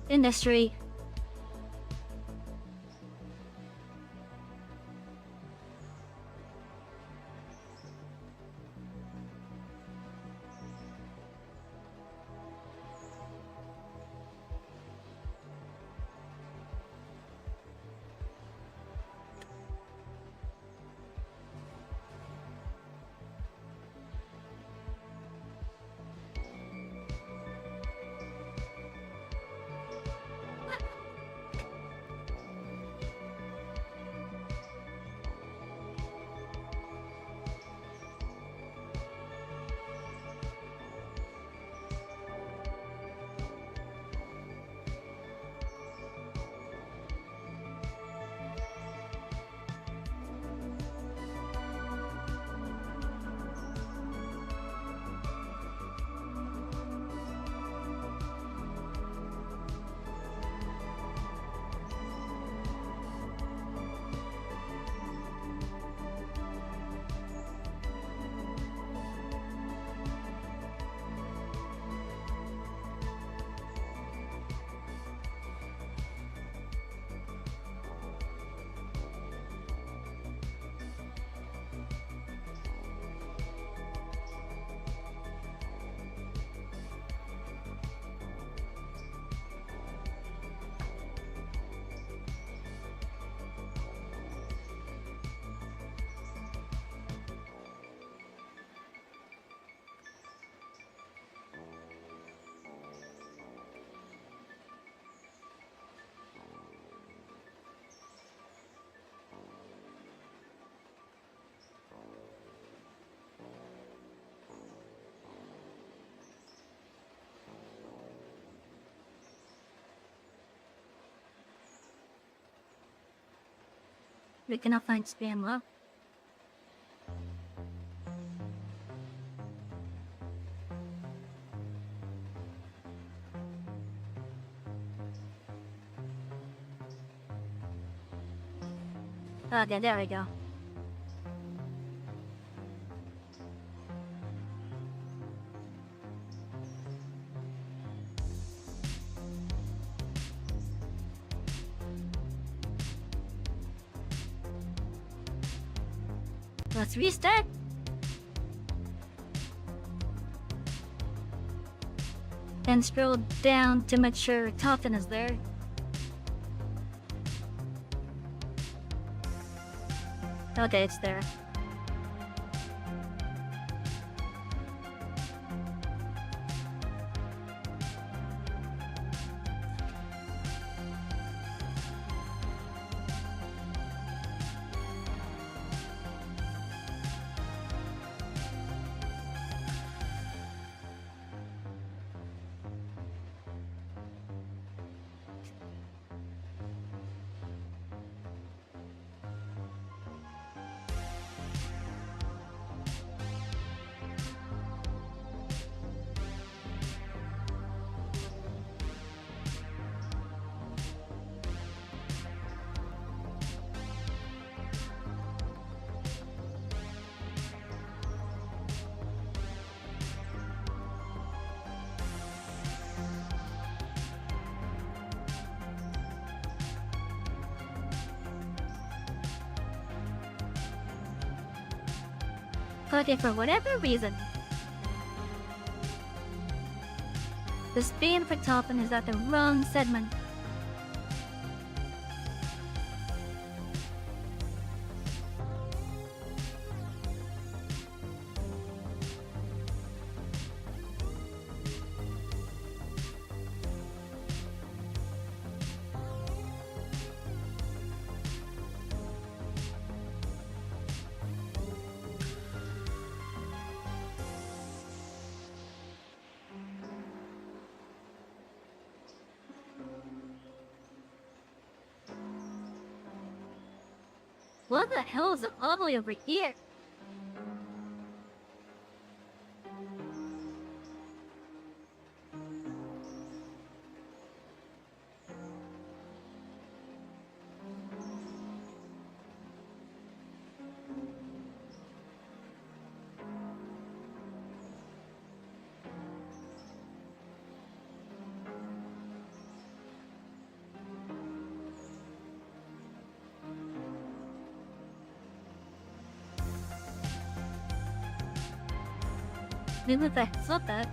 B: industry. We cannot find spam love. Okay, there we go. Let's restart. Then scroll down to make sure Toffin is there. Okay, it's there. Okay, for whatever reason, the spin for Toppen is at the wrong segment. What the hell is all the way over here? Maybe that's not that.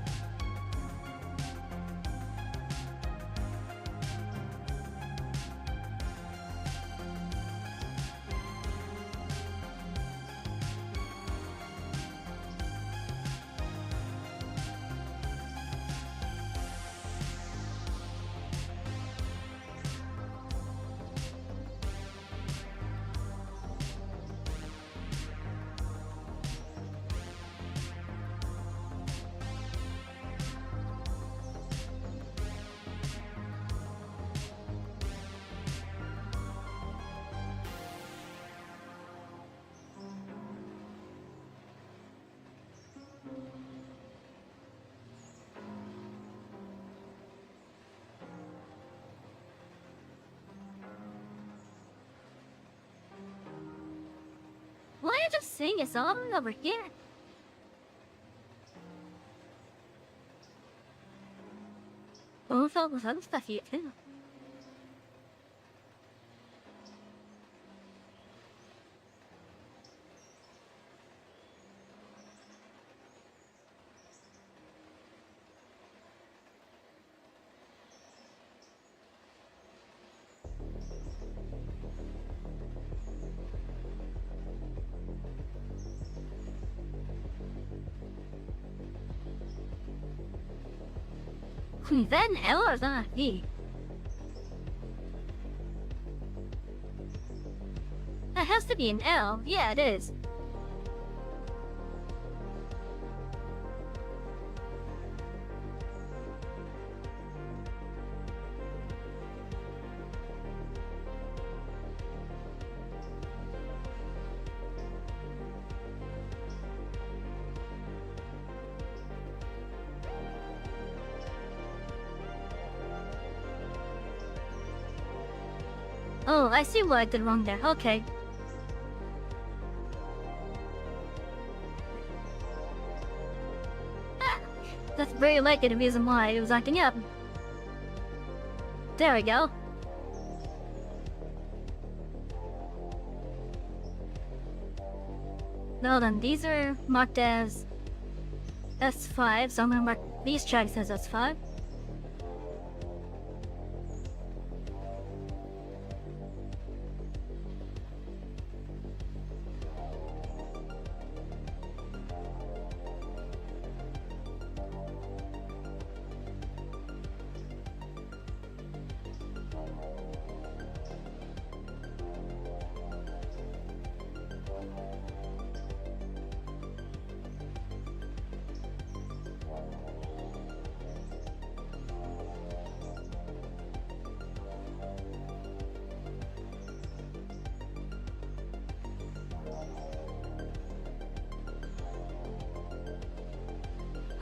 B: Why are you just saying it's all over here? Both of those other stuff here too. Then hell is not he. That has to be an L. Yeah, it is. Oh, I see what I did wrong there. Okay. Ah, that's very likely the reason why it was acting up. There we go. Well then, these are marked as S5, so I'm gonna mark these tracks as S5.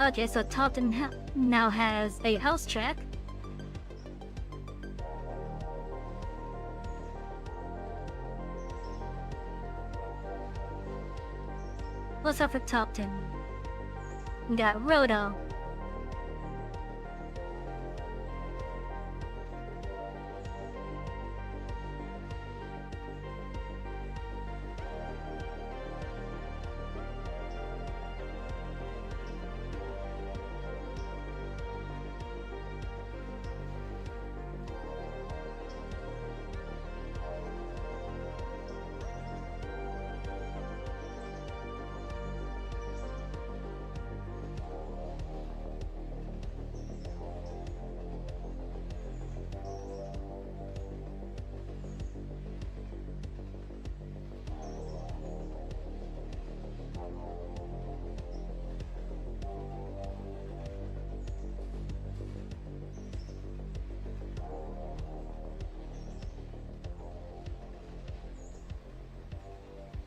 B: Okay, so Topton now has a house track. What's up with Topton? We got Roto.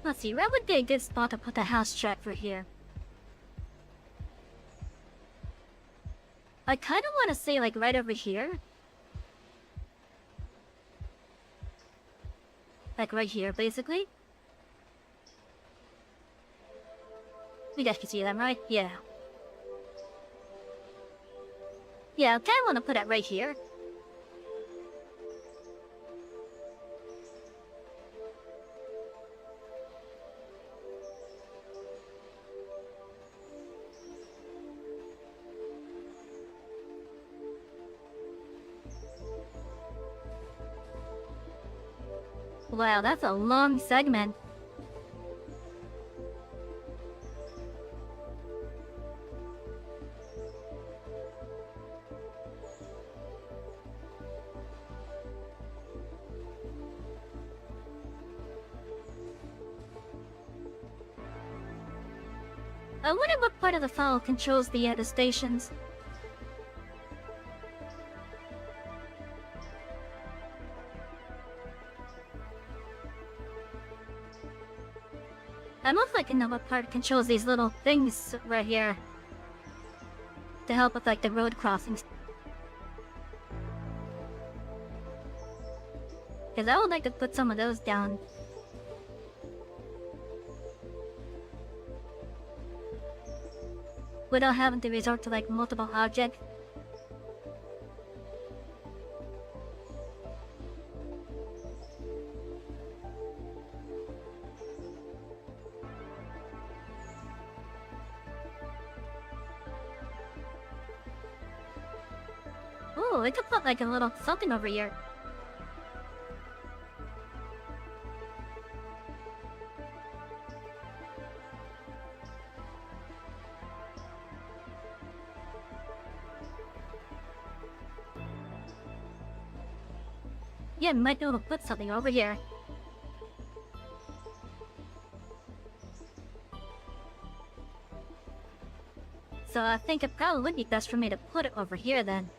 B: Let's see, where would be a good spot to put the house track for here? I kind of want to say like right over here. Like right here, basically. You guys can see them, right? Yeah. Yeah, I kind of want to put it right here. Wow, that's a long segment. I wonder what part of the file controls the stations. I'm not like know what part controls these little things right here to help with like the road crossings. Because I would like to put some of those down. Without having to resort to like multiple objects. Oh, we could put like a little something over here. Yeah, might be able to put something over here. So I think it probably would be best for me to put it over here then.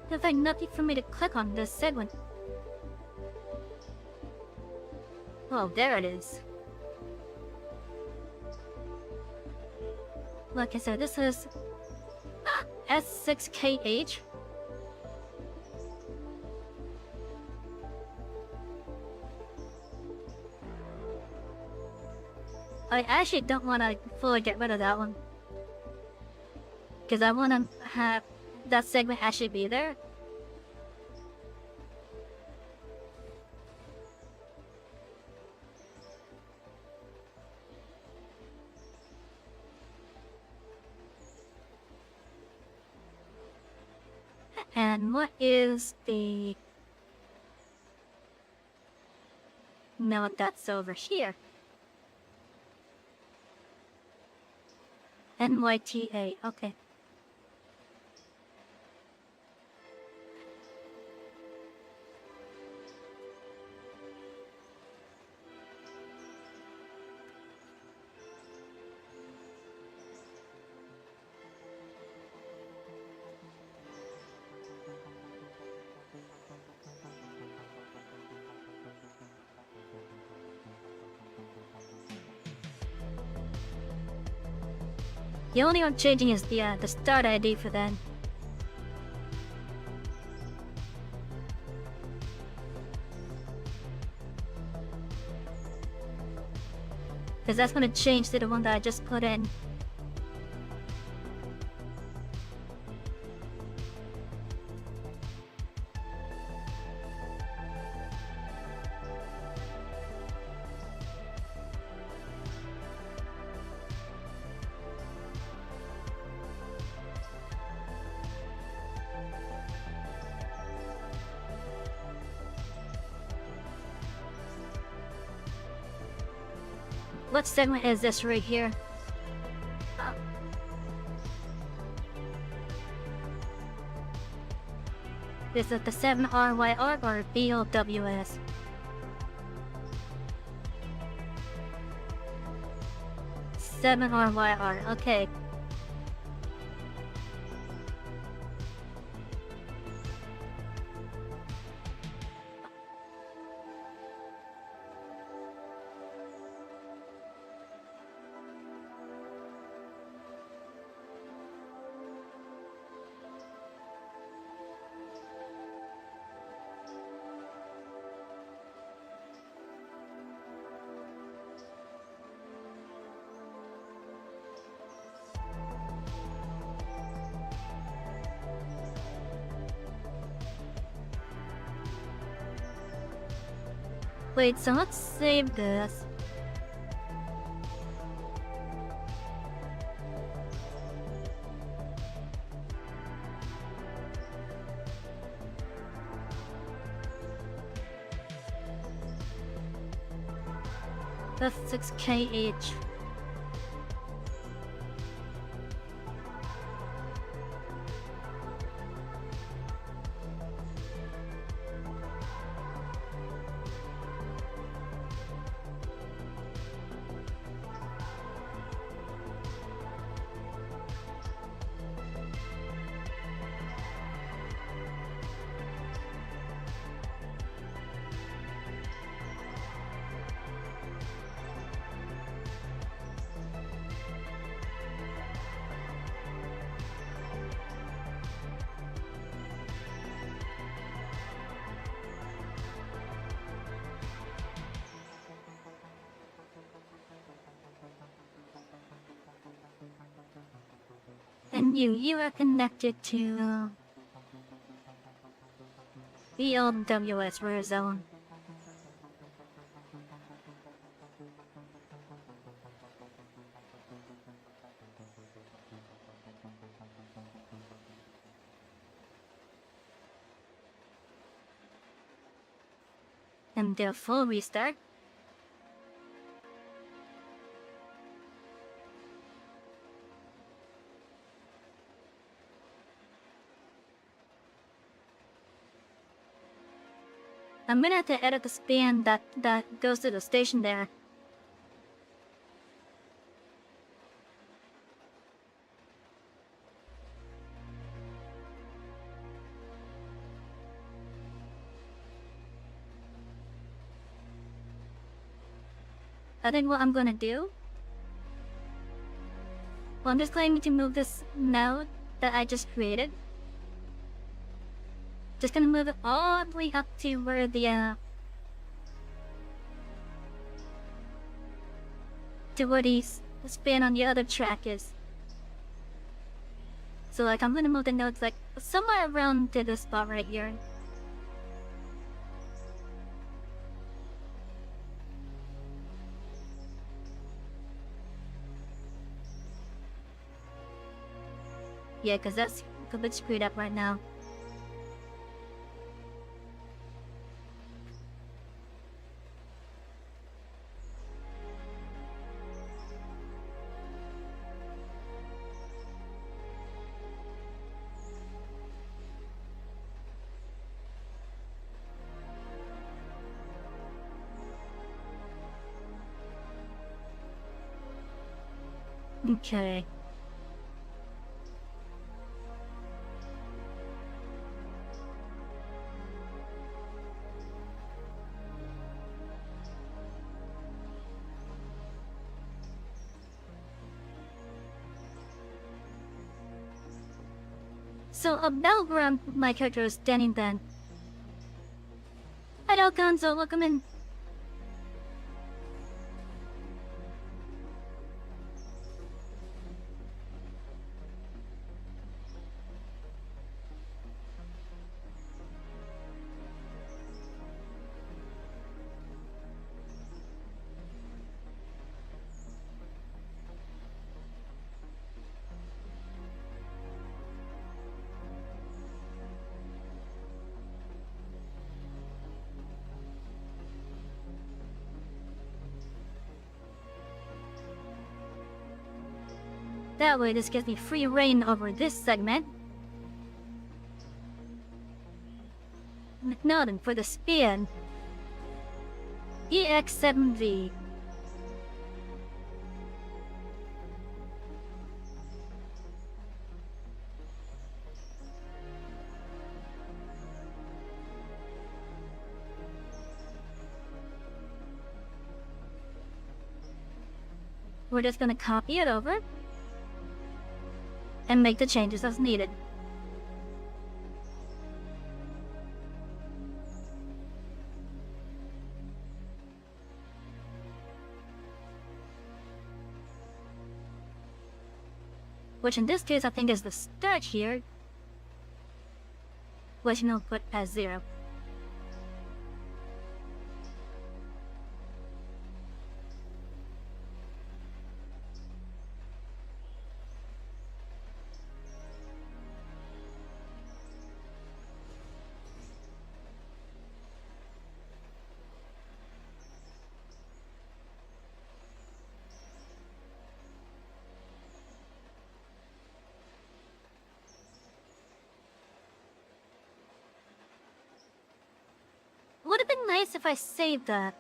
B: There's like nothing for me to click on this segment. Oh, there it is. Like I said, this is S6KH. I actually don't want to fully get rid of that one. Because I want to have that segment actually be there. And what is the... No, that's over here. NYTA, okay. The only one changing is the start ID for that. Because that's going to change to the one that I just put in. What segment is this right here? Is it the 7RYR or BLWS? Seven RYR, okay. Wait, so let's save this. That's 6K each. And you are connected to BLWS Rare Zone. And the full restart. I'm gonna have to edit the span that goes to the station there. I think what I'm gonna do, well, I'm just going to move this node that I just created. Just gonna move it all the way up to where the span on the other track is. So like I'm gonna move the nodes like somewhere around to this spot right here. Yeah, cause that's a bit screwed up right now. Okay. So about where my character is standing then. Hello, Gonzo, welcome in. That way, this gives me free reign over this segment. Now then, for the spin, EX7V. We're just gonna copy it over and make the changes as needed. Which in this case I think is the start here, which no put as 0. Would have been nice if I saved that.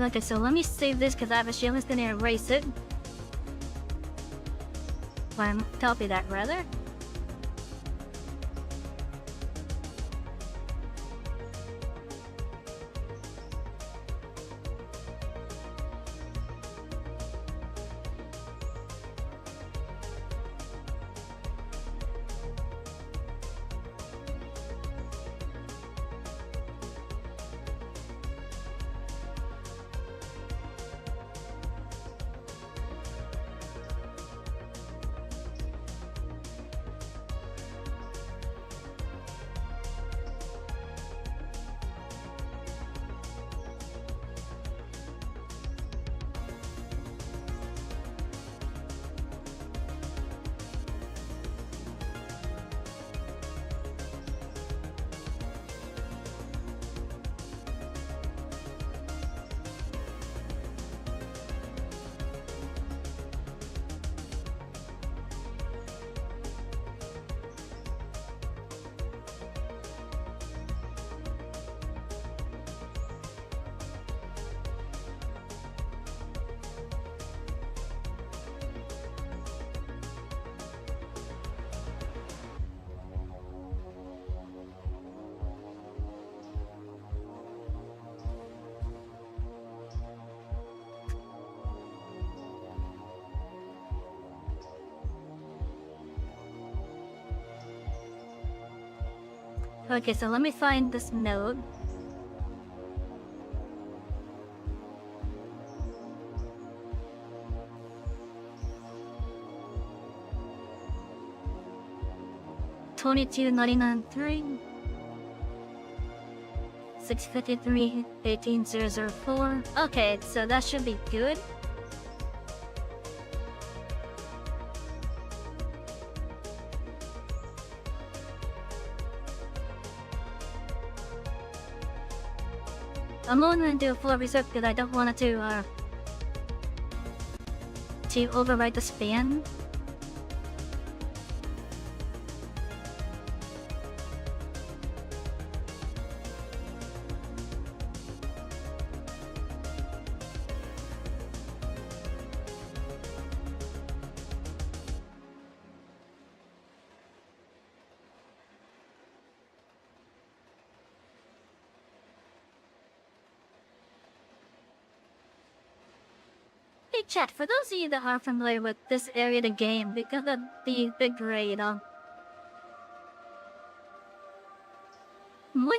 B: Okay, so let me save this because I have a feeling it's gonna erase it. Copy that rather. Okay, so let me find this node. $22.99.3 $653 $18.004. Okay, so that should be good. I'm gonna do a full reserve because I don't want it to override the span. Hey chat, for those of you that are familiar with this area of the game, because of the big raid,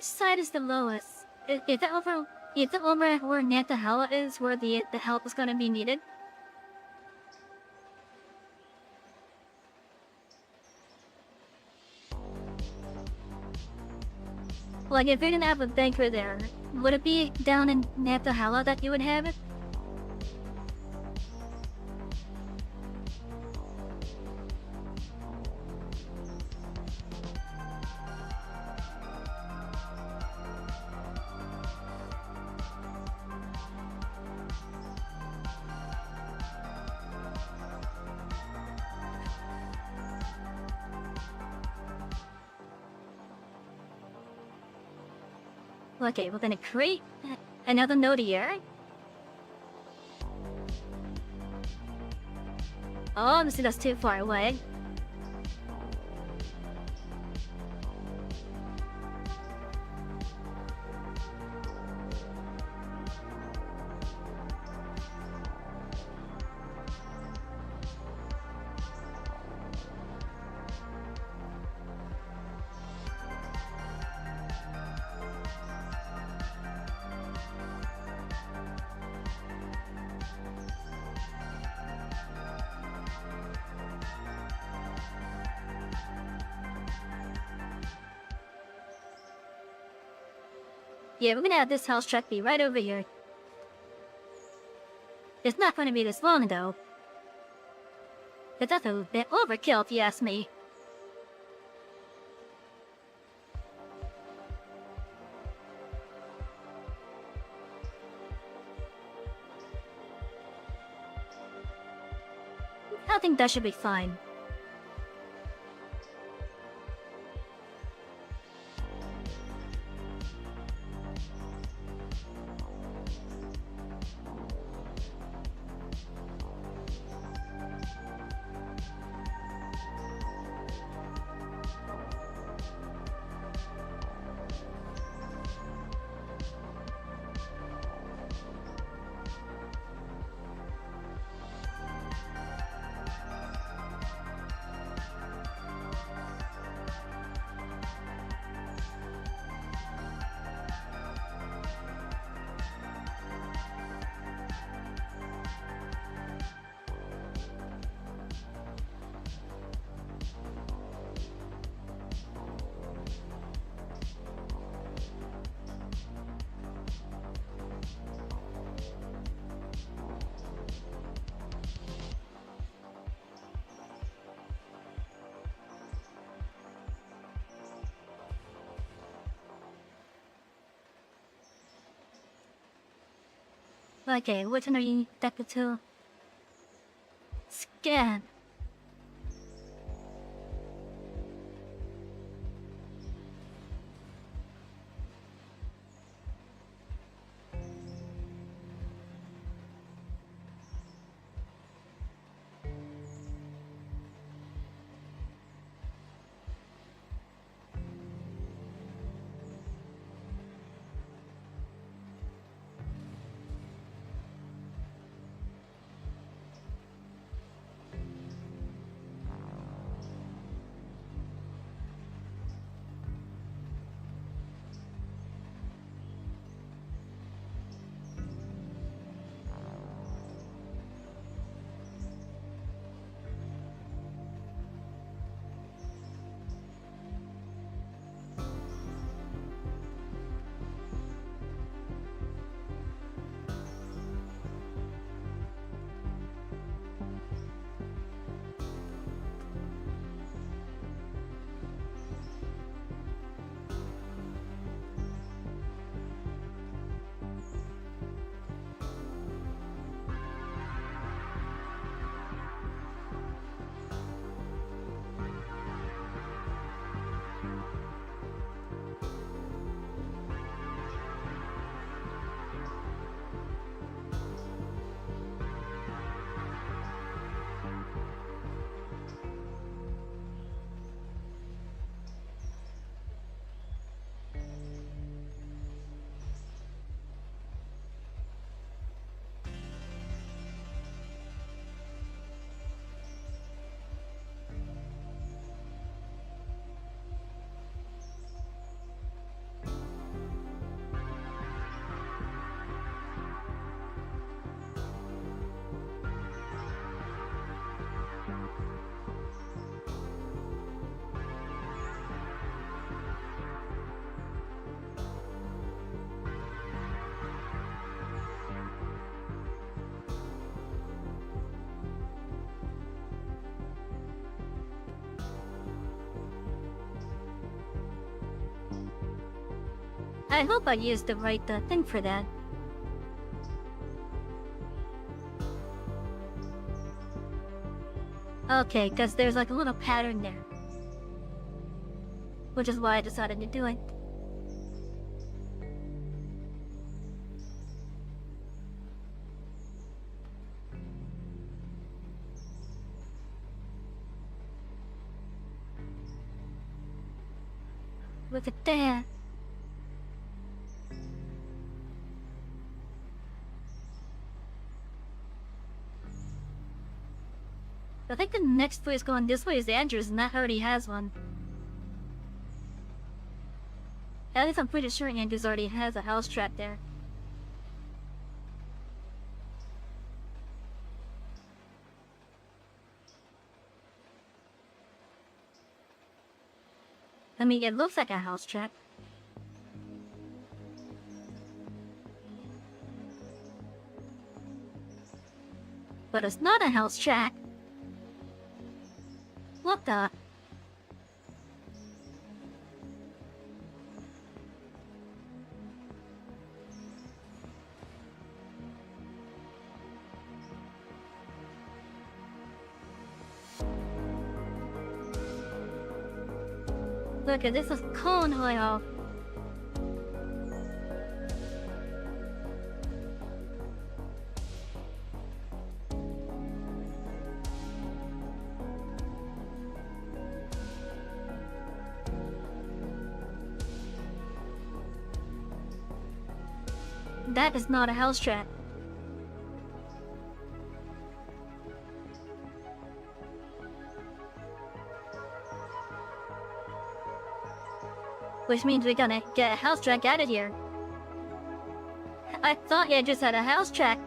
B: which side is the lowest? Is it over where Nantahala is, where the help is gonna be needed? Like, if you're gonna have a banker there, would it be down in Nantahala that you would have it? Okay, we're gonna create another node here. Oh, obviously that's too far away. Yeah, we're gonna have this house track be right over here. It's not gonna be this long though. But that's a bit overkill if you ask me. I think that should be fine. Okay, which one are you adapted to? Scan. I hope I used the right thing for that. Okay, because there's like a little pattern there. Which is why I decided to do it. Look at that. I think the next place going this way is Andrew's, and that already has one. At least I'm pretty sure Andrew's already has a house trap there. I mean, it looks like a house trap. But it's not a house trap. What the? Look at this is cone oil. That is not a house trap. Which means we're gonna get a house track out of here. I thought you just had a house track.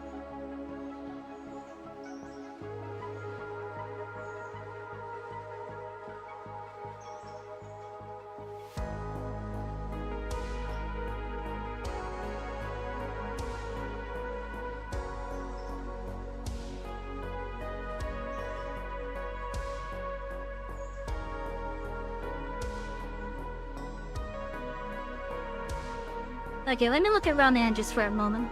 B: Okay, let me look around the edges for a moment.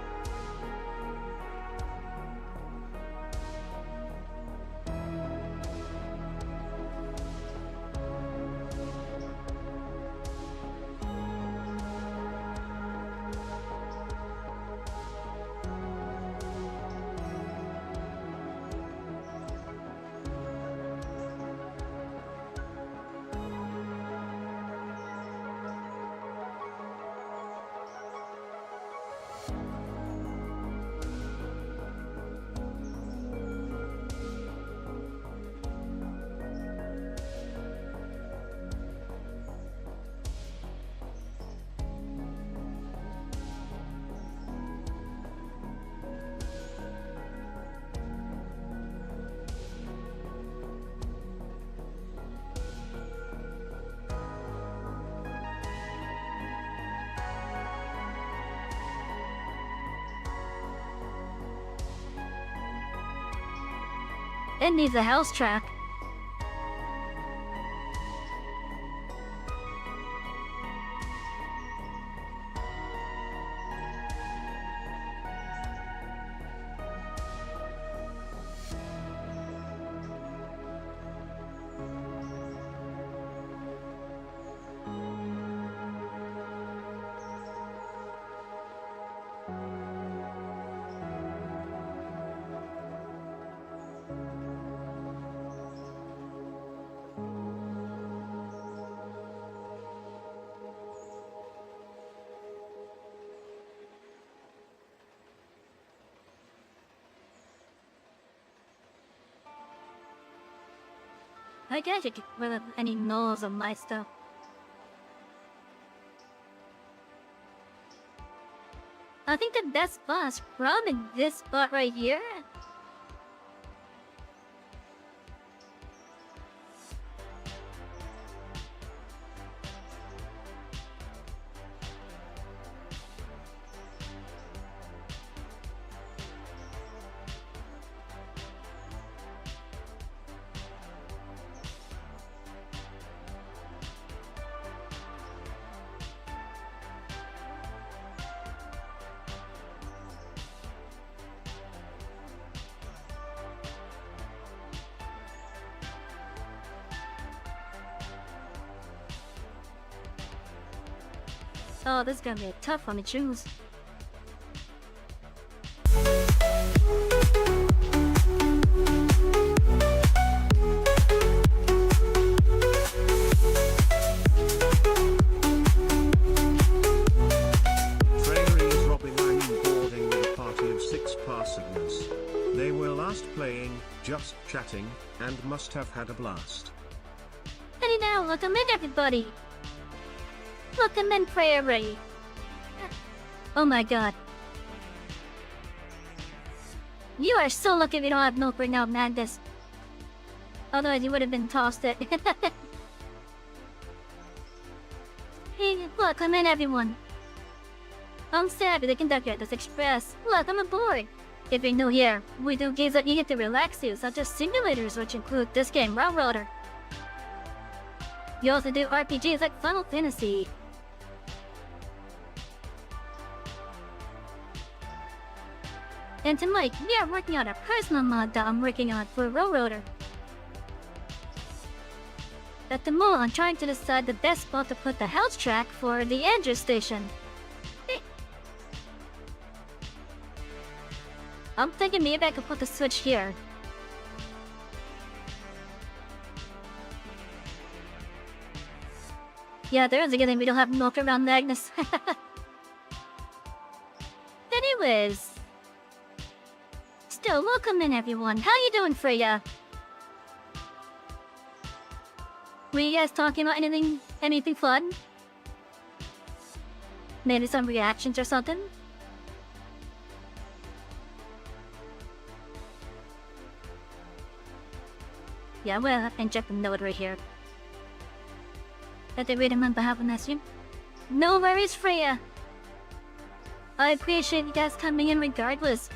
B: It needs a house track. I guess you could rid of any nulls of my stuff. I think the best spot is probably this spot right here. Oh, this is gonna be a tough one to choose.
C: Trainery is robbing I'm boarding with a party of 6 passiveness. They were last playing, just chatting, and must have had a blast.
B: Ready now, welcome in everybody! Welcome in, Prairie! Oh my god. You are so lucky we don't have milk right now, Madness. Otherwise you would have been tossed it. Hey, welcome in everyone. I'm Savy, the conductor at this express. Welcome aboard! If you're new here, we do games that you get to relax you, such as simulators, which include this game, Railroader. We also do RPGs like Final Fantasy. And tonight, we are working on a personal mod that I'm working on for Railroader. At the moment, I'm trying to decide the best spot to put the house track for the Andrew station. I'm thinking maybe I could put the switch here. Yeah, there's a good thing we don't have milk around Magnus. Anyways. Still, welcome in everyone. How you doing, Freya? Were you guys talking about anything fun? Maybe some reactions or something? Yeah, well, inject the note right here. Let me read him on behalf of Nessie. No worries, Freya. I appreciate you guys coming in regardless.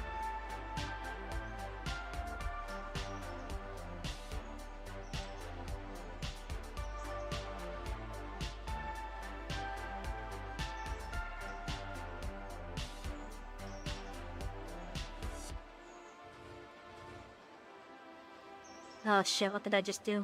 B: Oh shit, what did I just do?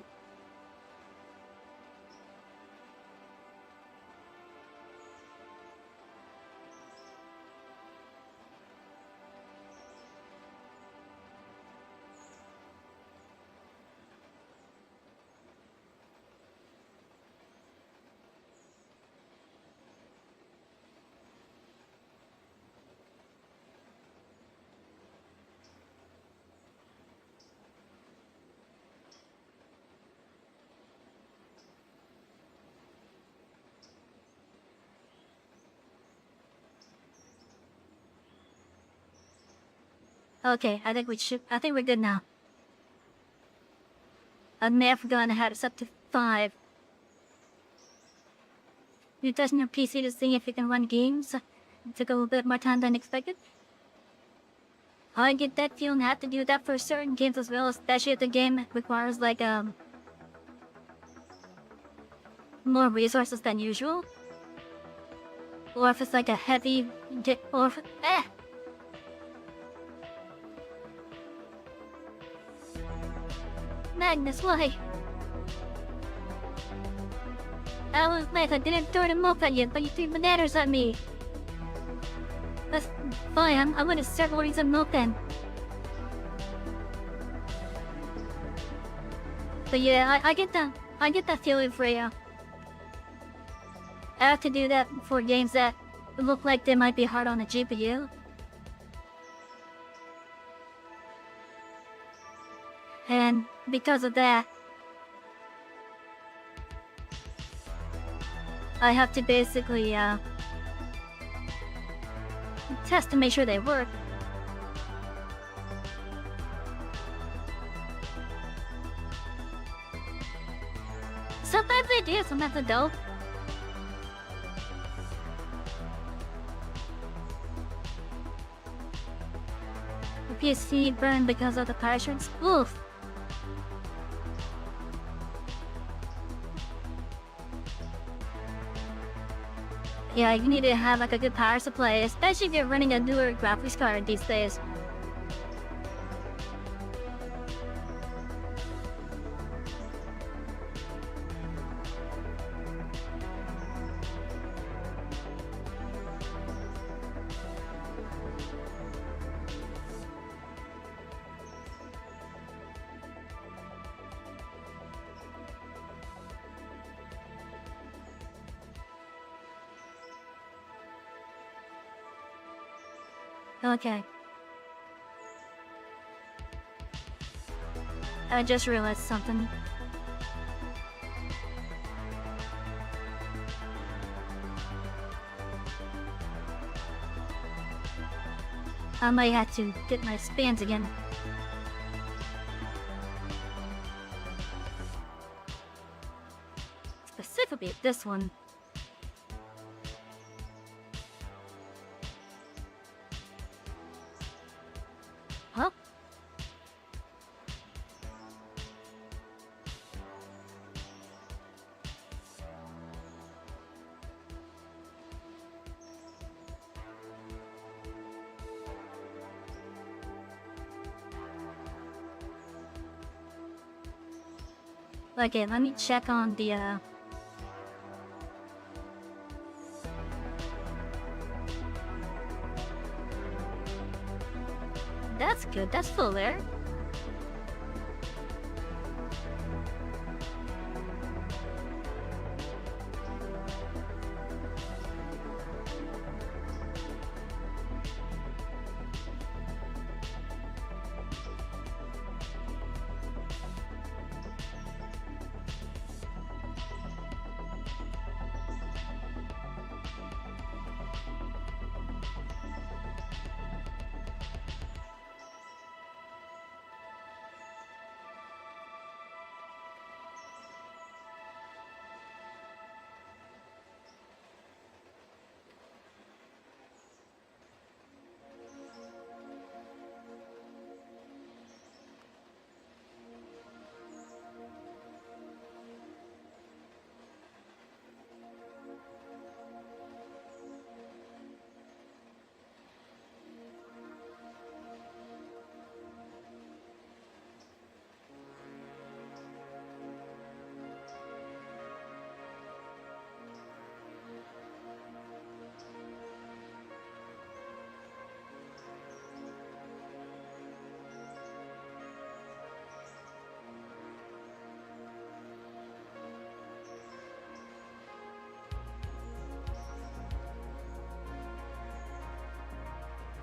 B: Okay, I think we're good now. I may have forgotten how to set to 5. You're testing your PC to see if you can run games. It took a little bit more time than expected. I get that feeling I have to do that for certain games as well, especially if the game requires like more resources than usual. Or if it's like a heavy Magnus, why? I was like, I didn't throw the milk at you, but you threw bananas at me. That's fine, I'm gonna start ordering some milk then. But yeah, I get that feeling for you. I have to do that for games that look like they might be hard on the GPU. And because of that, I have to basically test to make sure they work. Sometimes they do, sometimes they don't. The PC burned because of the parachutes. Oof. Yeah, you need to have like a good power supply, especially if you're running a newer graphics card these days. Okay. I just realized something. I might have to get my spans again. Specifically this one. Huh? Okay, let me check on the That's good, that's full there.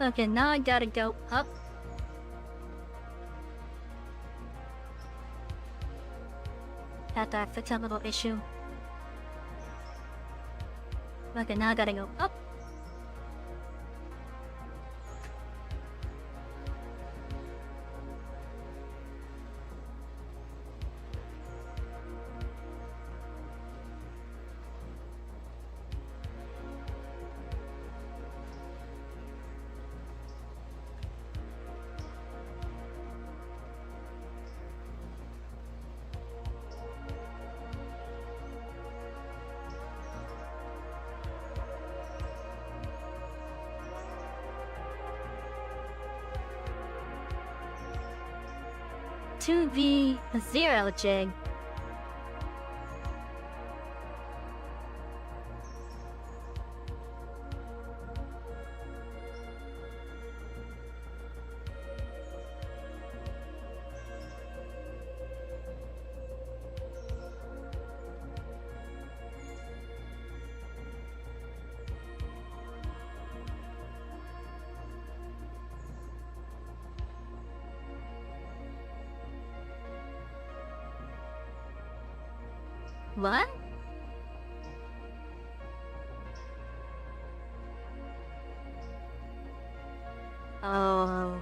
B: Okay, now I gotta go up. Had to fix that little issue. Okay, now I gotta go up. To the 0 jig. What? Oh.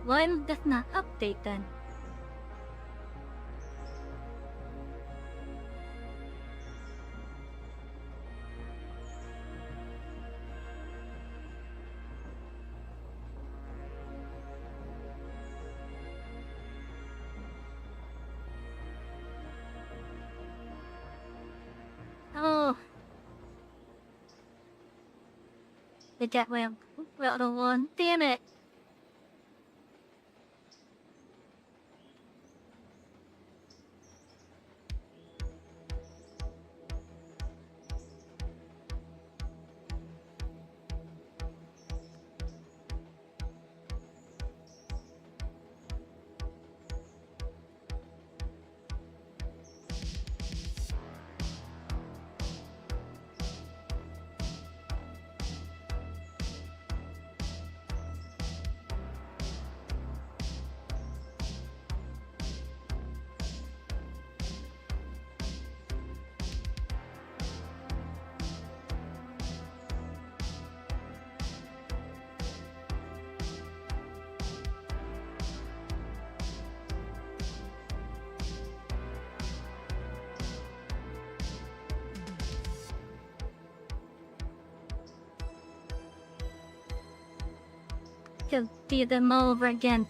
B: Why does not update then? Oh. They got well the one. Damn it. to do them all over again.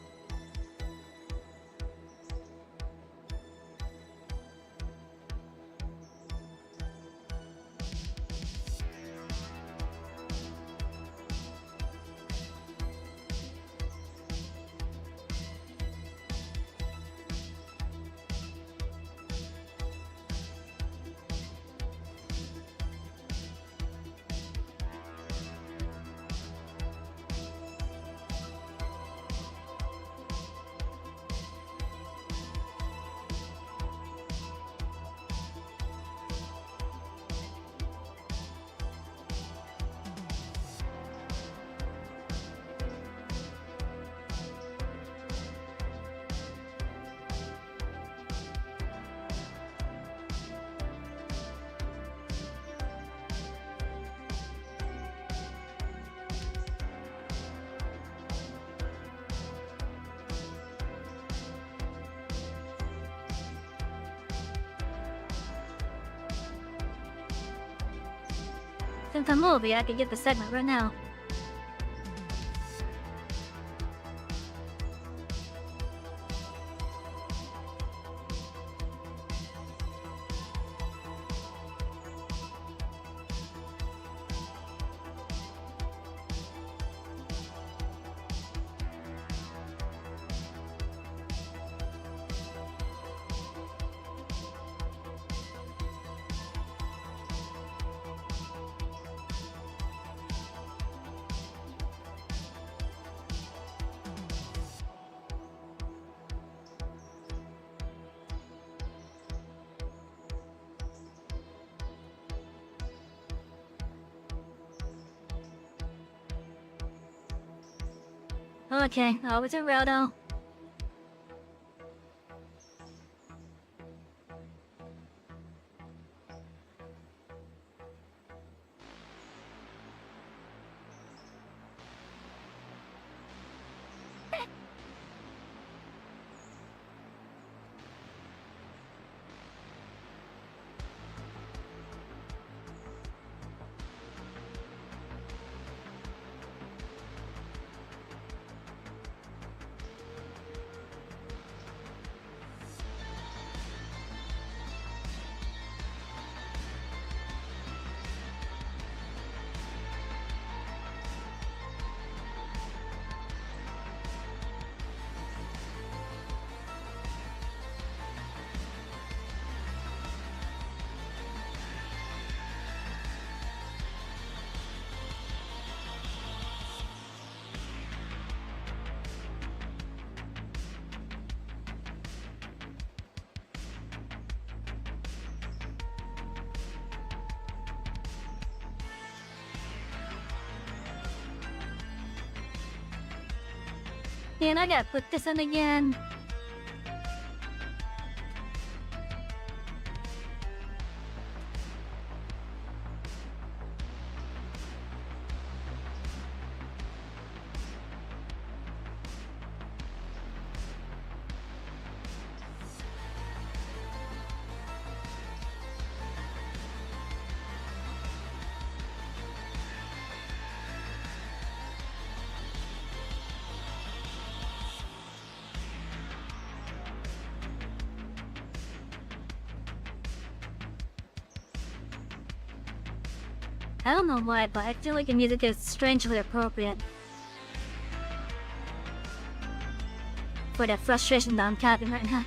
B: Since I'm movie, I could get the segment right now. Okay, always a Roto. And I gotta put this in again. I don't know why, but I feel like the music is strangely appropriate for the frustration that I'm having right now.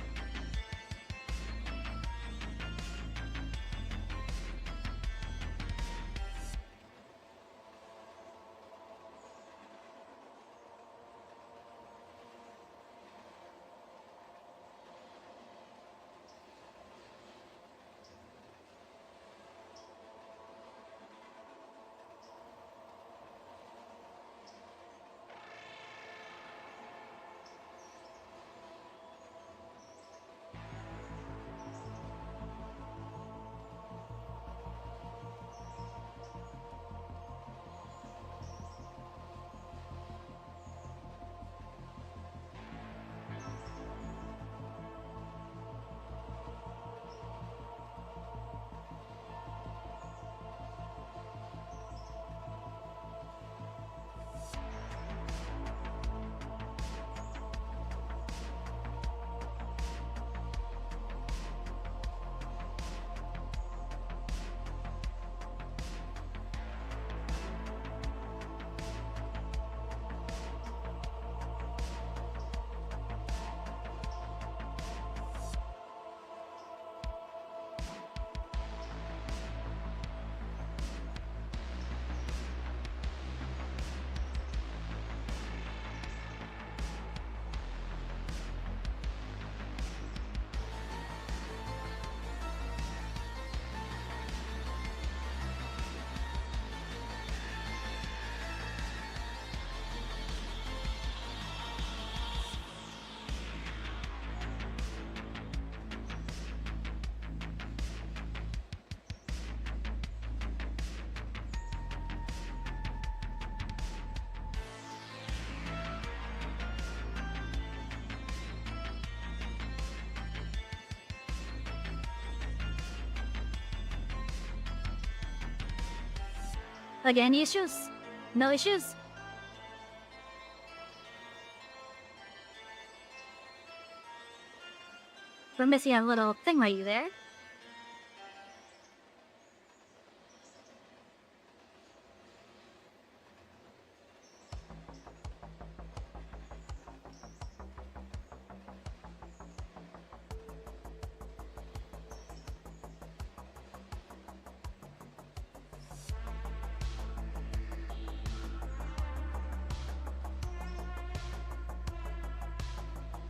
B: Again, issues? No issues? We're missing a little thing right there.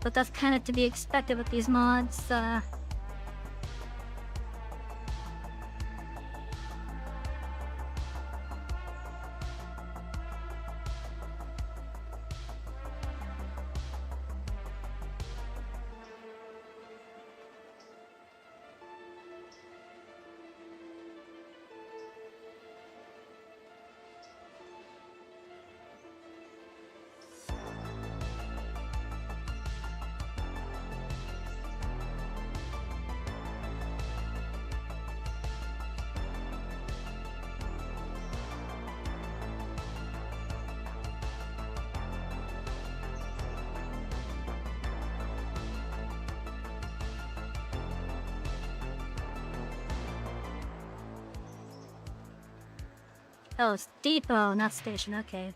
B: But that's kind of to be expected with these mods. Oh, it's depot, not station, okay.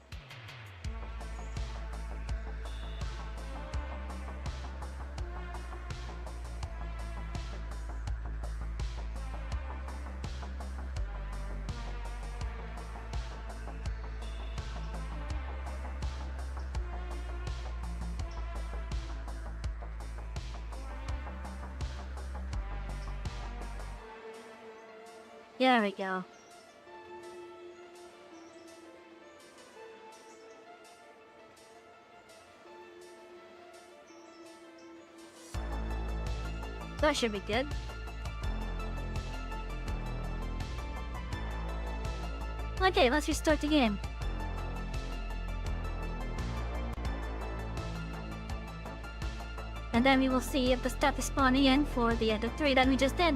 B: There we go. That should be good. Okay, let's restart the game. And then we will see if the stuff is spawning in for the end of 3 that we just did.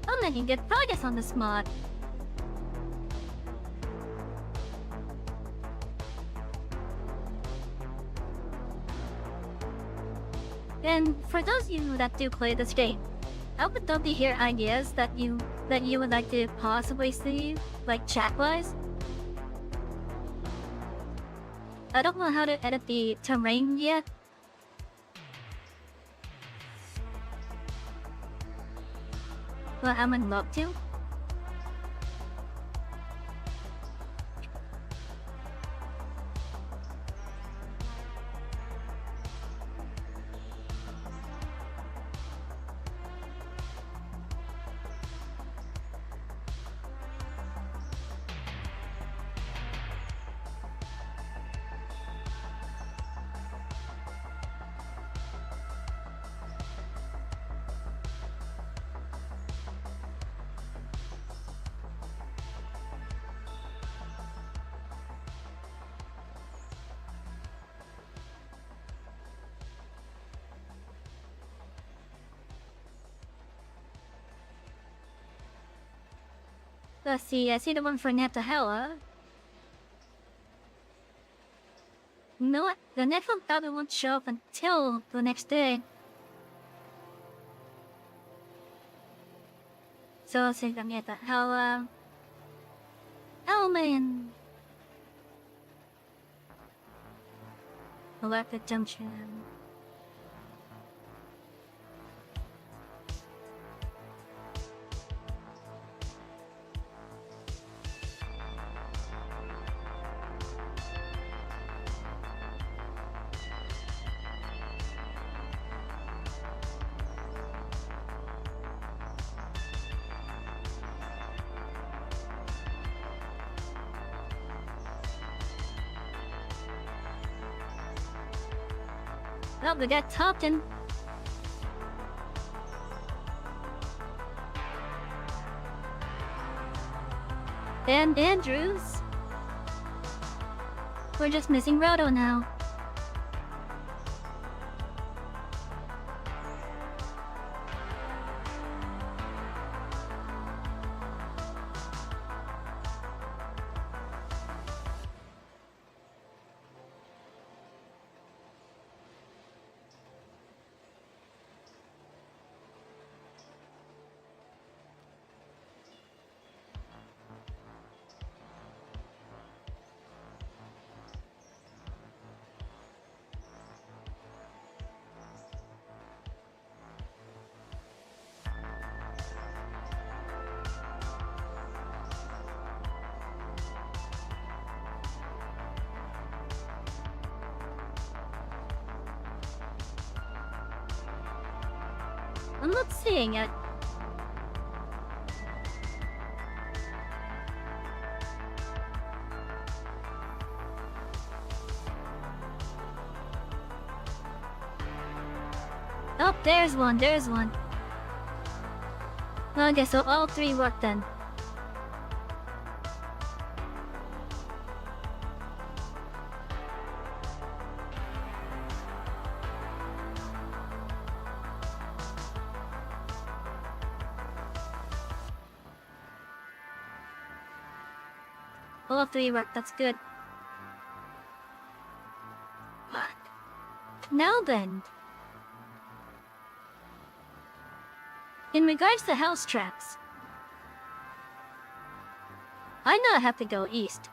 B: I'm making good progress on this mod. And for those of you that do play this game, I would love to hear ideas that you would like to possibly see, like chat-wise. I don't know how to edit the terrain yet. But I would love to. Let's see, I see the one for Netahella. You know what? The next one probably won't show up until the next day. So I'll say the Netahella. Elman! Electric Junction. Well, we got Topton. And Andrews. We're just missing Roto now. I'm not seeing it. Oh, there's one, there's one. Okay, so all three work then. All three work, that's good. Now then. In regards to house traps, I know I have to go east.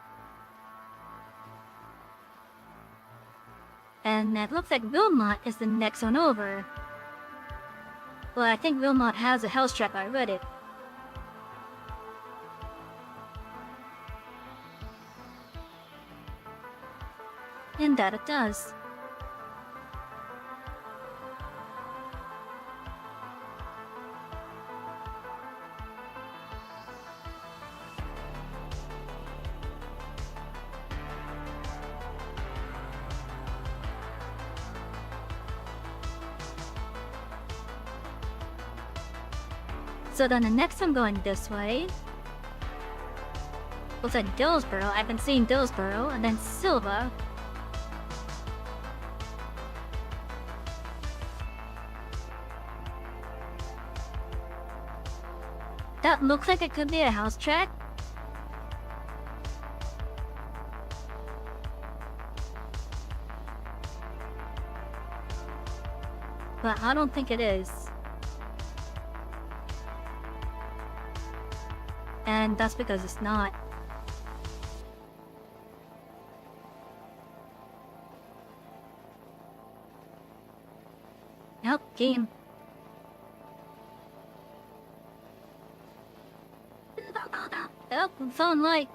B: And it looks like Wilmot is the next one over. Well, I think Wilmot has a house trap already. And that it does. So then the next one going this way. Looks like Dillsborough. I've been seeing Dillsborough, and then Silva. That looks like it could be a house track. But I don't think it is. And that's because it's not. Nope, game. Oh, phone light.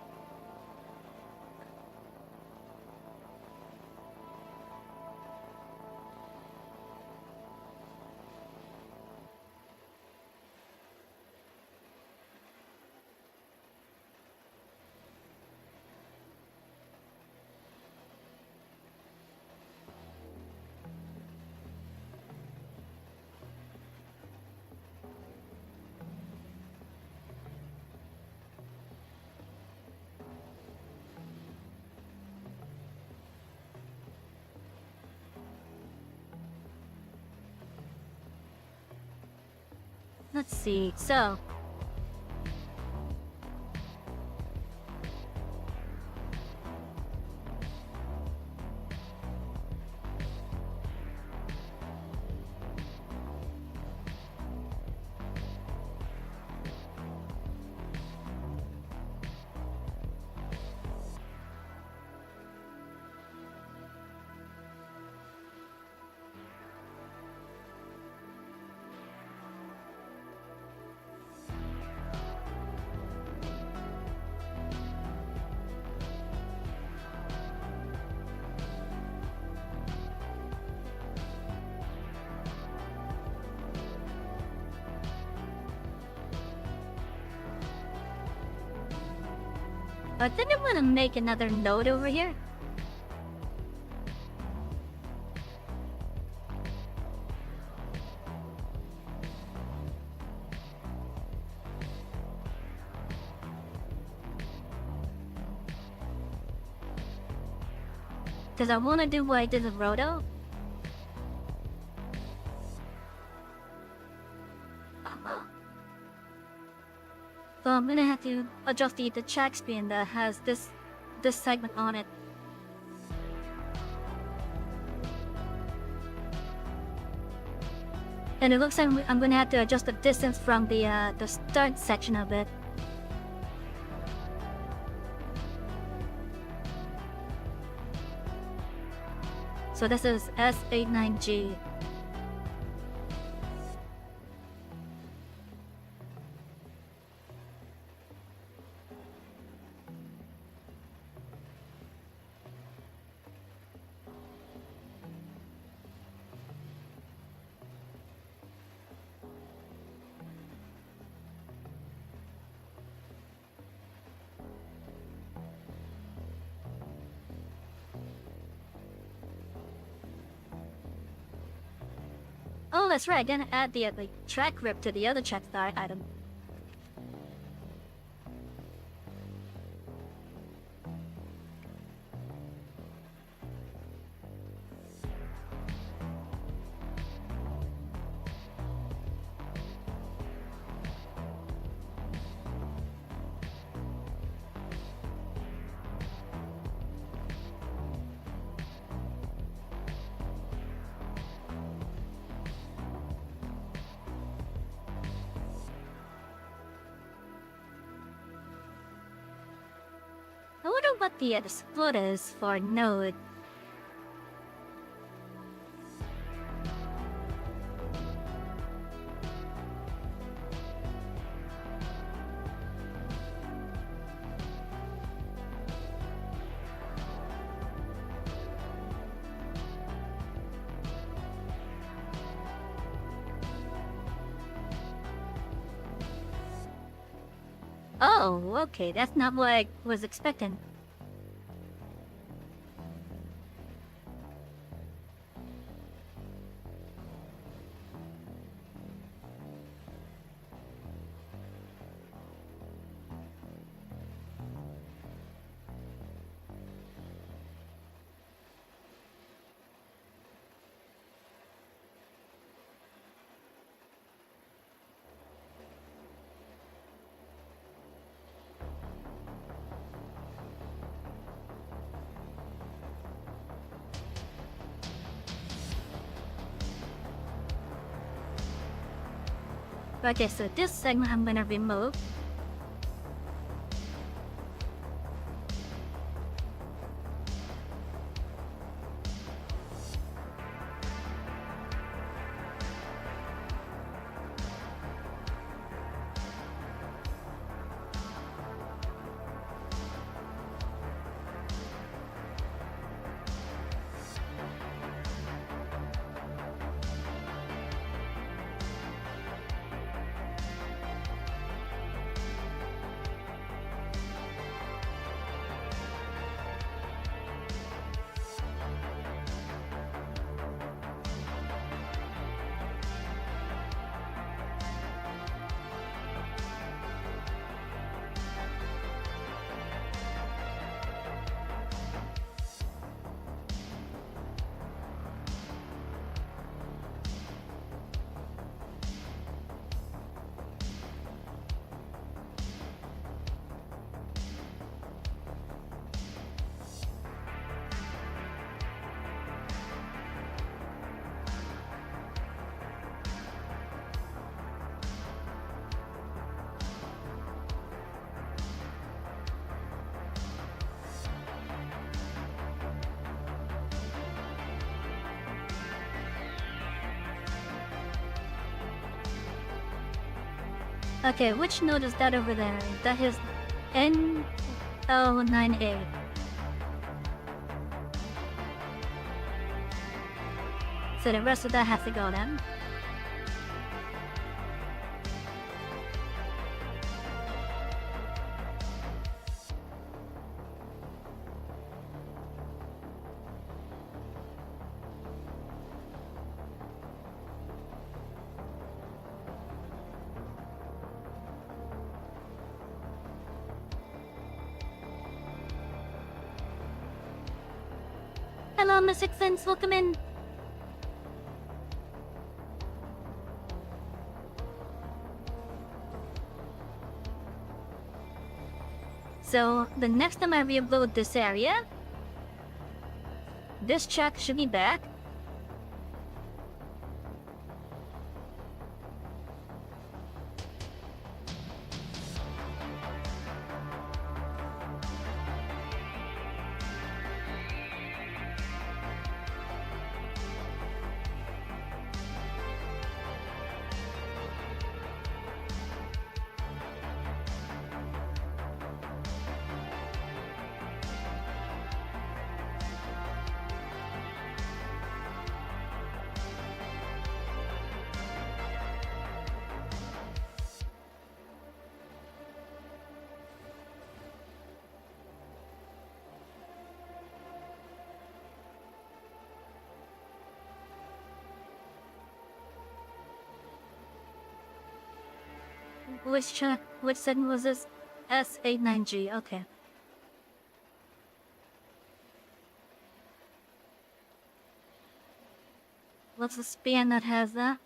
B: Let's see, so... I think I'm gonna make another note over here. Because I want to do what I did with Roto. So I'm gonna have to adjust the check screen that has this segment on it. And it looks like I'm gonna have to adjust the distance from the start section of it. So this is S89G. that's right. Then add the like track grip to the other track item. I wonder what the split is for node. Oh, okay, that's not what I was expecting. Okay, so this segment I'm gonna remove. Okay, which node is that over there? That is N09A. So the rest of that has to go then. Hello, Miss Sixpence, welcome in. So, the next time I reload this area, this track should be back. which setting was this? S89G, okay. What's the span that has that?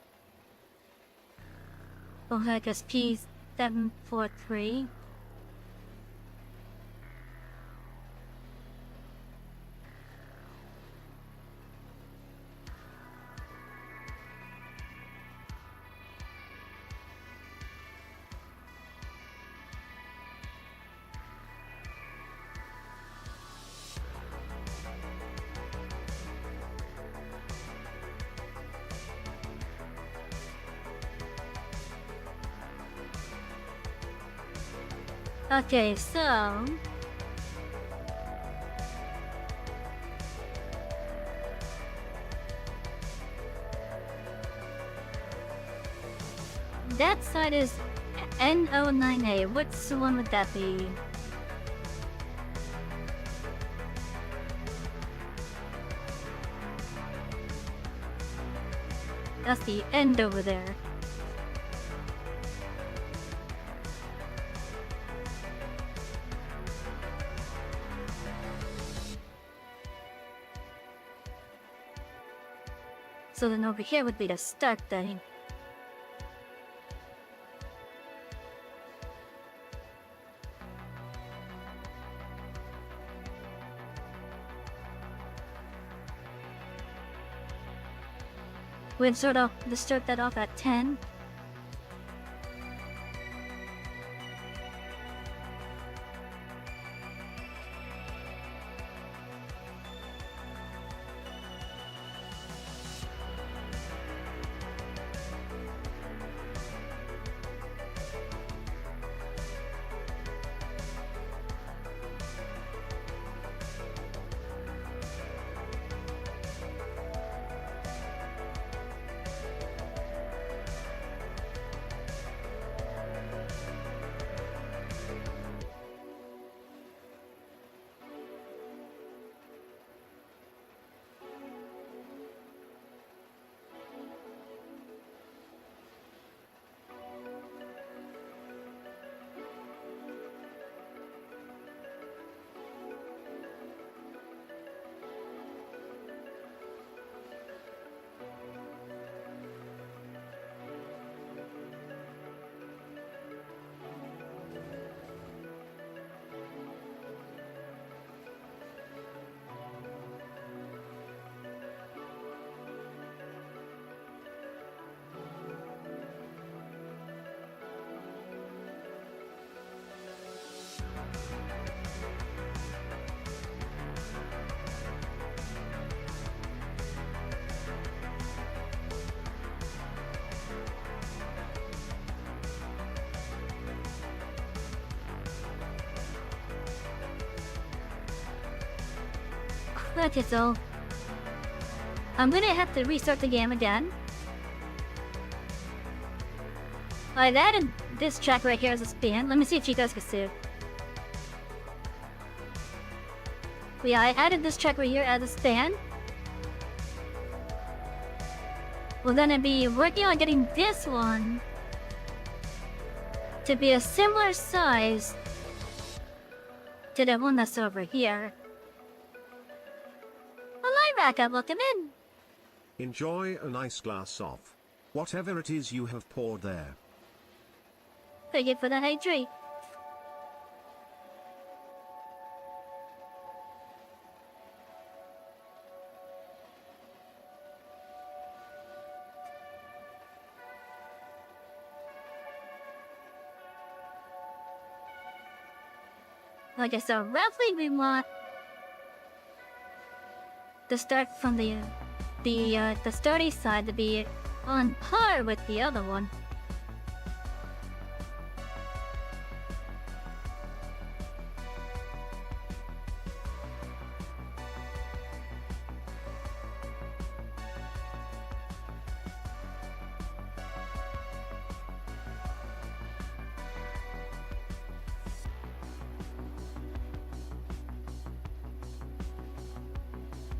B: Oh heck, it's P743. Okay, so that side is N09A. What's the one would that be? That's the end over there. So then over here would be the start thing. We'd sort of start that off at 10. Okay, so I'm gonna have to restart the game again. I've added this track right here as a span. Let me see if you guys can see it. But yeah, I added this track right here as a span. We're gonna be working on getting this one to be a similar size to the one that's over here. Back up, look him in.
C: Enjoy a nice glass of whatever it is you have poured there.
B: Thank you for the hydrate. Okay, so roughly we want to start from the sturdy side to be on par with the other one.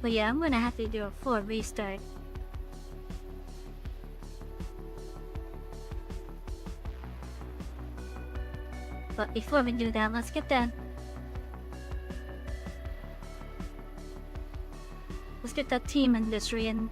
B: But yeah, I'm gonna have to do a full restart. But before we do that, let's get that team industry and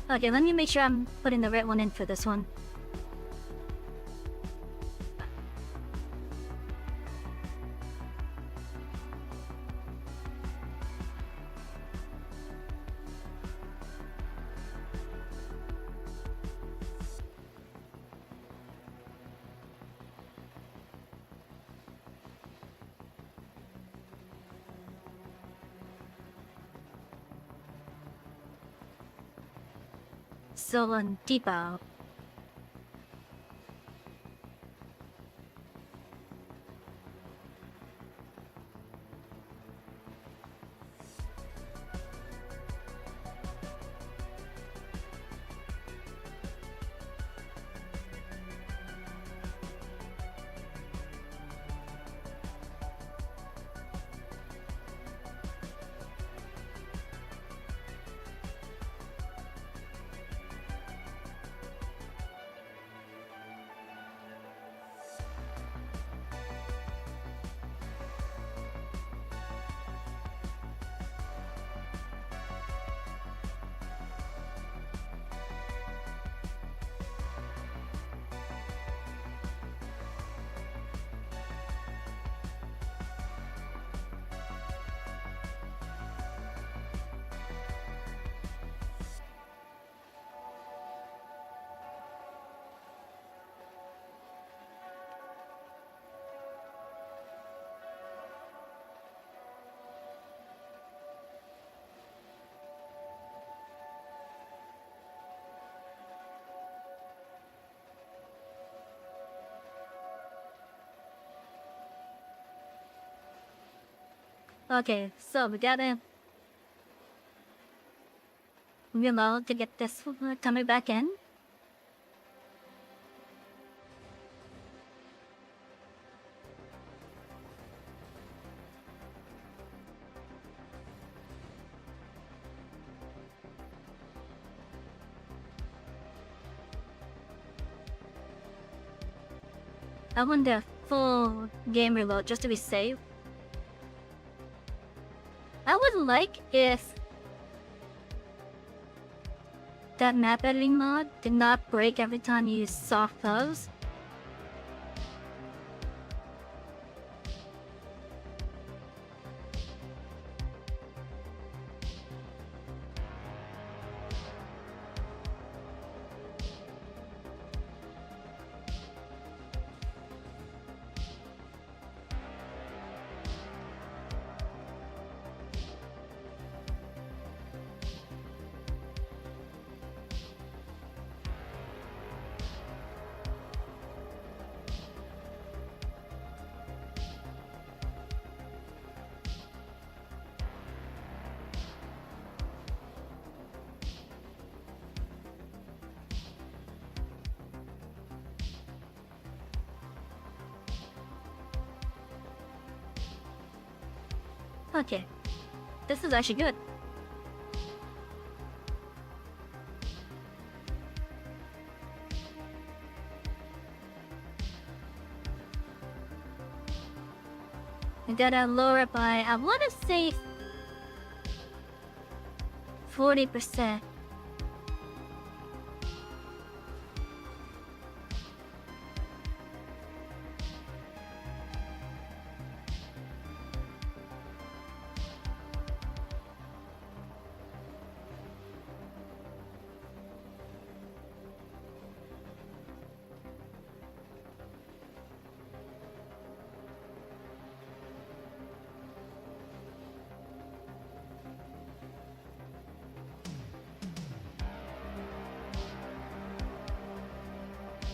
B: okay, let me make sure I'm putting the right one in for this one. So on Deepa. Okay, so we gotta reload to get this coming back in. I want the full game reload just to be safe. I would like if that map editing mod did not break every time you use soft close. Okay, this is actually good. I gotta lower it by, I wanna say 40%.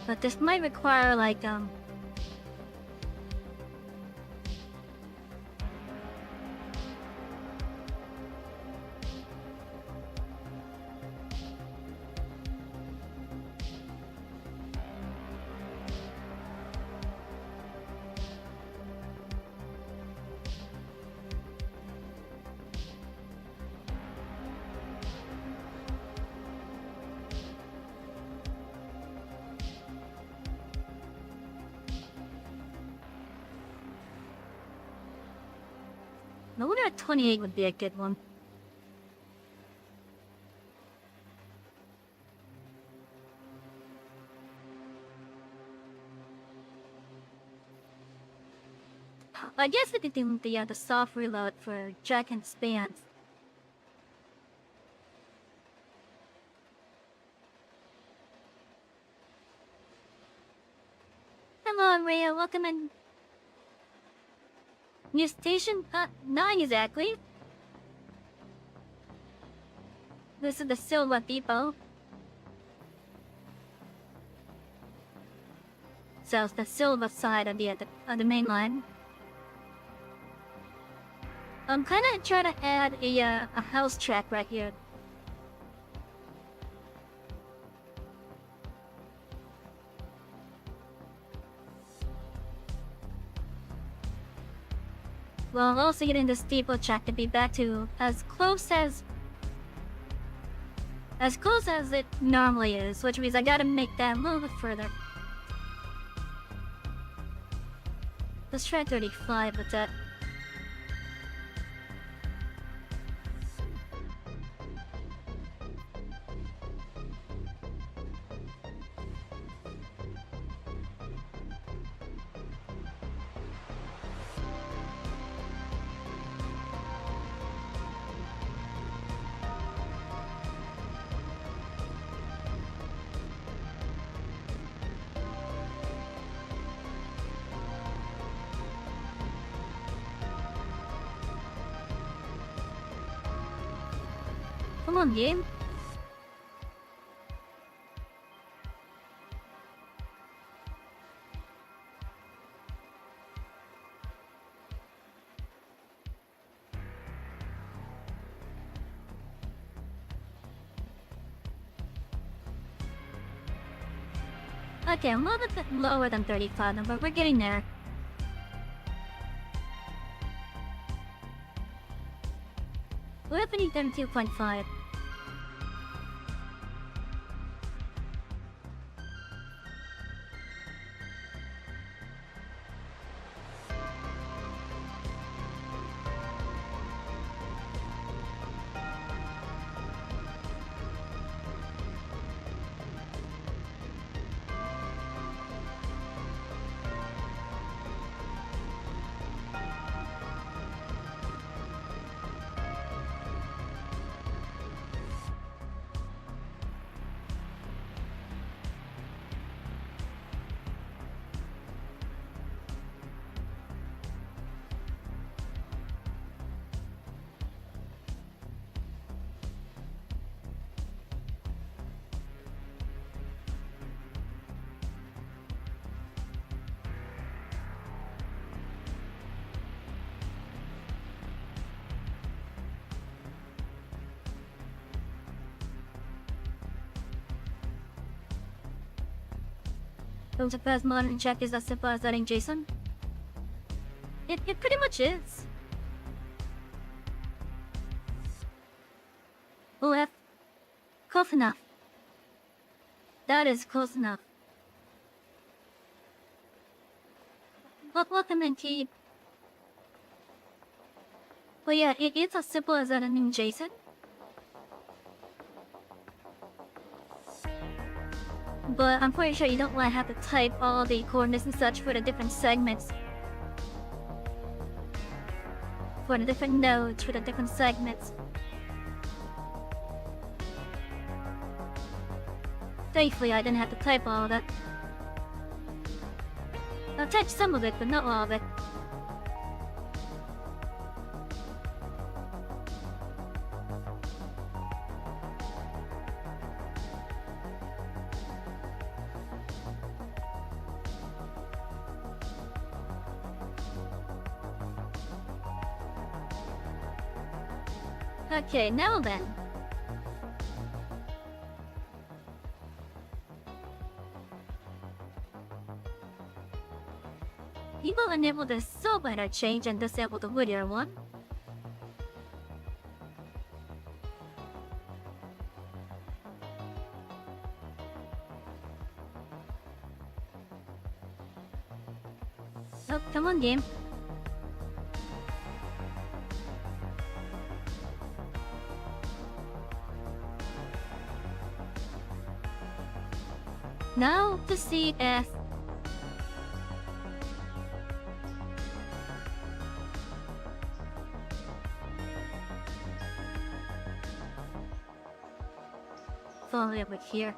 B: But this might require like I wonder if 28 would be a good one. I guess we could do the soft reload for Jack and Spans. Hello, Rhea. Welcome in. New station? Not exactly. This is the Silva Depot. So it's the Silva side of the main line. I'm kinda trying to add a house track right here. While also getting the steeple track to be back to as close as it normally is, which means I gotta make that a little bit further. Let's try 35 with that. Come on, game. Okay, I'm a little bit lower than 35, but we're getting there. We're opening 32.5. The first modern check is as simple as adding JSON. It pretty much is. OF. Close enough. That is close enough. Welcome and keep. But yeah, it is as simple as adding JSON. But I'm pretty sure you don't want to have to type all the coordinates and such for the different segments. For the different nodes, for the different segments. Thankfully, I didn't have to type all of that. I typed some of it, but not all of it. Okay, now then. You will enable the silver interchange and disable the Whittier one. Oh, come on, game. Now to see if follow over here.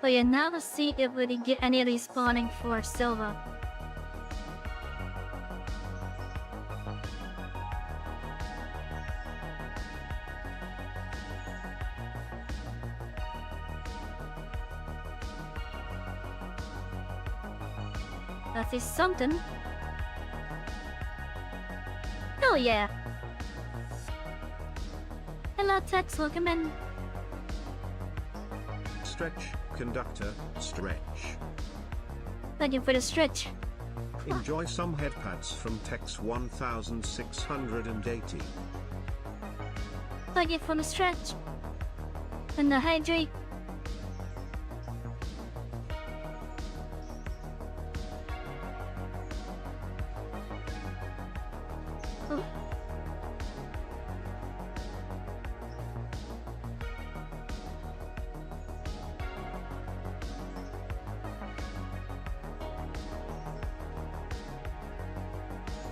B: But yeah, now let's see if we can get any of these spawning for Silva. That is something. Oh yeah. Hello Tex, welcome in.
C: Stretch, conductor, stretch.
B: Thank you for the stretch.
C: Enjoy some headpads from Tex 1680.
B: Thank you for the stretch. And the hydrate. Oh.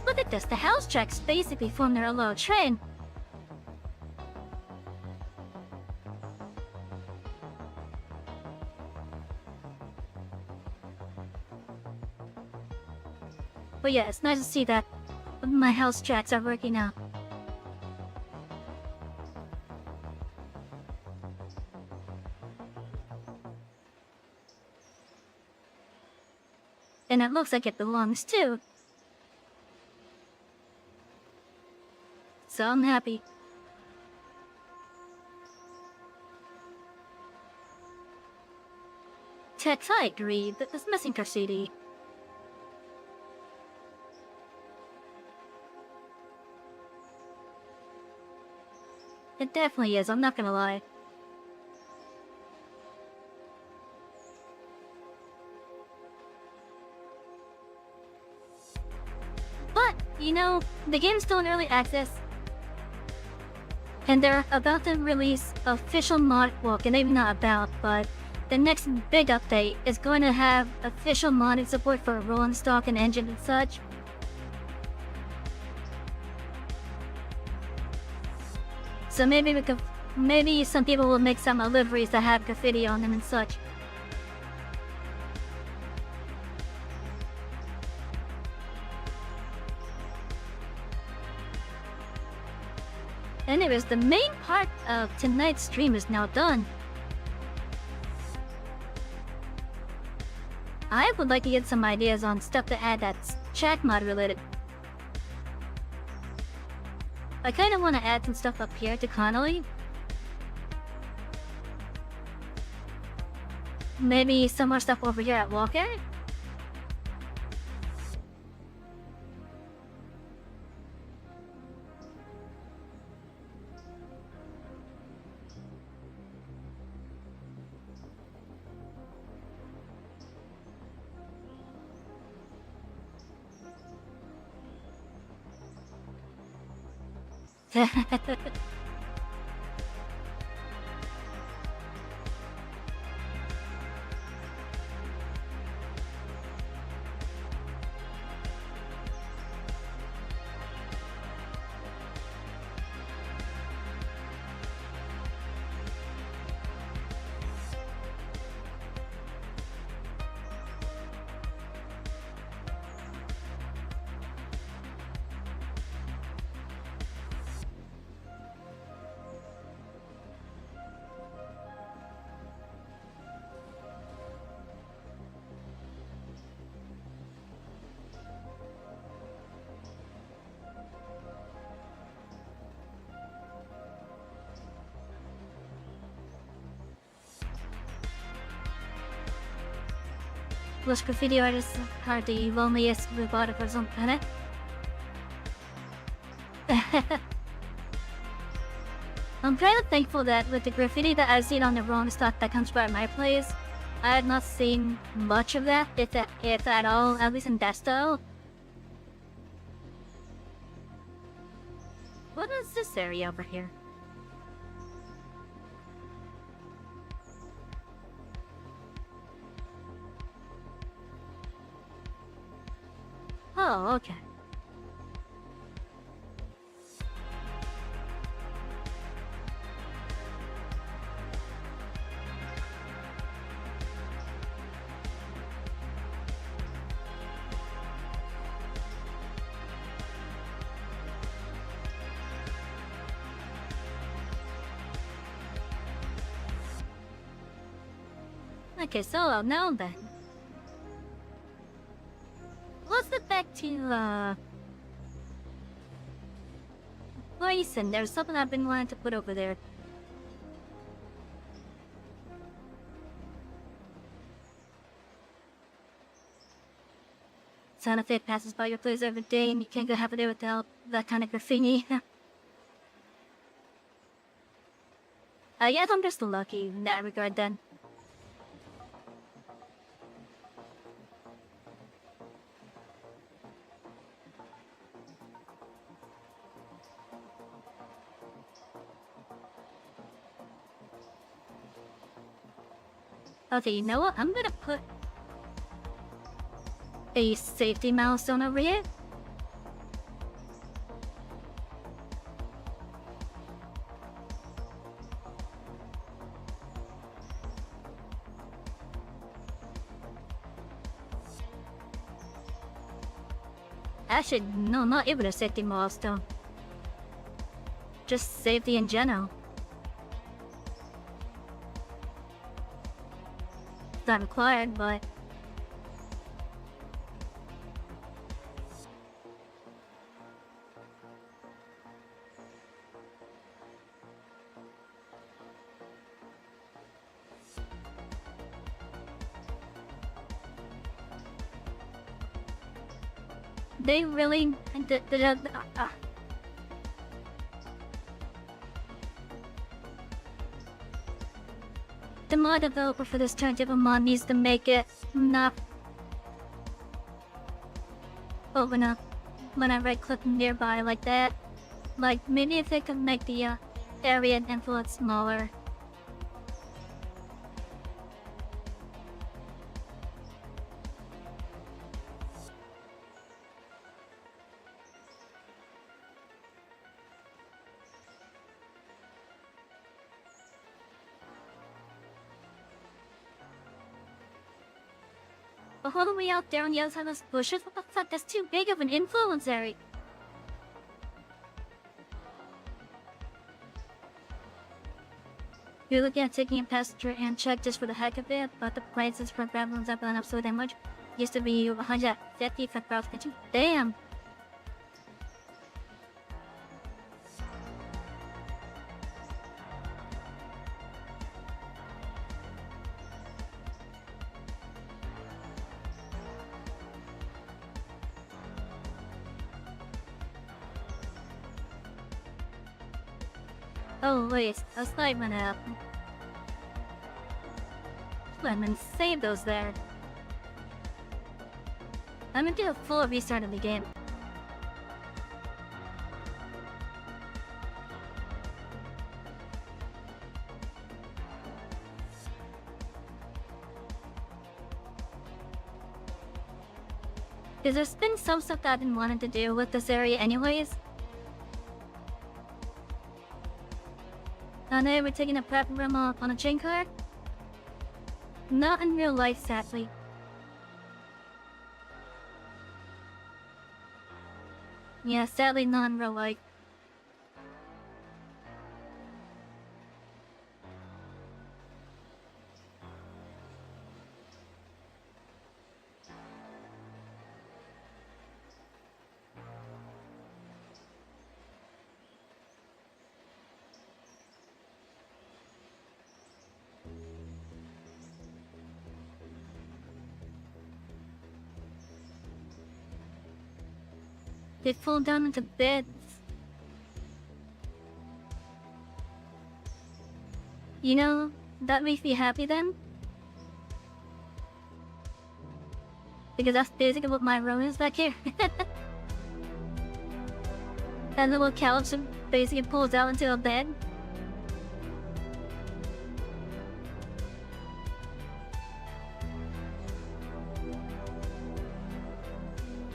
B: Look at this, the house tracks basically form their own little train. But yeah, it's nice to see that my house tracks are working out. And it looks like it belongs too. So I'm happy. Tex, I agree that this missing Cassidy. It definitely is, I'm not gonna lie. But, you know, the game's still in early access. And they're about to release official mod, well, maybe not about, but the next big update is going to have official modding support for rolling stock and engine and such. So maybe some people will make some liveries that have graffiti on them and such. Anyways, the main part of tonight's stream is now done. I would like to get some ideas on stuff to add that's chat mod related. I kinda wanna add some stuff up here to Connolly. Maybe some more stuff over here at Walker. Most graffiti artists are the loneliest roboticers on the planet. I'm kind of thankful that with the graffiti that I've seen on the wrong stuff that comes by my place, I have not seen much of that, if at all, at least in that style. What is this area over here? Oh, okay. Okay, so now then. Let's get back to, poison. There's something I've been wanting to put over there. Sound effect passes by your place every day and you can't go half a day without that kind of graffiti. I guess I'm just lucky in that regard then. Okay, you know what? I'm gonna put a safety milestone over here. Actually, no, not even a safety milestone. Just safety in general. It's not required, but... They really... The mod developer for this turntable mod needs to make it not open up when I right click nearby like that. Like maybe if they could make the area and influence smaller. But all the way out there on the other side of those bushes, what the fuck? That's too big of an influence area. You're looking at taking a passenger and check just for the heck of it, but the prices for travelers have gone up so damn much. Used to be 150 for cross country. Damn! Oh wait, a slide went up. Lemon, save those there. I'm gonna do a full restart of the game. Because there's been some stuff that I've been wanting to do with this area anyways. I know we're taking a prep room on a chain car. Not in real life, sadly. Yeah, sadly not in real life. They fall down into beds. You know, that makes me happy then. Because that's basically what my room is back here. That little couch basically pulls out into a bed.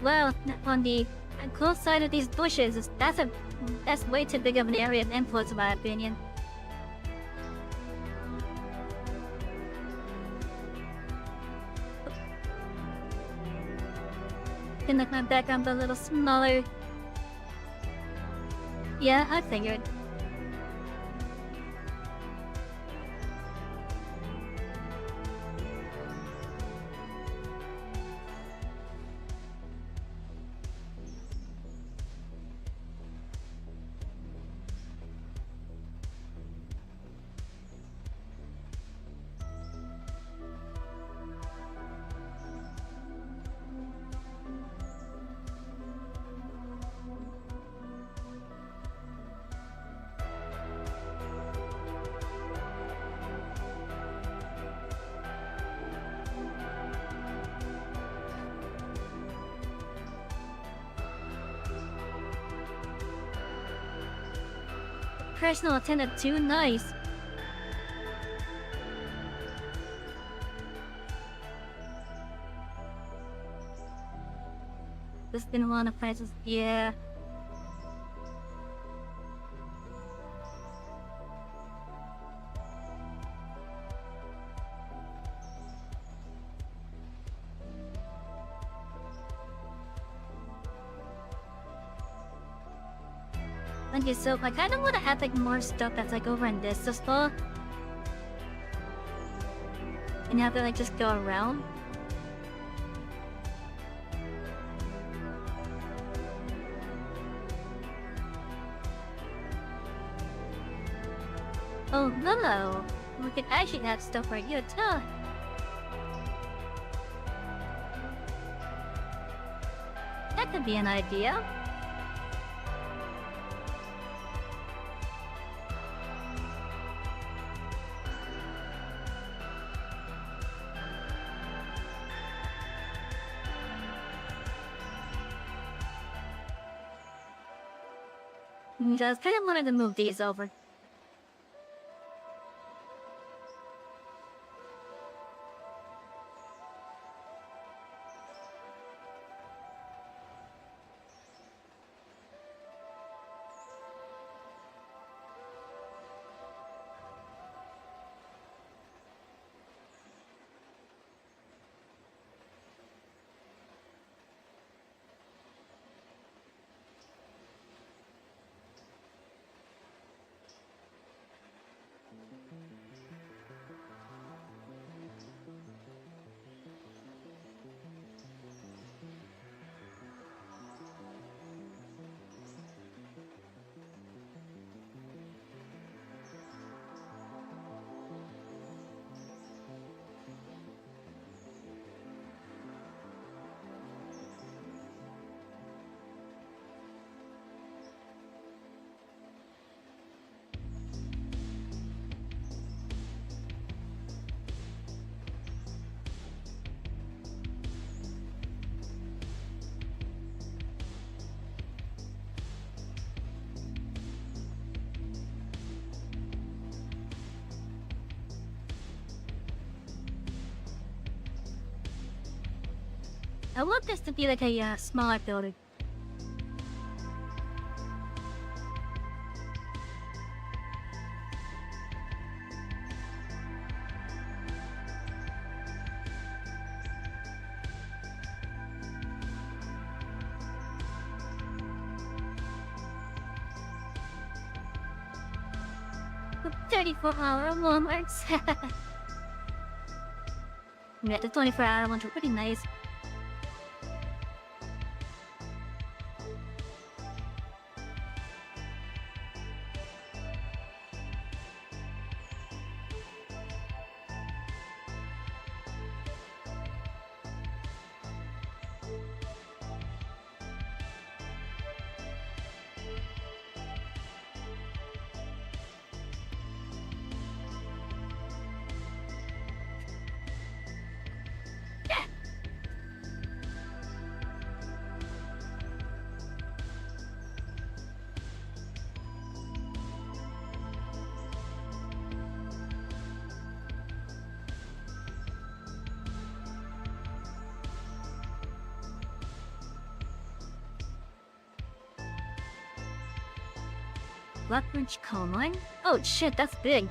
B: Well, on the close side of these bushes, that's way too big of an area of influence in my opinion. Can make my background a little smaller. Yeah, I figured. Personal attendant too, nice. There's been a lot of places, yeah. Okay, so I kind of want to add like more stuff that's like over in this spot, and have it like just go around. Oh, hello. We could actually add stuff right here too. That could be an idea. Just kind of wanted to move these over. I want this to be like a smaller building. The 34-hour Walmarts. Yeah, the 24-hour ones were pretty nice. Blackbridge coal mine? Oh shit, that's big.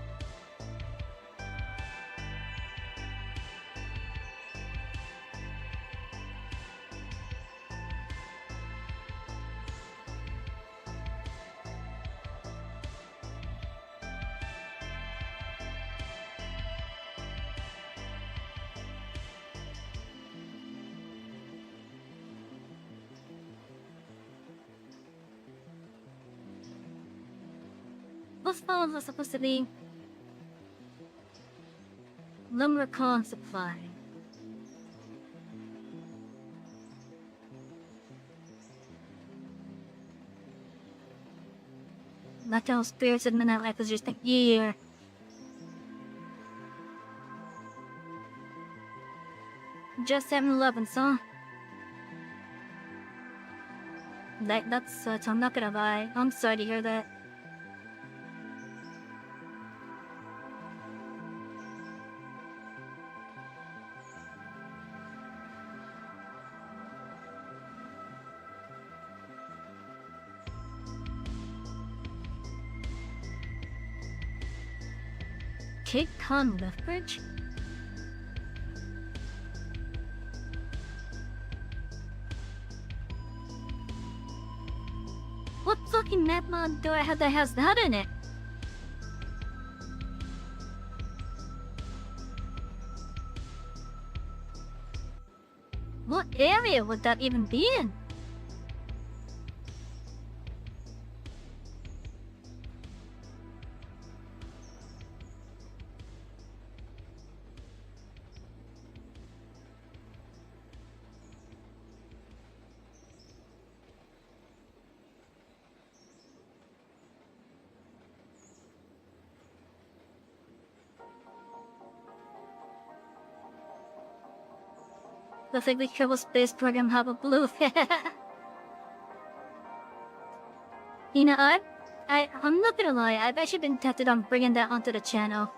B: Those phones are supposed to be lumbercon supply. Metal spirits and mineral just a year. Just 7-Eleven, son. That sucks, I'm not gonna lie. I'm sorry to hear that. Cape Con Lethbridge? What fucking map mod do I have that has that in it? What area would that even be in? Looks like the Kerbal Space Program have a blue. You know, I'm not gonna lie, I've actually been tempted on bringing that onto the channel.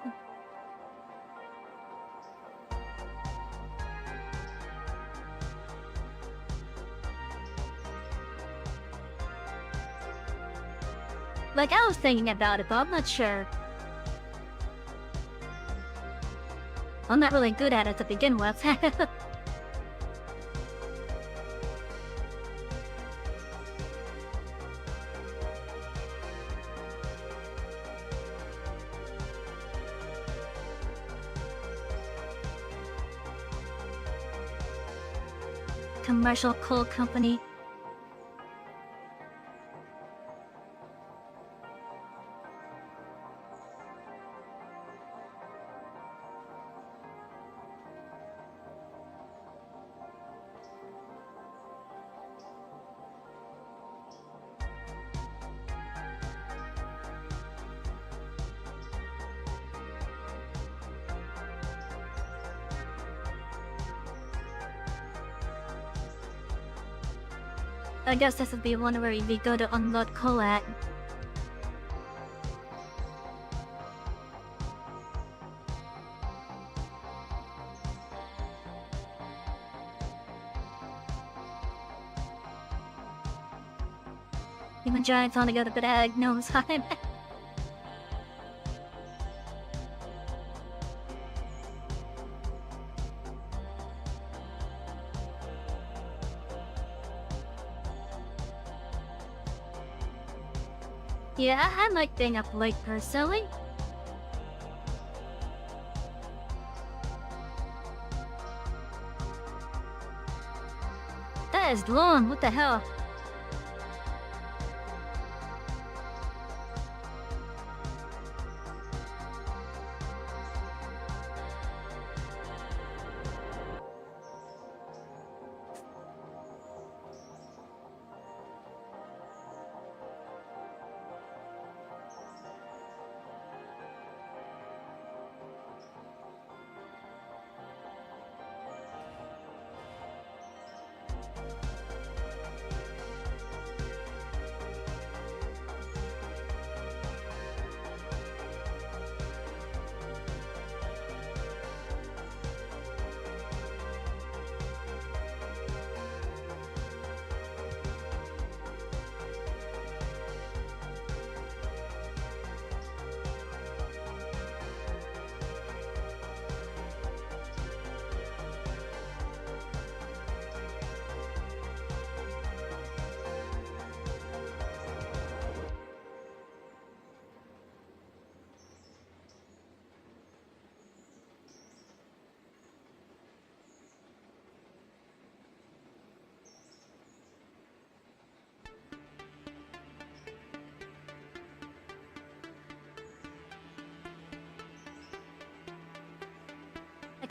B: Like, I was thinking about it, but I'm not sure. I'm not really good at it to begin with. Commercial coal company. I guess this would be one where we go to unload coal at. Even Giants on to go to bed, no time. Yeah, I like being up late personally. That is long, what the hell?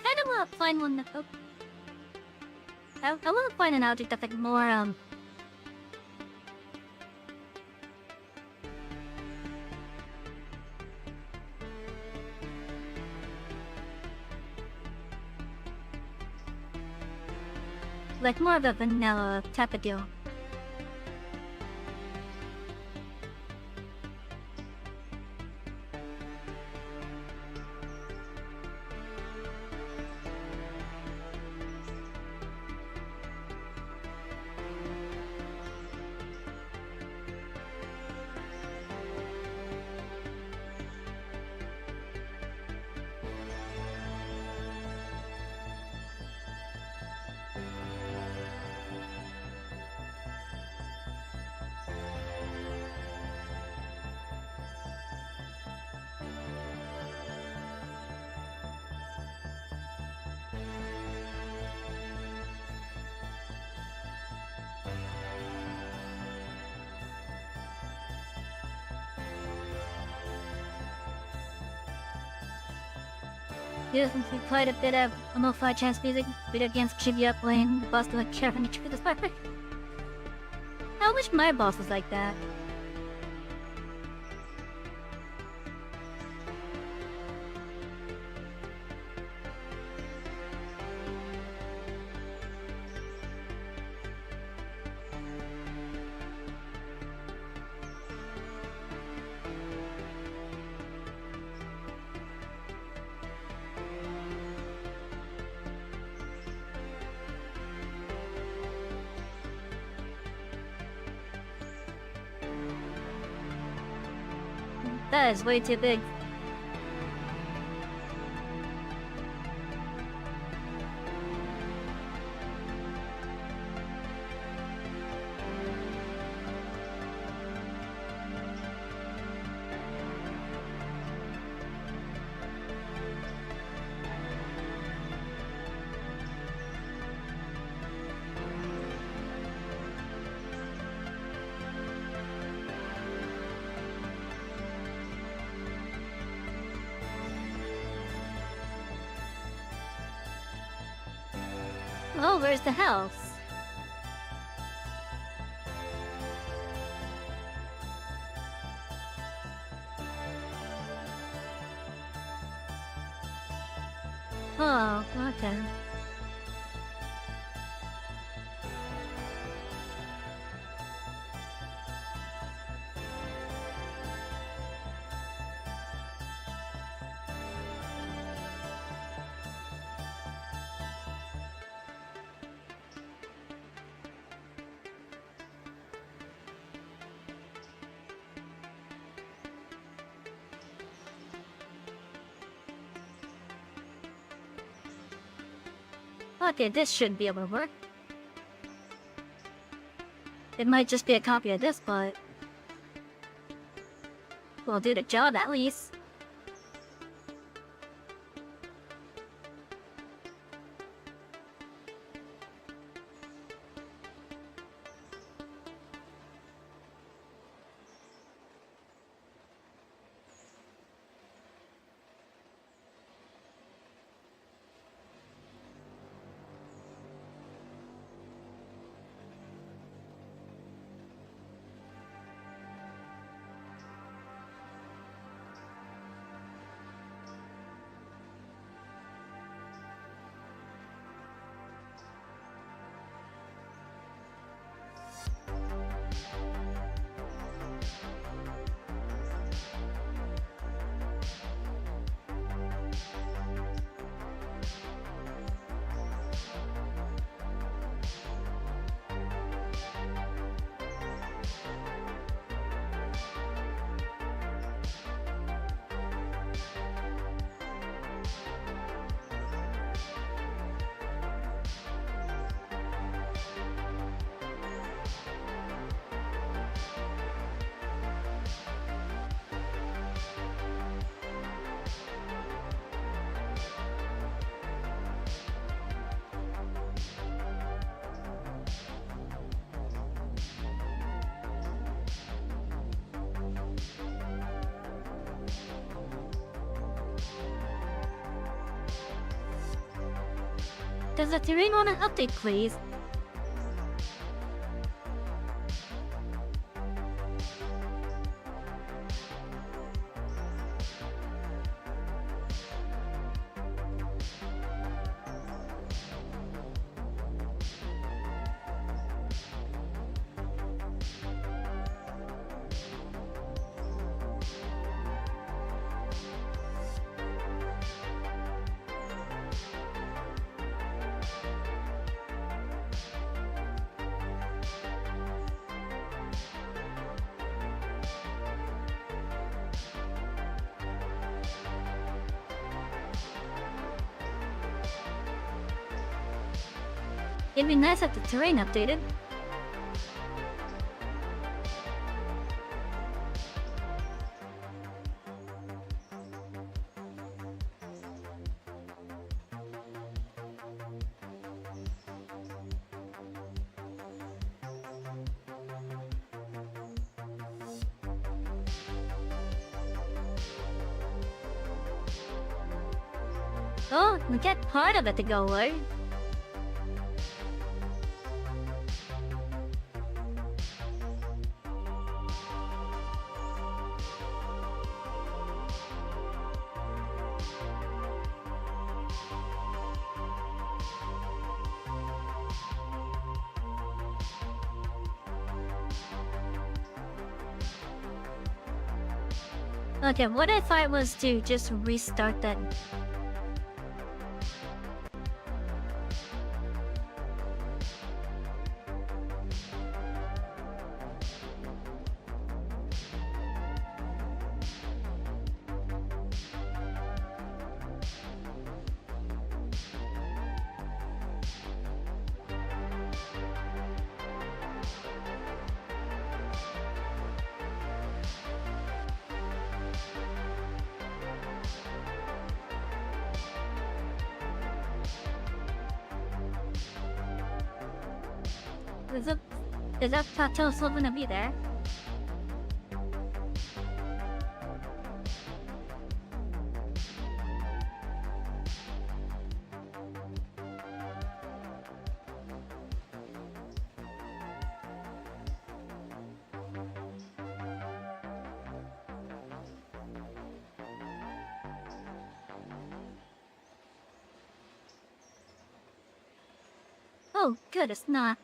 B: kind of want to find one that. Oh, I want to find an object that's like more like more of a vanilla type of deal. Yes, quite a bit of modified chance music, video games trivia playing, the boss doing care for me to this part. I wish my boss was like that. That is way too big. Oh, where's the house? Oh, okay. Okay, this should be able to work. It might just be a copy of this, but we'll do the job at least. Does the terrain want an update, please? It'd be nice if the terrain updated. Oh, we get part of it to go away. Okay, what if I was to just restart that? Is that plateau still gonna be there? Oh, good, it's not.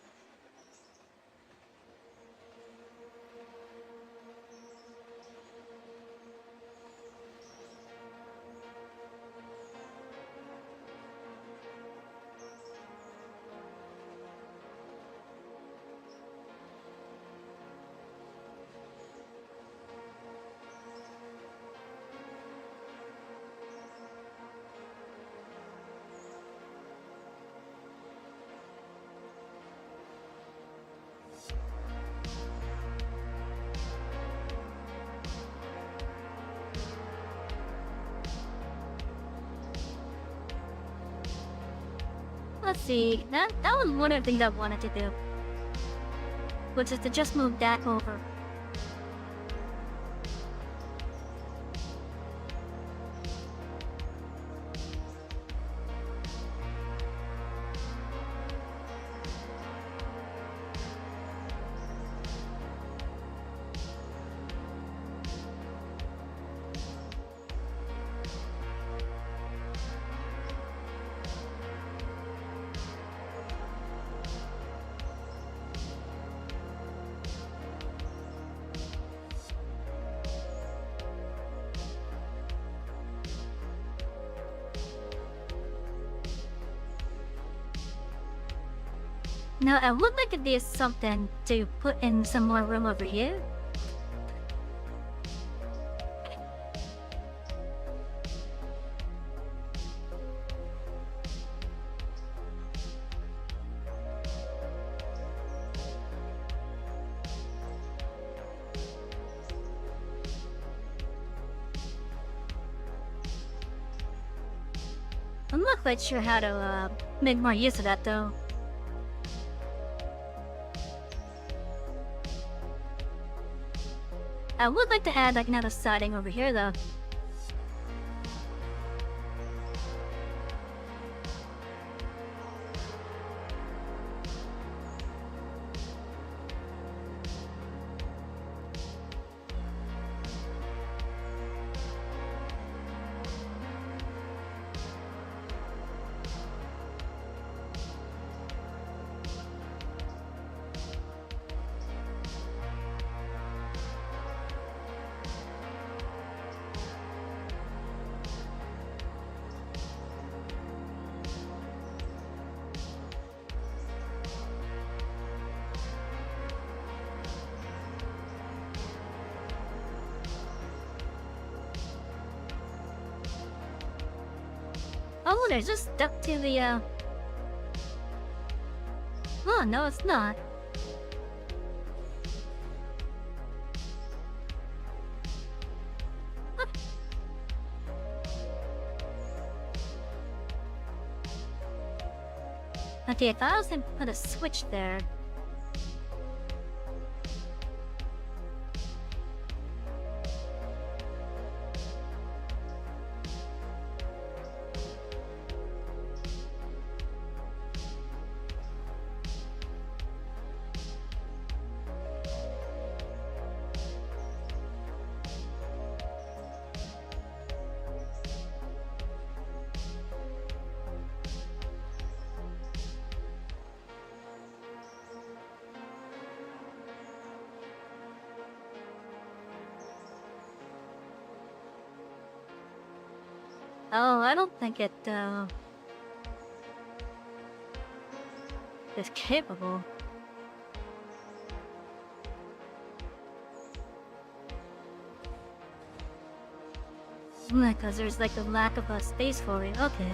B: Let's see, that was one of the things I wanted to do. Which is to just move that over. Now, I would like to do something to put in some more room over here. I'm not quite sure how to make more use of that though. I would like to add like another siding over here though. Oh, they're just stuck to the, Oh, no, it's not. What? Okay, if I was to put a switch there. Oh, I don't think it, is capable. Because there's like a lack of a space for it. Okay.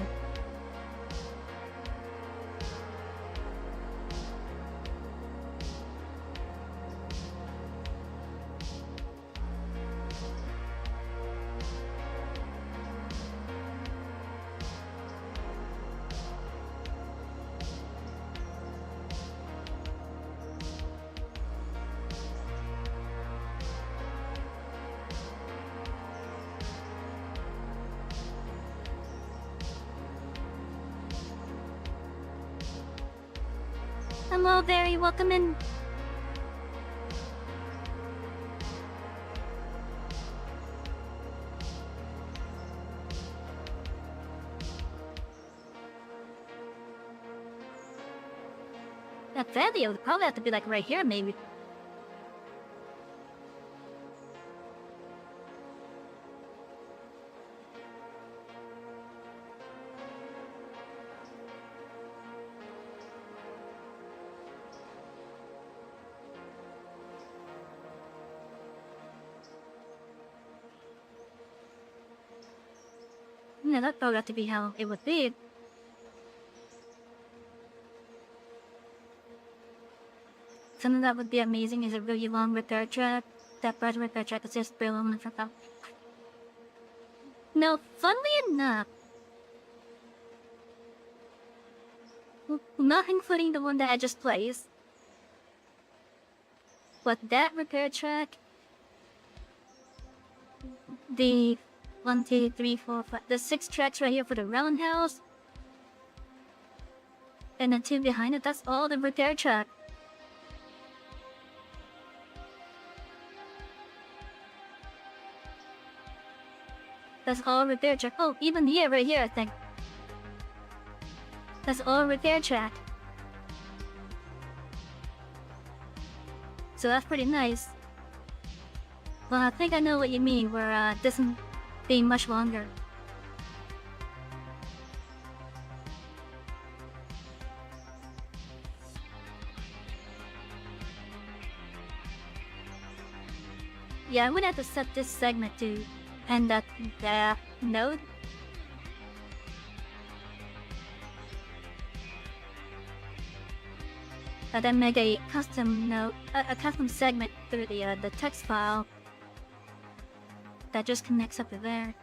B: Hello there, you welcome in. That video would probably have to be like right here, maybe. Yeah, that probably have to be how it would be. Something that would be amazing is a really long repair track. That part repair track is just brilliant for that. No, funnily enough, not including the one that I just placed, but that repair track, the 1, 2, 3, 4, 5, the 6 tracks right here for the roundhouse, and the 2 behind it, that's all the repair track. That's all repair track. Oh, even here, right here, I think. That's all repair track. So that's pretty nice. Well, I think I know what you mean, where this one being much longer. Yeah, I would have to set this segment to end at the node. And then make a custom node, a custom segment through the text file that just connects up to there.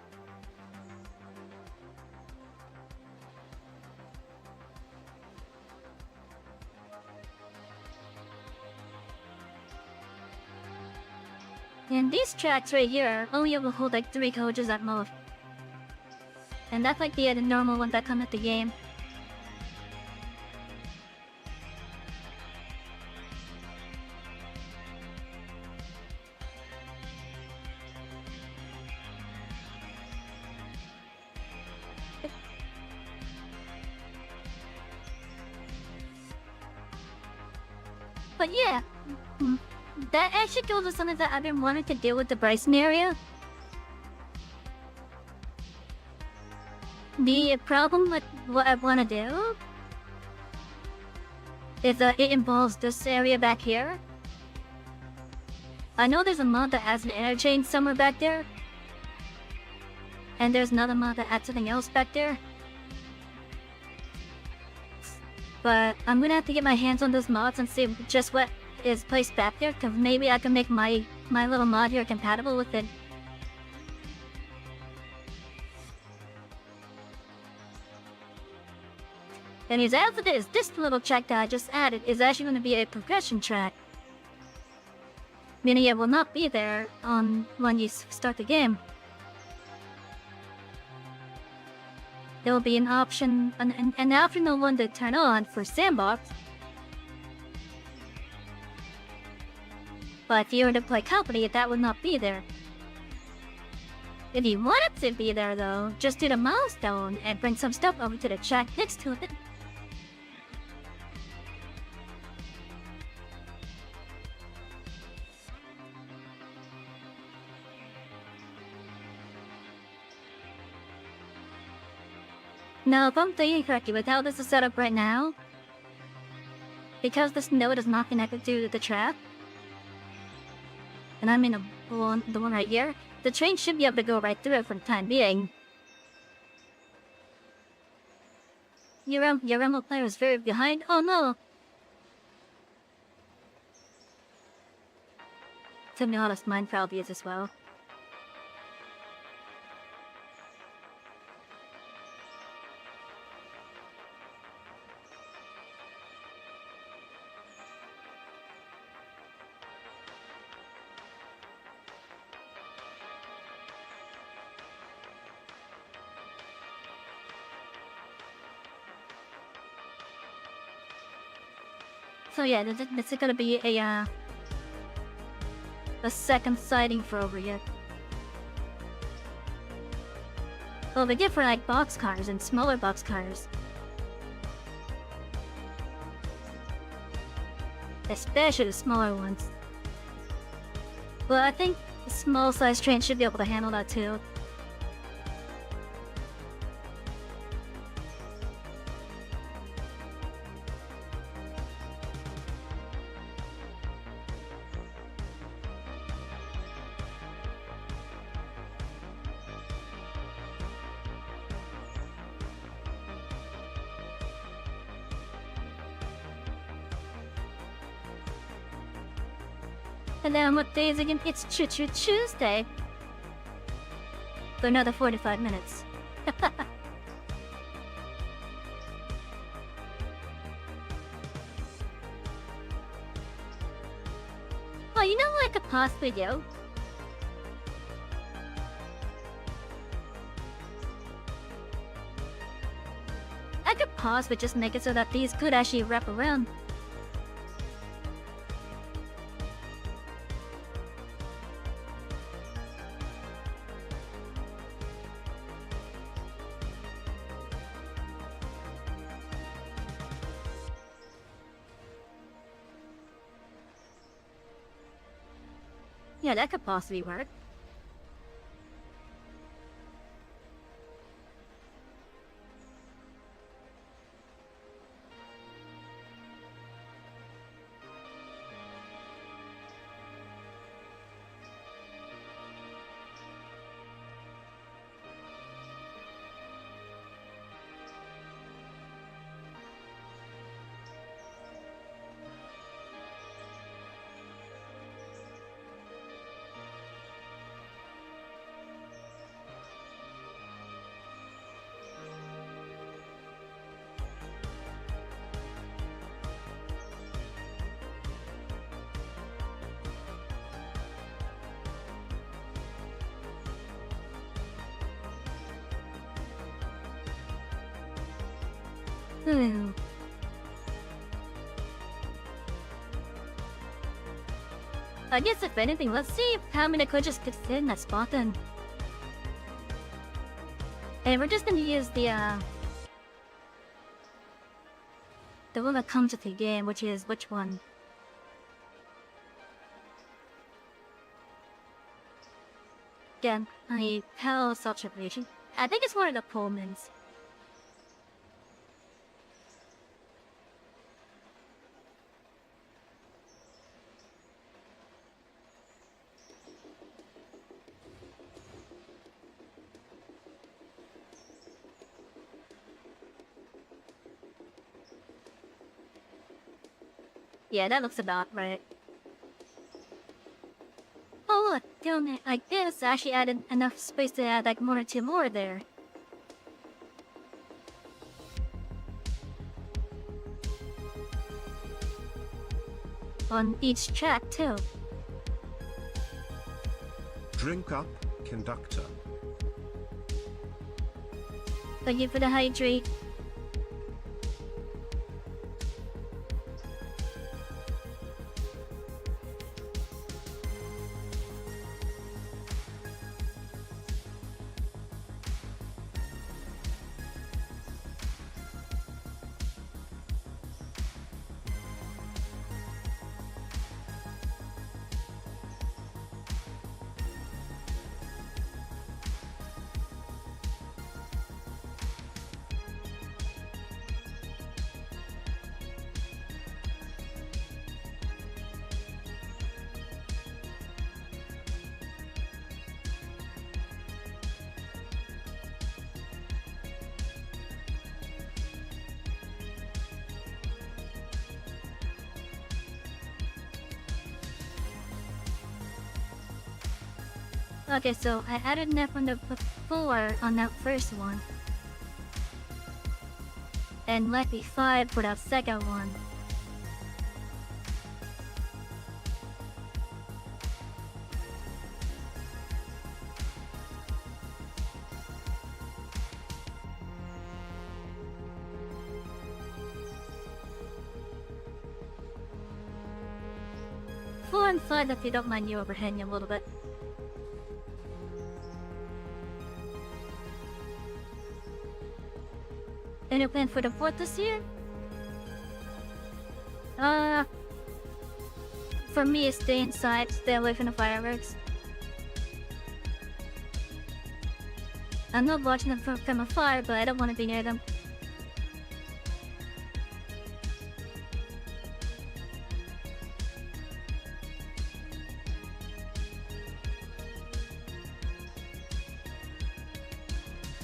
B: And these tracks right here only able to hold like 3 coaches at most. And that's like the normal ones that come at the game. But yeah, that actually goes with something that I've been wanting to do with the Bryson area. The problem with what I want to do is it involves this area back here. I know there's a mod that has an interchange somewhere back there. And there's another mod that has something else back there. But I'm gonna have to get my hands on those mods and see just what is placed back there, because maybe I can make my little mod here compatible with it. And as it is, this little track that I just added is actually going to be a progression track. Meaning it will not be there on when you start the game. There will be an option, an optional one to turn on for Sandbox. But if you were to play Company, that would not be there. If you want it to be there though, just do the milestone and bring some stuff over to the track next to it. Now, if I'm thinking correctly with how this is set up right now, because this node is not connected to the track, and I'm in the one right here, the train should be able to go right through it for the time being. Your remote player is very behind. Oh no! To be honest, mine probably is as well. So yeah, this is gonna be a second sighting for over here. Well, they differ like boxcars and smaller boxcars. Especially the smaller ones. Well, I think the small size train should be able to handle that too. And then what day is it again? It's Tuesday. For another 45 minutes. Oh, you know what I could possibly do? I could possibly just make it so that these could actually wrap around. Yeah, that could possibly work. I guess if anything, let's see how many coaches could fit in that spot then. And we're just gonna use the one that comes with the game, which is which one? Again, Hell Self-Tribulation. I think it's one of the Pullmans. Yeah, that looks about right. Oh look, damn it, I guess I actually added enough space to add like one or two more there. On each track too.
C: Drink up, conductor.
B: Thank you for the hydrate. Okay, so I added enough on the before on that first one. And left me 5 for that second one. Four and 5 if you don't mind you overhang a little bit. Any plan for the 4th this year? For me, it's stay inside, stay away from the fireworks. I'm not watching them from afar, but I don't want to be near them.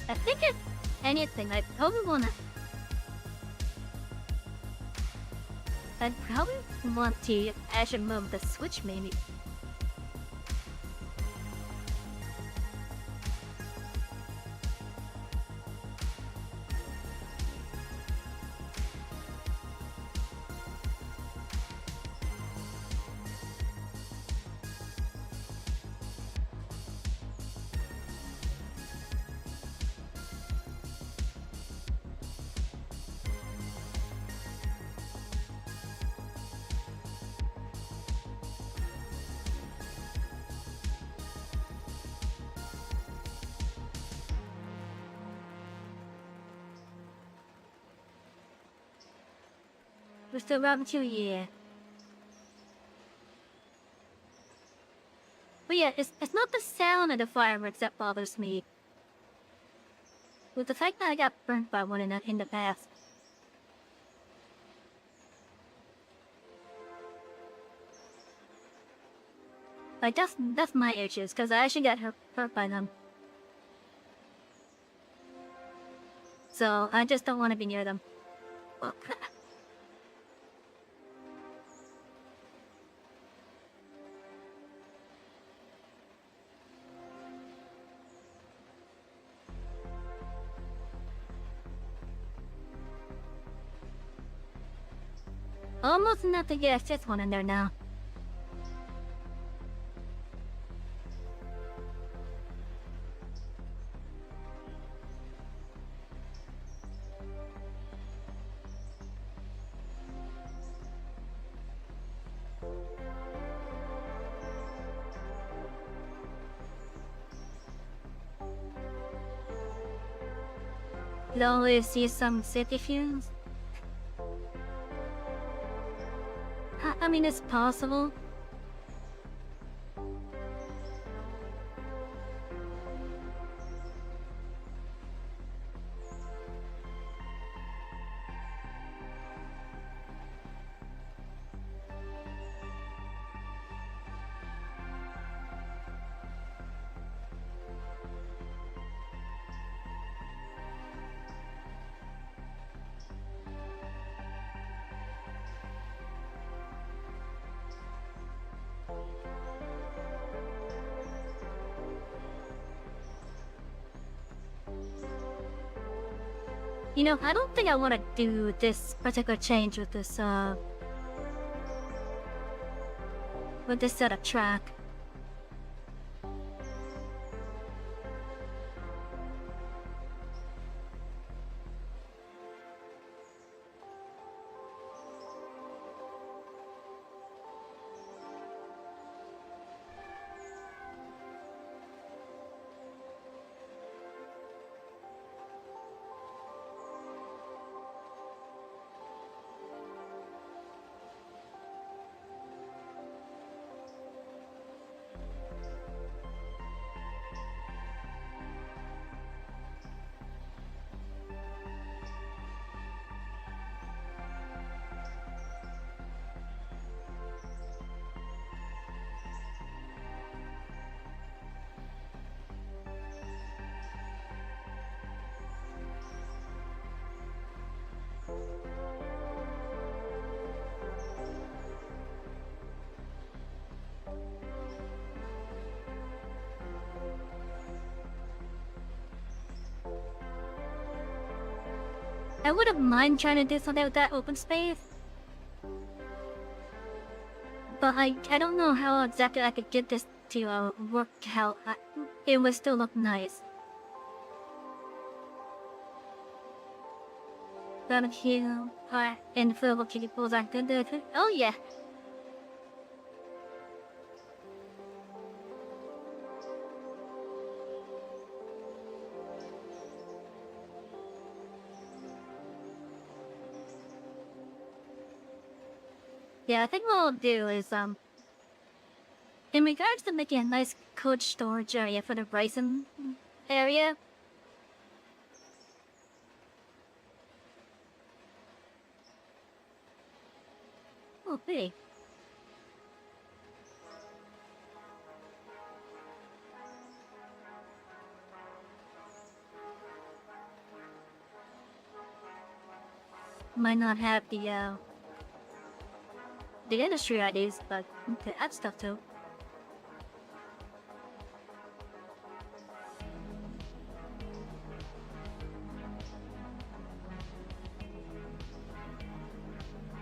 B: I think if anything, I'd probably want to actually move the switch, maybe. We're still around 2 years. But yeah, it's not the sound of the fireworks that bothers me. With the fact that I got burnt by one in the past. Like, that's my issues, because I actually got hurt by them. So, I just don't want to be near them. Well, almost enough to get a 5th one in there now. You always see some safety fumes. I mean, it's possible. You know, I don't think I want to do this particular change with this set of track. I wouldn't mind trying to do something with that open space. But I don't know how exactly I could get this to work out. It would still look nice. But here, and for people I could do. Oh yeah. Yeah, I think what I'll do is, in regards to making a nice cold storage area for the Bryson area. Oh, pretty. Might not have the industry ideas, but the add stuff too.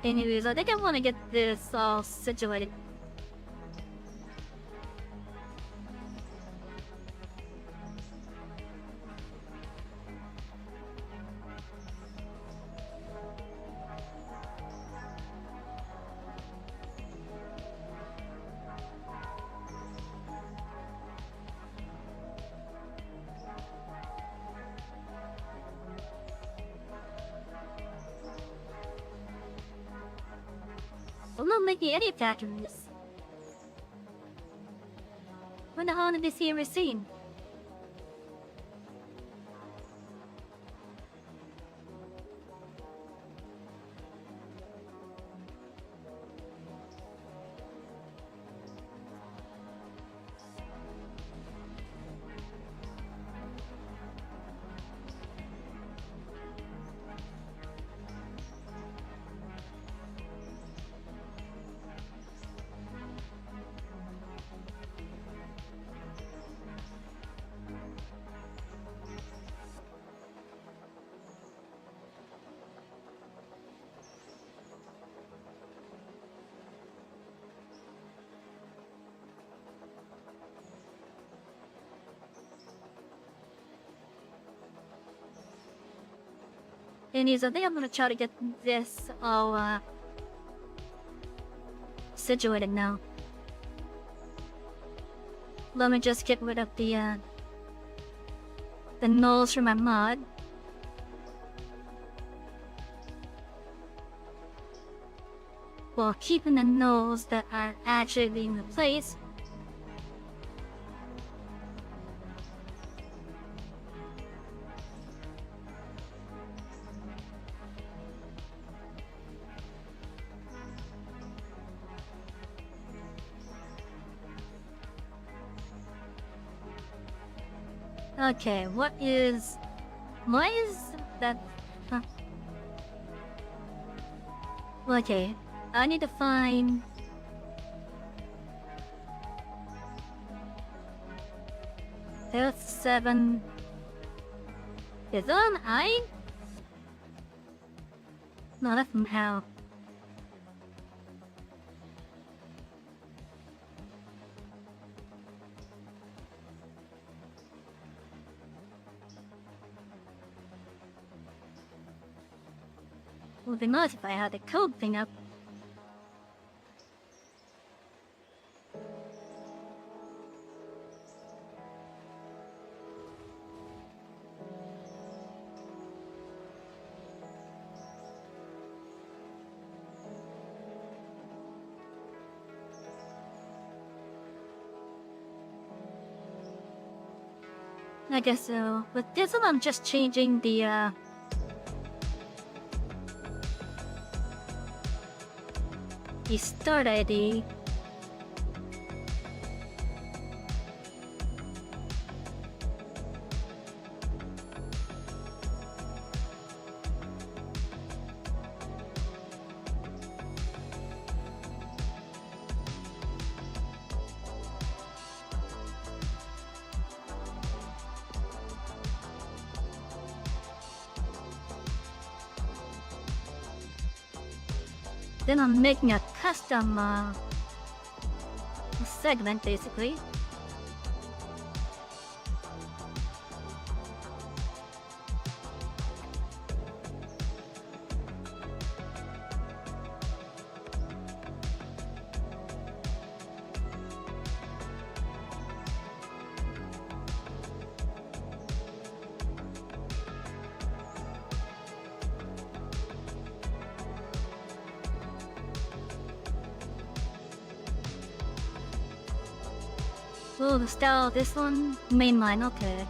B: Anyways, I think I want to get this all situated. I'm not making any patterns. When the hell did this here seen? Anyways, I think I'm gonna try to get this all situated now. Let me just get rid of the nulls from my mod. While keeping the nulls that are actually being replaced. Okay, why is that? Huh. Okay, I need to find. There's 7. Is that an I? No, that's from how. Would be nice if I had the code thing up. I guess so. With this one, I'm just changing the start ID. Then I'm making a custom segment, basically. Oh, the style of this one? Mainline, okay.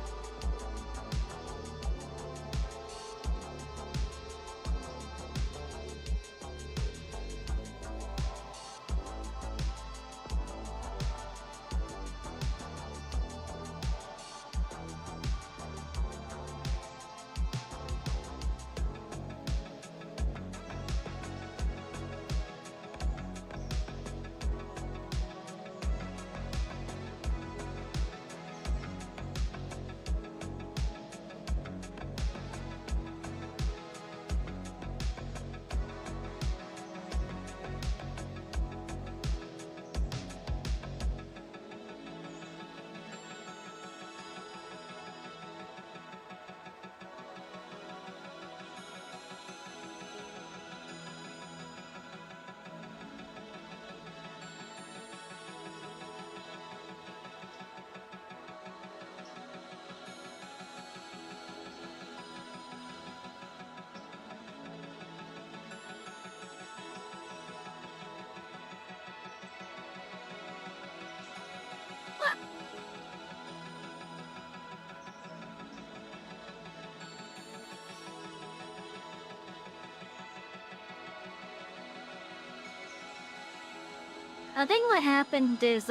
B: I think what happened is,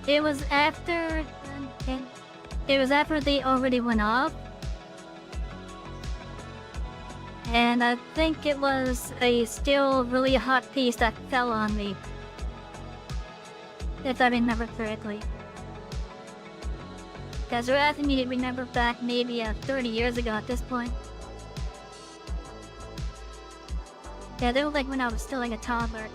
B: it was after they already went off. And I think it was a still really hot piece that fell on me. If I remember correctly. Because you're asking me to remember back maybe 30 years ago at this point. Yeah, they were like when I was still like a toddler.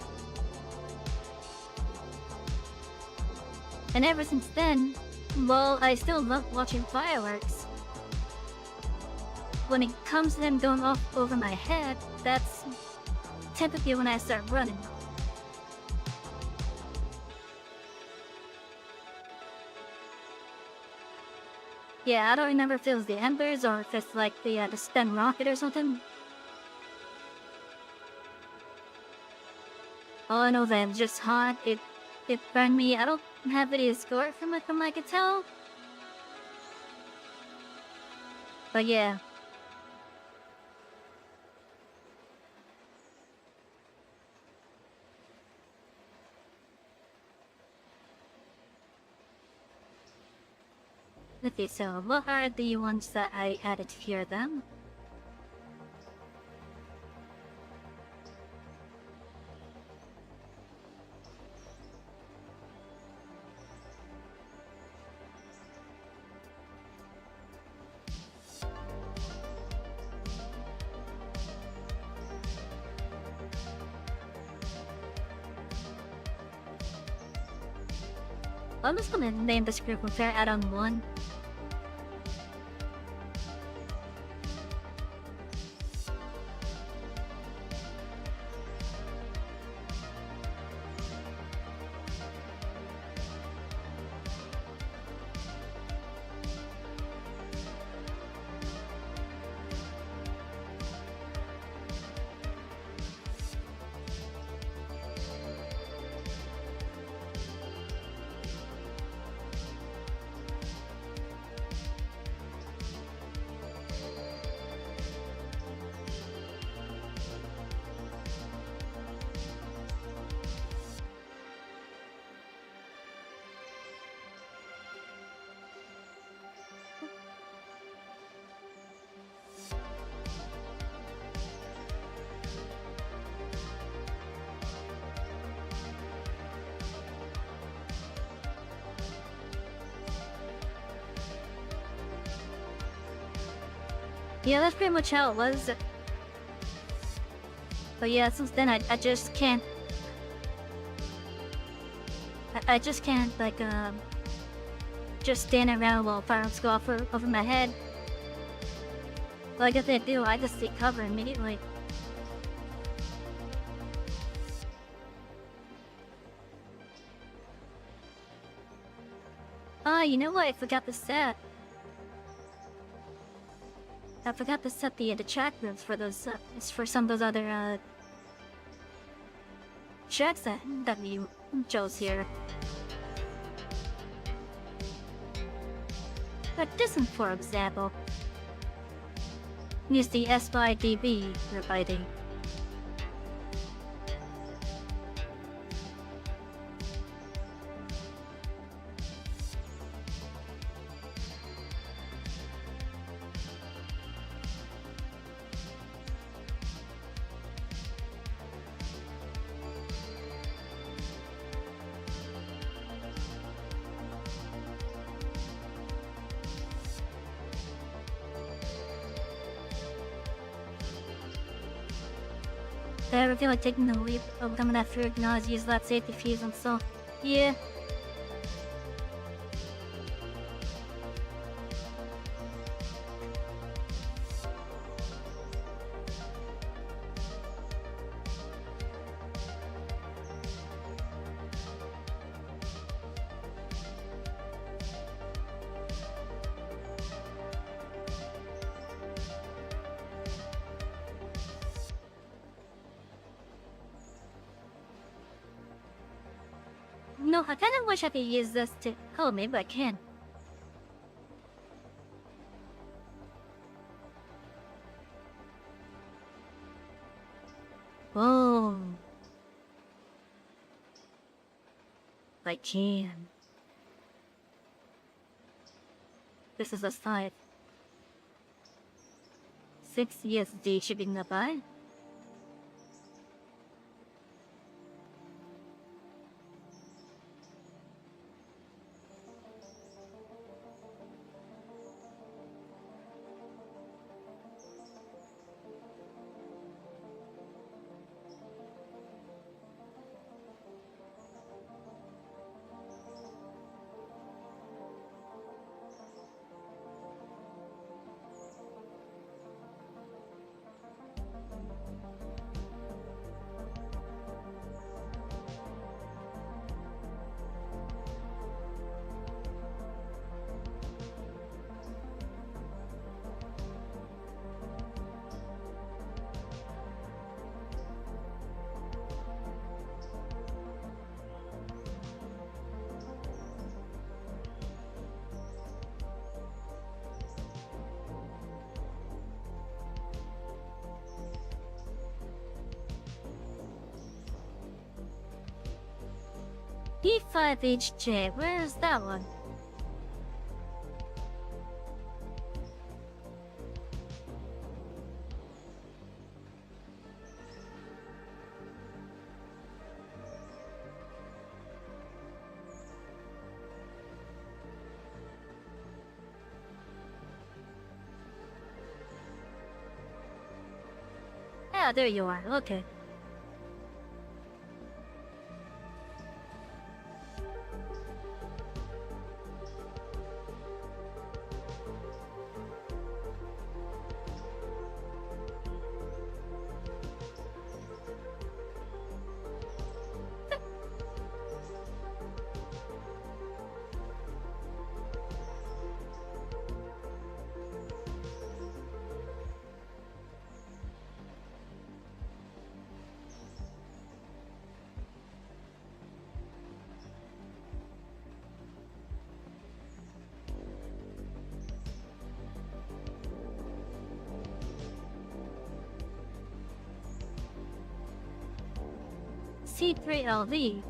B: And ever since then, well, I still love watching fireworks. When it comes to them going off over my head, that's typically when I start running. Yeah, I don't remember if it was the embers or if it's like the spent rocket or something. All I know that it's just hot. It burned me. I don't have any score from it from I could tell. But yeah. Okay, so what are the ones that I added here then? I'm just gonna name this group Repair Add-on 1. Yeah, that's pretty much how it was. But yeah, since then I just can't. I just can't like just stand around while fireworks go off over my head. Like if they do, I just take cover immediately. Ah, you know what? I forgot to set. I forgot to set the chat rooms for those for some of those other checks that we chose here. But this one, for example, use the SYDB group ID. I ever feel like taking the leap of becoming that food use that safety fees and so, yeah. No, I kind of wish I could use this to... Oh, maybe I can. Oh. I can. This is a site. 6 USD shipping nearby. P5HJ, where is that one? Ah, there you are, okay. C3LV.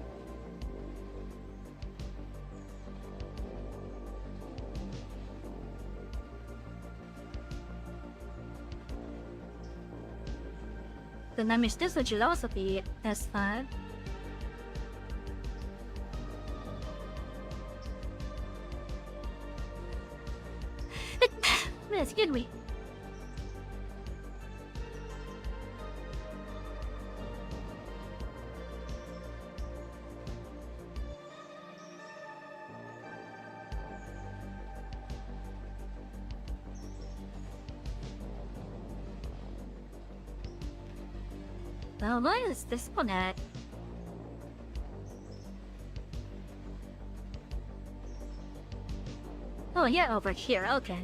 B: Then that means this should also be S5. Excuse me. Now, why is this one at? Oh, yeah, over here, okay.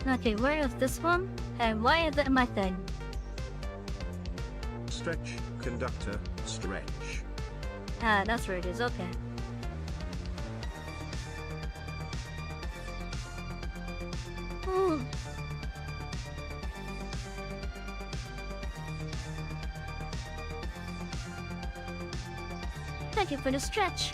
B: Okay, where is this one? And why is it my thing?
C: Stretch, conductor, stretch.
B: Ah, that's where it is, okay. Ooh. Thank you for the stretch.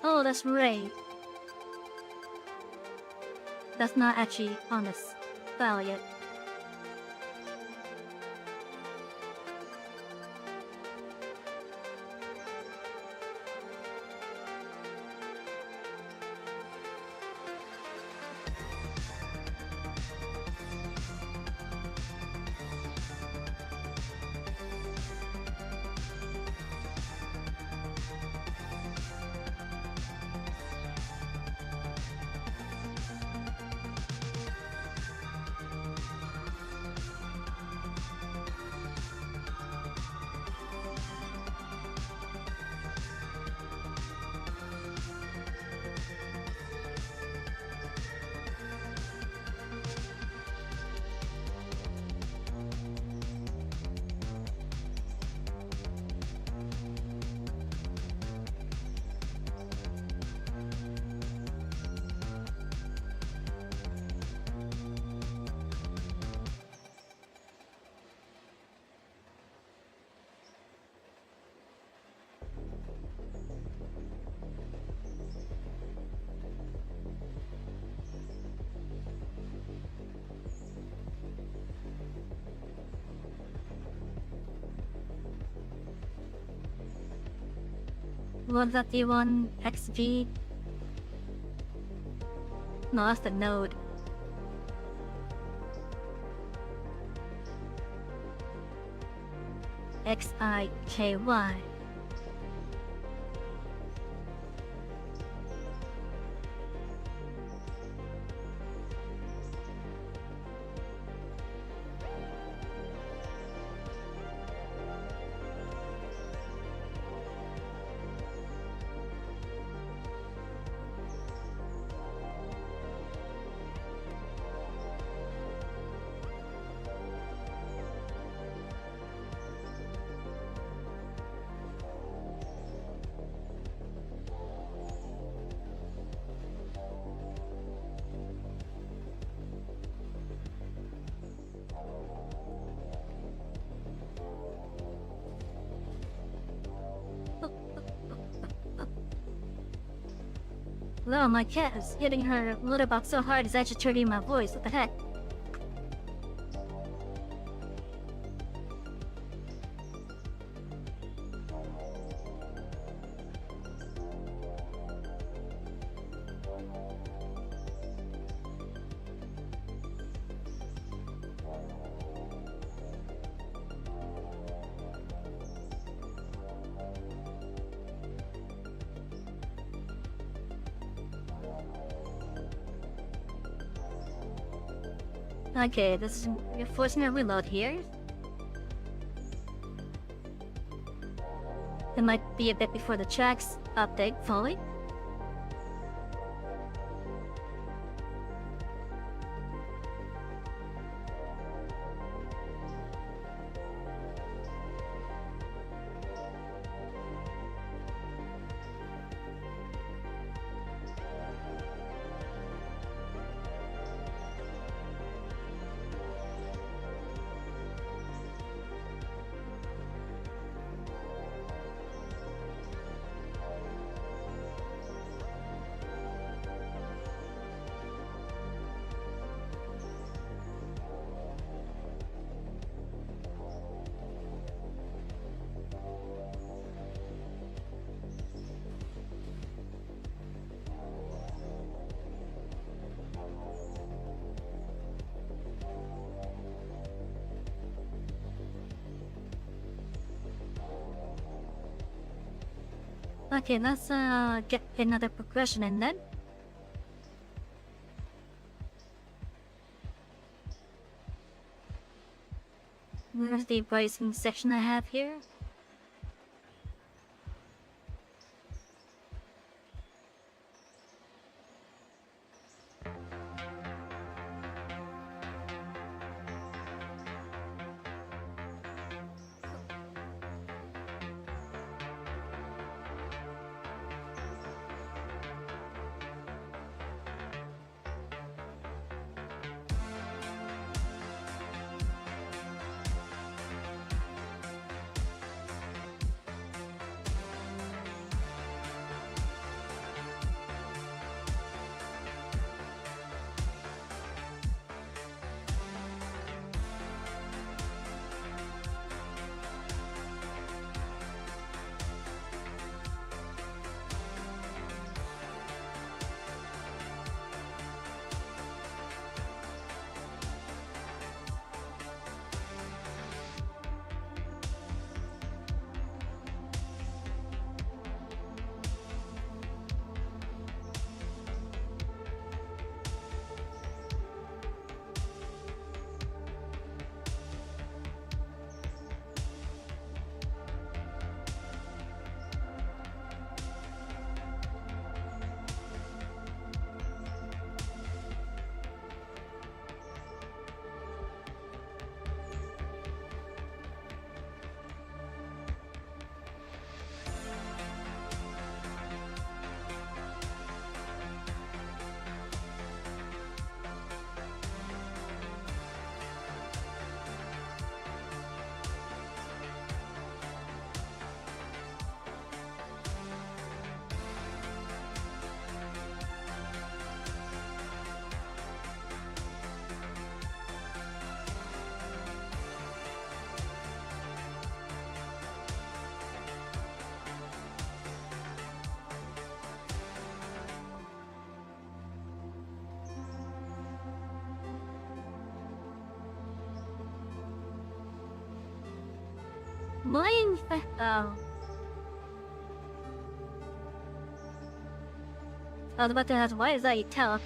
B: Oh, that's right. That's not actually on this file yet. Was that the one XG? No, that's the node. XIKY. No, my cat is hitting her litter box so hard it's agitating my voice. What the heck? Okay, you're forcing a reload here. It might be a bit before the tracks update fully. Okay, let's get another progression in then. Where's the pricing section I have here? Oh. I was about to ask, why is that you tell?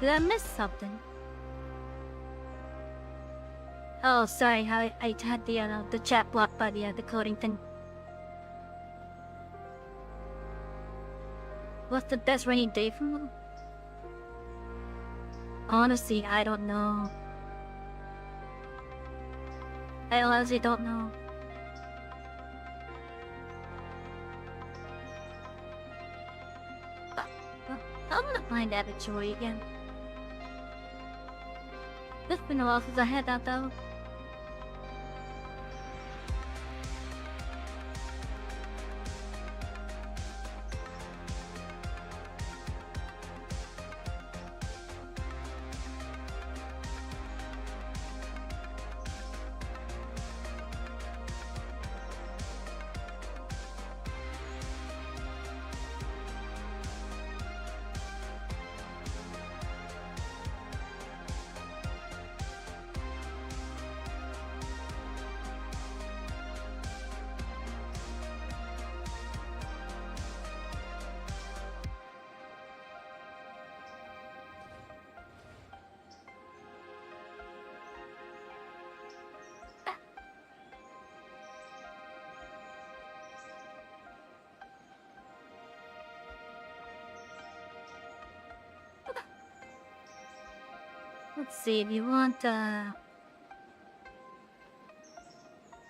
B: Did I miss something? Oh, sorry. I had the chat blocked by the coding thing. What's the best rainy day for you? Honestly, I don't know. I honestly don't know. I'm gonna find that a joy again. It's been a while since I had that though. Let's see, if you want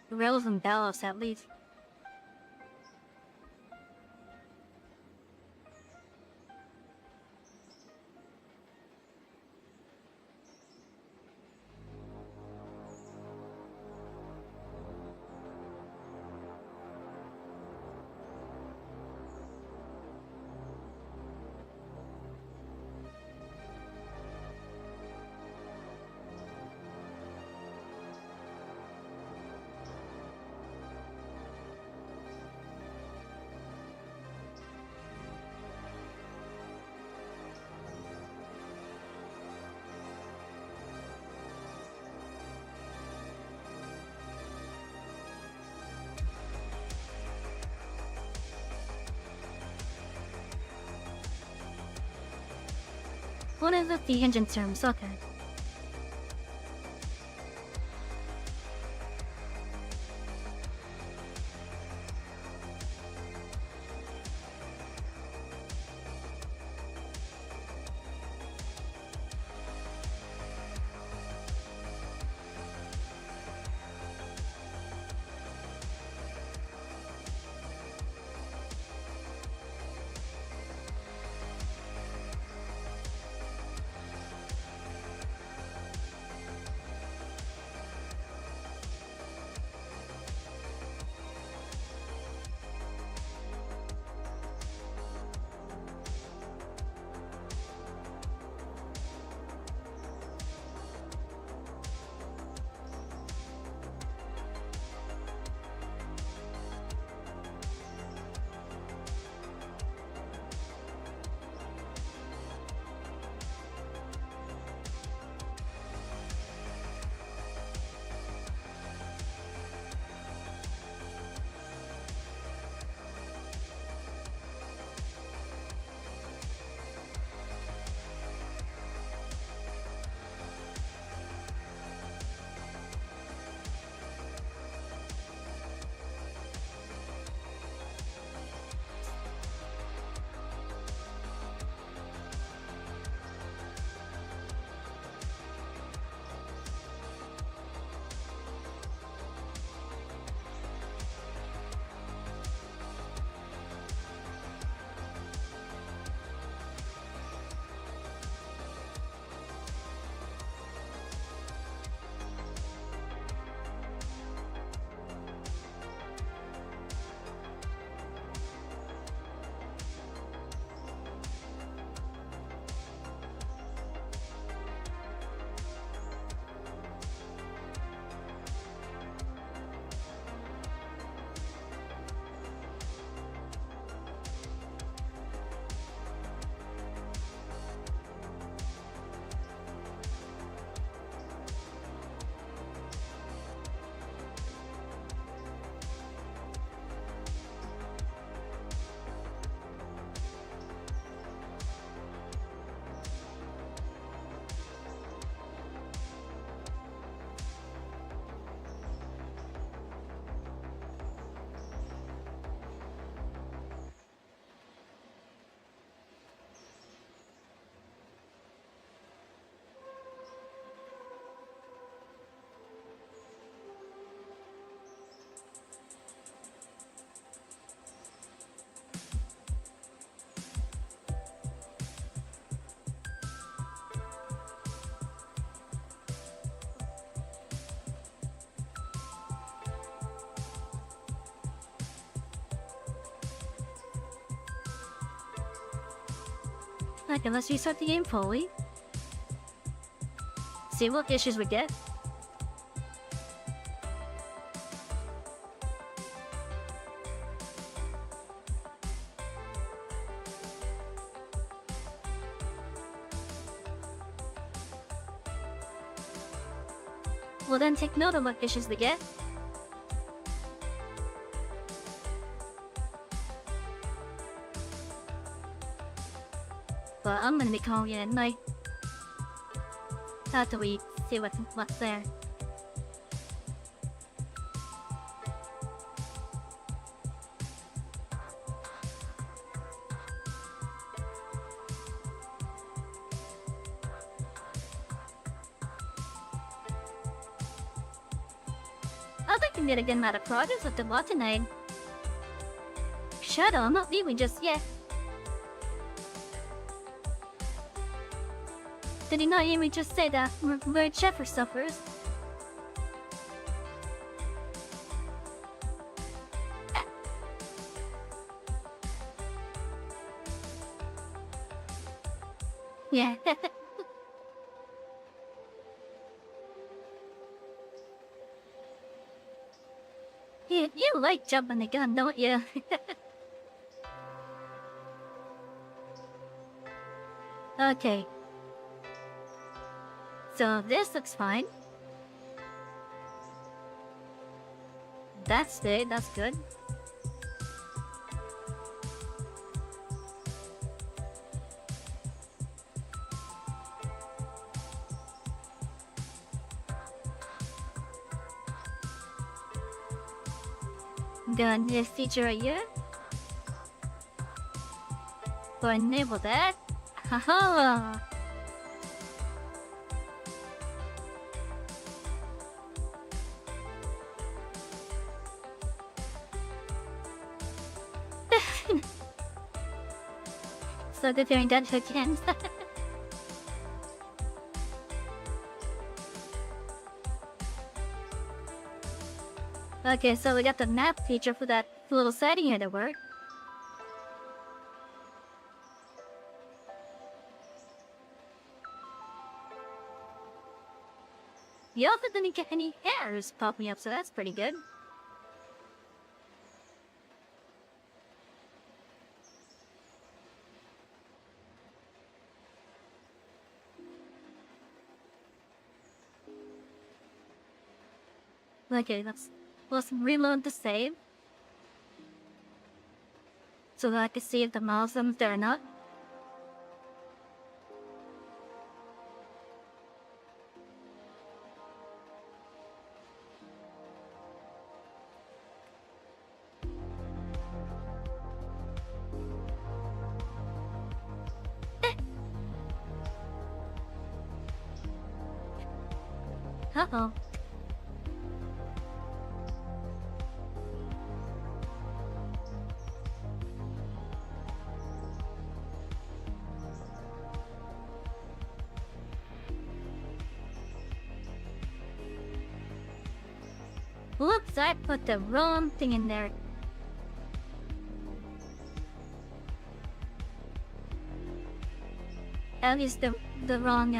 B: relevant balance at least. What is it? The engine terms, okay. Okay, let's restart the game fully. See what issues we get. We'll then take note of what issues we get. But I'm gonna be calling it at night. After we see what's there. I think we need to get out of progress with the bot tonight. Shut up, I'm not leaving just yet. Did he not hear me just say that we're Sheffer suffers? Yeah. You like jumping the gun, don't you? Okay. So this looks fine. That's it, that's good. Then this feature right here. So enable that. Haha! So good hearing that again. Okay, so we got the map feature for that little setting here to work. You also didn't get any hairs popping up, so that's pretty good. Okay, let's reload the save. So that I can see if the milestones there or not. Uh-oh. Whoops, I put the wrong thing in there. At least the wrong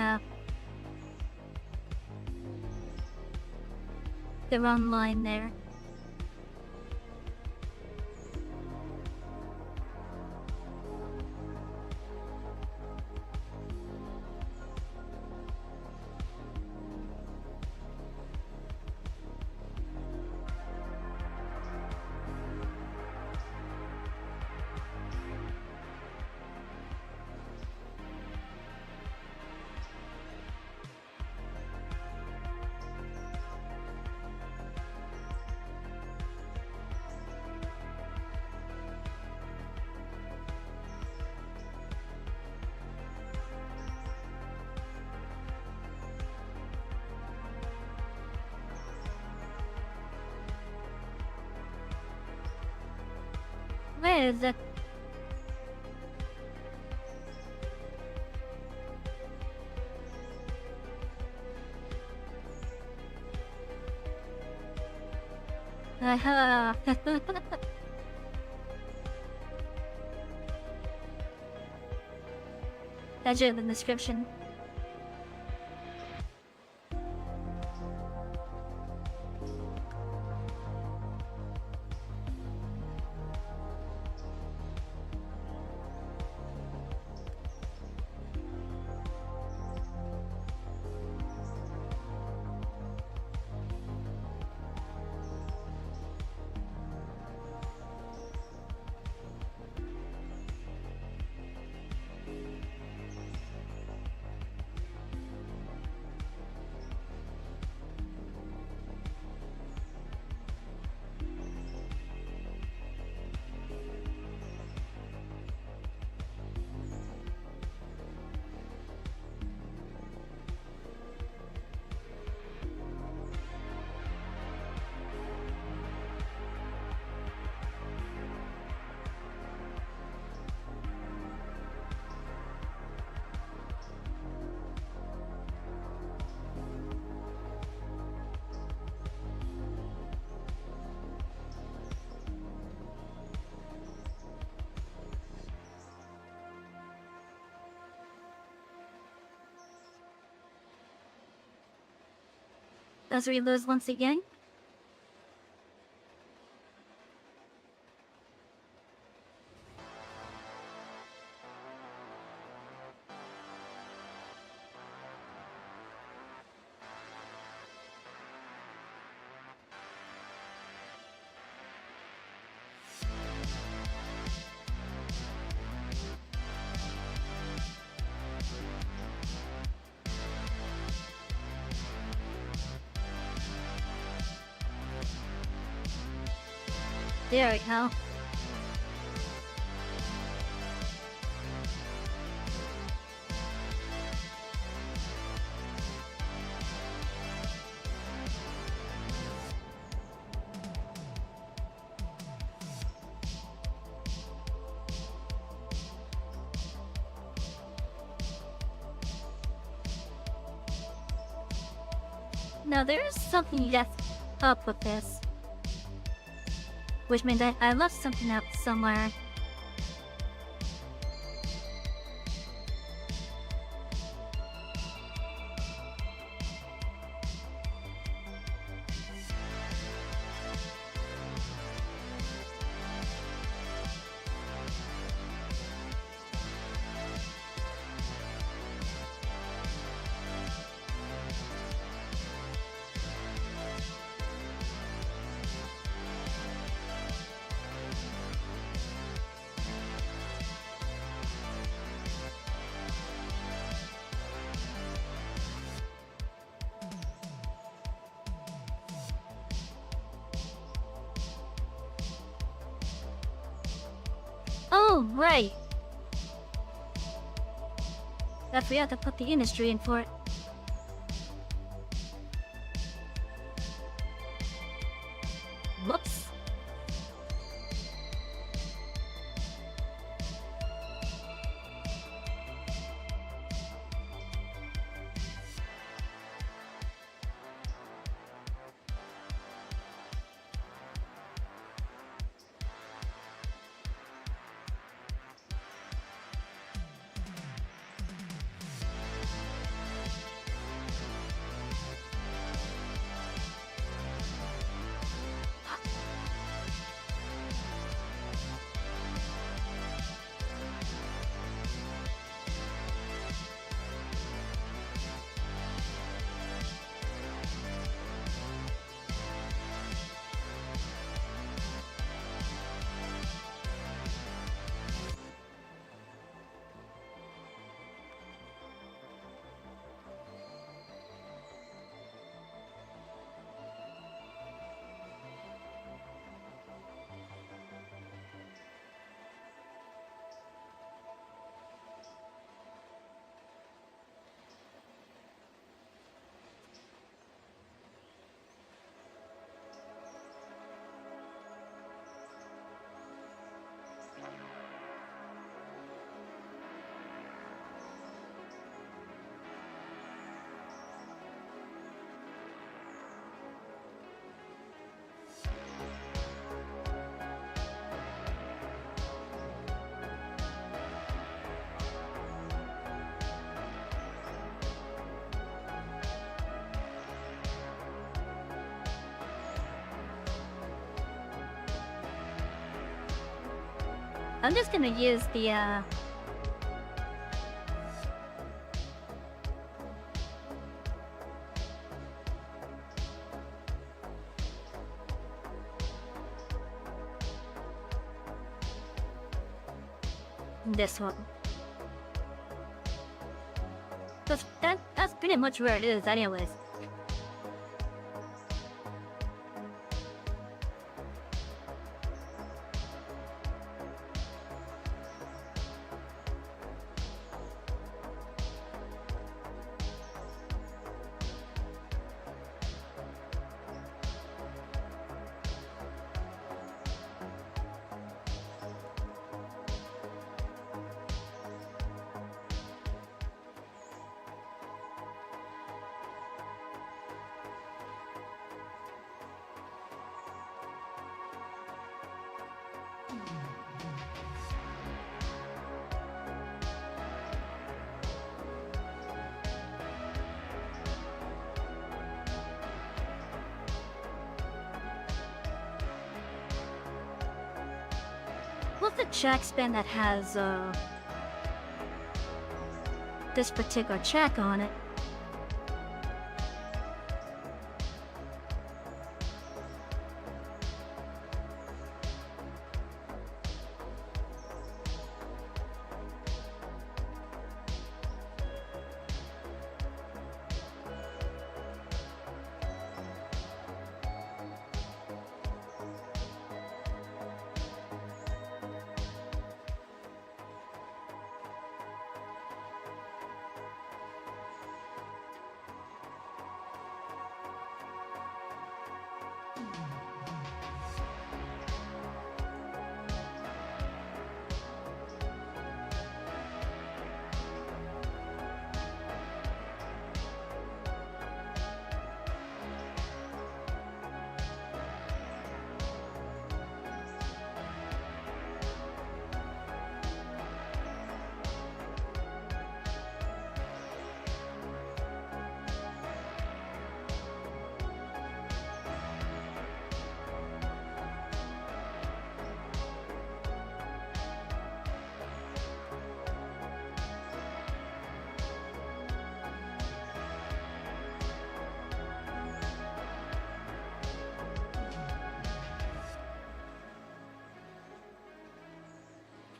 B: line there. Where is it? That's in the description. Does we lose once again? There we go. Now there's something that's up with this. Which means that I left something up somewhere. Oh, right. That we have to put the industry in for it. Whoops. I'm just gonna use the this one. Cause that's pretty much where it is anyways. What's the track span that has this particular track on it?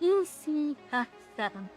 B: PC-7.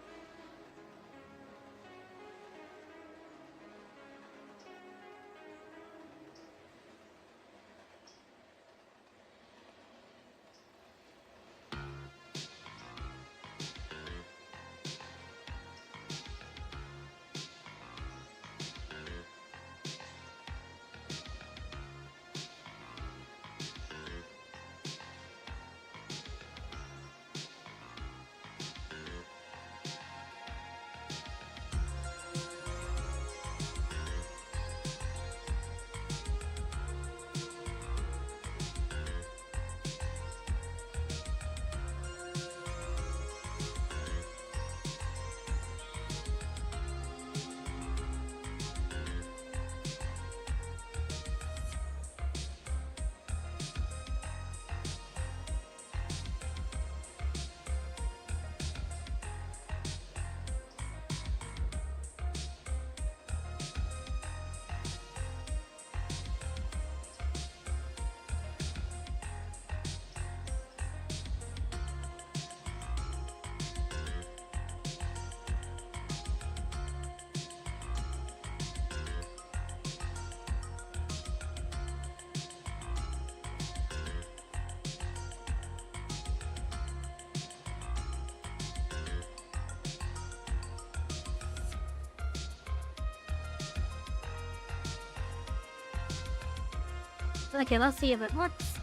B: Okay, let's see if it works.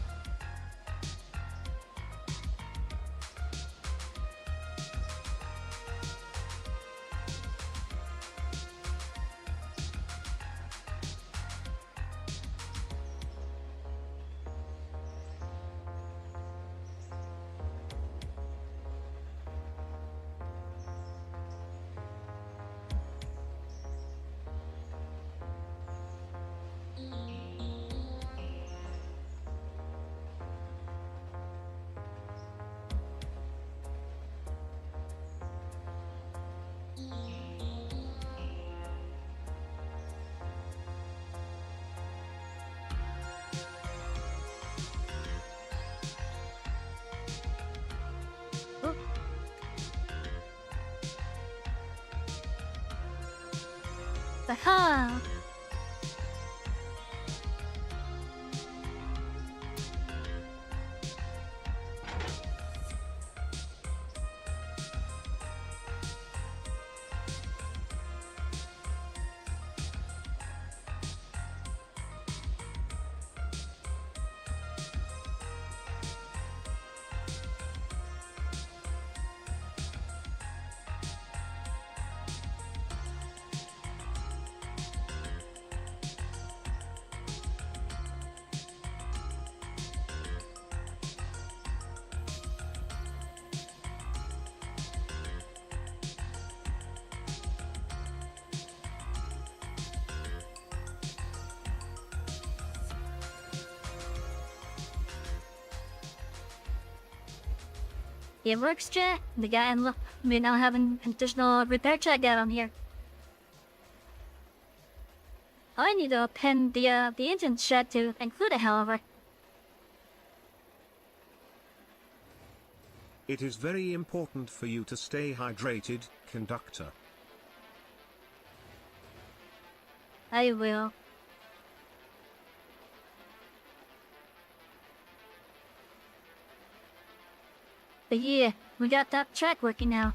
B: Oh. Aha! It works, Jack. The guy and look, we now have an additional repair check down here. I need to append the engine shed to include it, however.
C: It is very important for you to stay hydrated, conductor.
B: I will. But yeah, we got that track working now.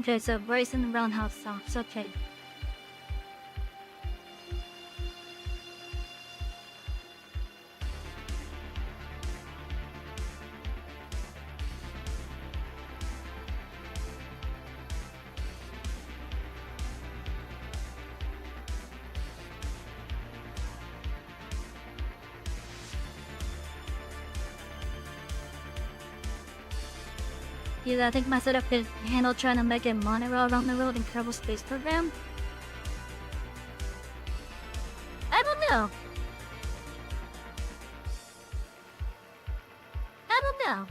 B: Okay, so Bryson Roundhouse songs, okay. Yeah, I think my setup could handle trying to make a monorail around the road in Kerbal Space Program. I don't know. I don't know.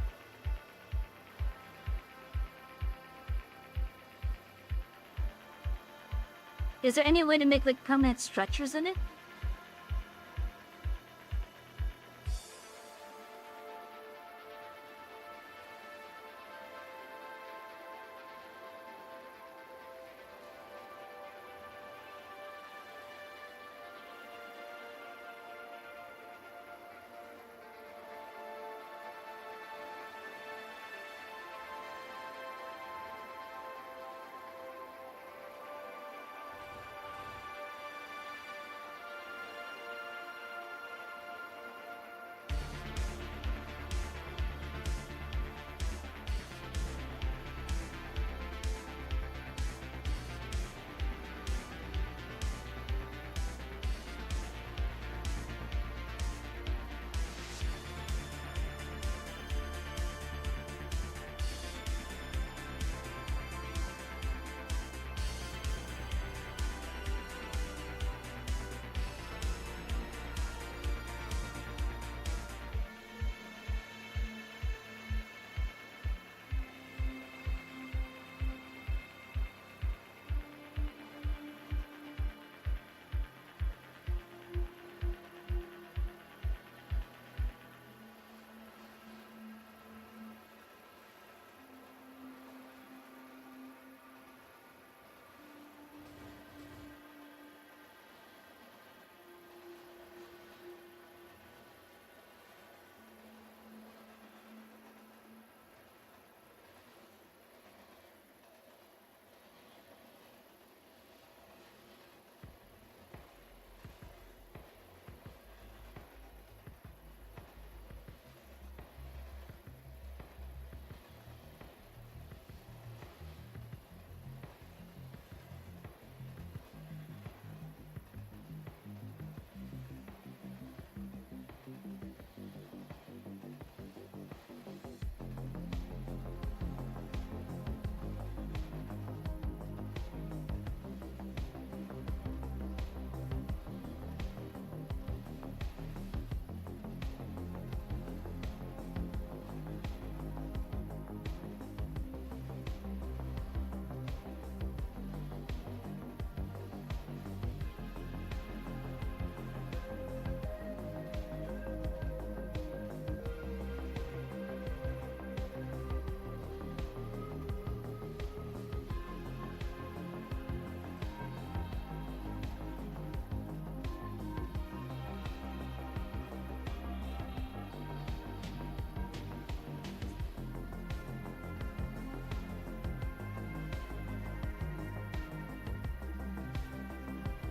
B: Is there any way to make like permanent structures in it?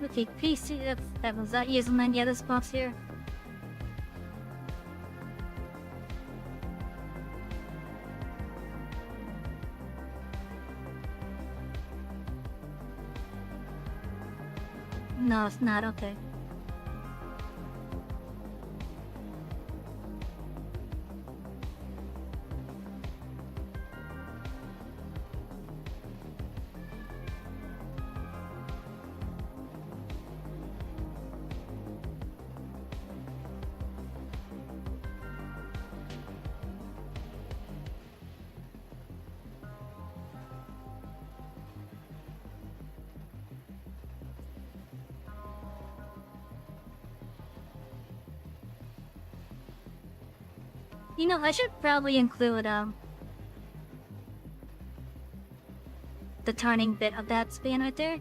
B: Okay, PC, that was not using any other spots here. No, it's not, okay. You know, I should probably include, the turning bit of that span right there.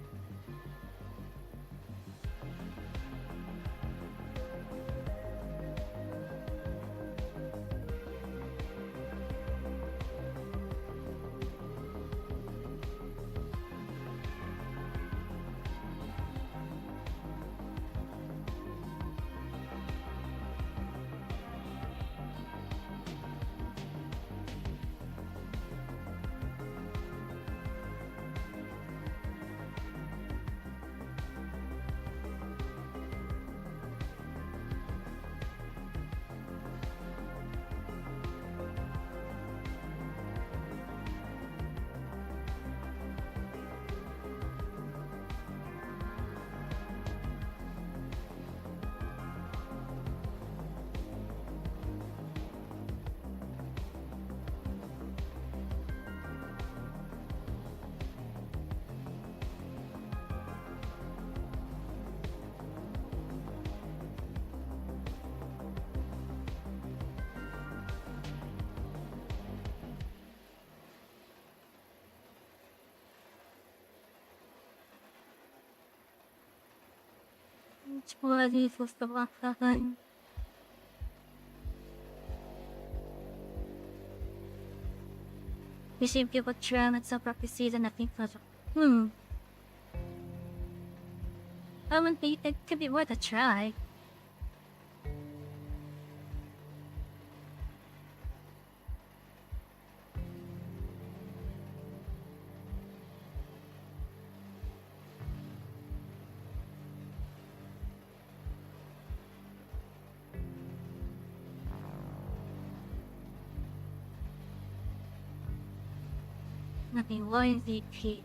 B: Which was the one that we should give a try at some rocky season, I think that's I would be, it could be worth a try. Nothing worthy to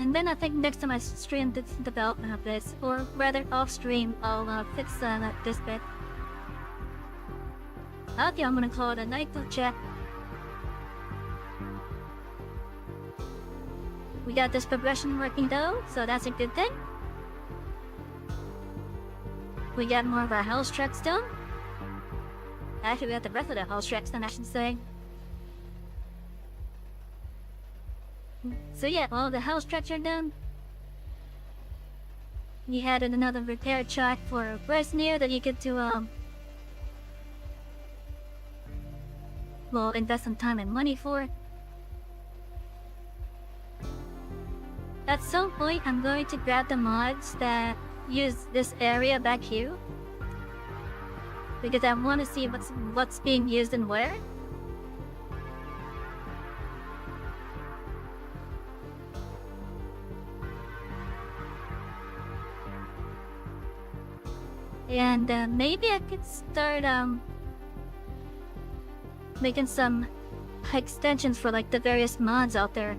B: And then I think next time I stream the development of this, or rather off stream, I'll fix this bit. Okay, I'm gonna call it a night to check. We got this progression working though, so that's a good thing. We got more of our house tracks done. Actually, we got the rest of the house tracks done, I should say. So yeah, all the house tracks are done. We had another repair track for Bresnir that you get to well, invest some time and money for. At some point, I'm going to grab the mods that use this area back here, because I want to see what's being used and where. And maybe I could start making some extensions for like the various mods out there.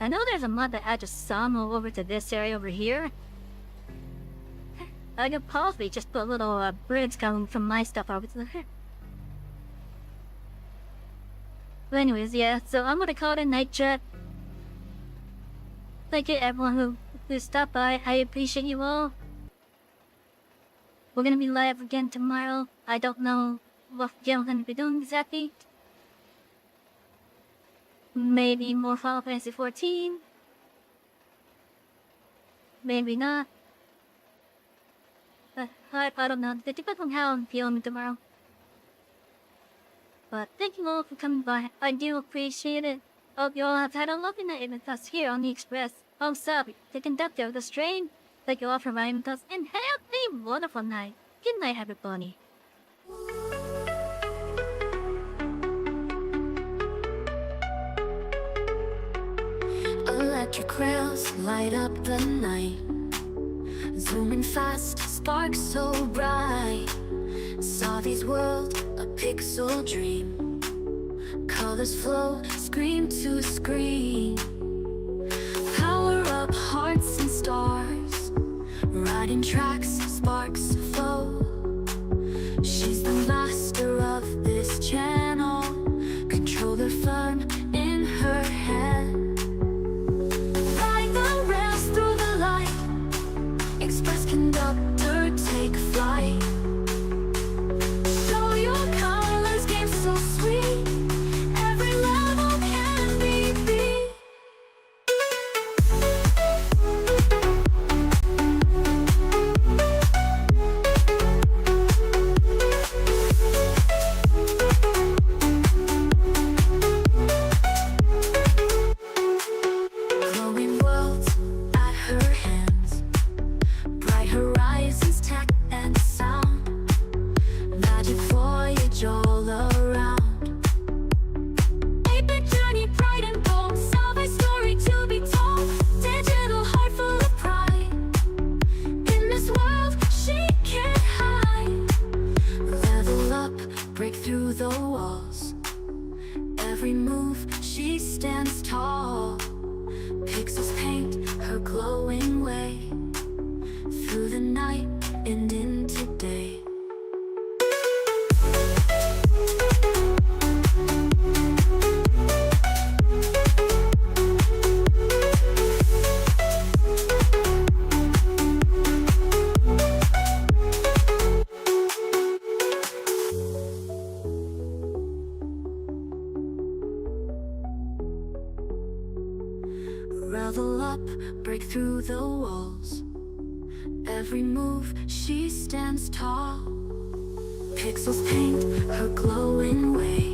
B: I know there's a mod that adds a sawmill over to this area over here. I could possibly just put a little bridge coming from my stuff over to there. But anyways, yeah, so I'm gonna call it a night chat. Thank you everyone who stopped by. I appreciate you all. We're gonna be live again tomorrow. I don't know what game I'm gonna be doing exactly. Maybe more Final Fantasy 14. Maybe not. I don't know. It depends on how I'm feeling tomorrow. But thank you all for coming by. I do appreciate it. Hope you all have had a lovely night with us here on the Express. I'm Savy, the conductor of this train. Thank you all for riding with us and have a wonderful night. Good night, everybody.
A: Electric rails light up the night, zooming fast, sparks so bright. Savy's world, a pixel dream. Colors flow, screen to screen. Power up hearts and stars, riding tracks, sparks flow. She's the master of this channel, controller firm in her hand. Express conductor, take flight. Show your colors, game so sweet. Every level can be beat. Glowing worlds at her hands, bright horizons, tech and sound. Magic voyage all around. Epic journey, bright and bold. Savvy story to be told. Digital heart full of pride. In this world she can't hide. Level up, break through the walls. Every move she stands tall. Pixels paint her glowing way through the night and into day. Level up, break through the walls. Every move she stands tall. Pixels paint her glowing way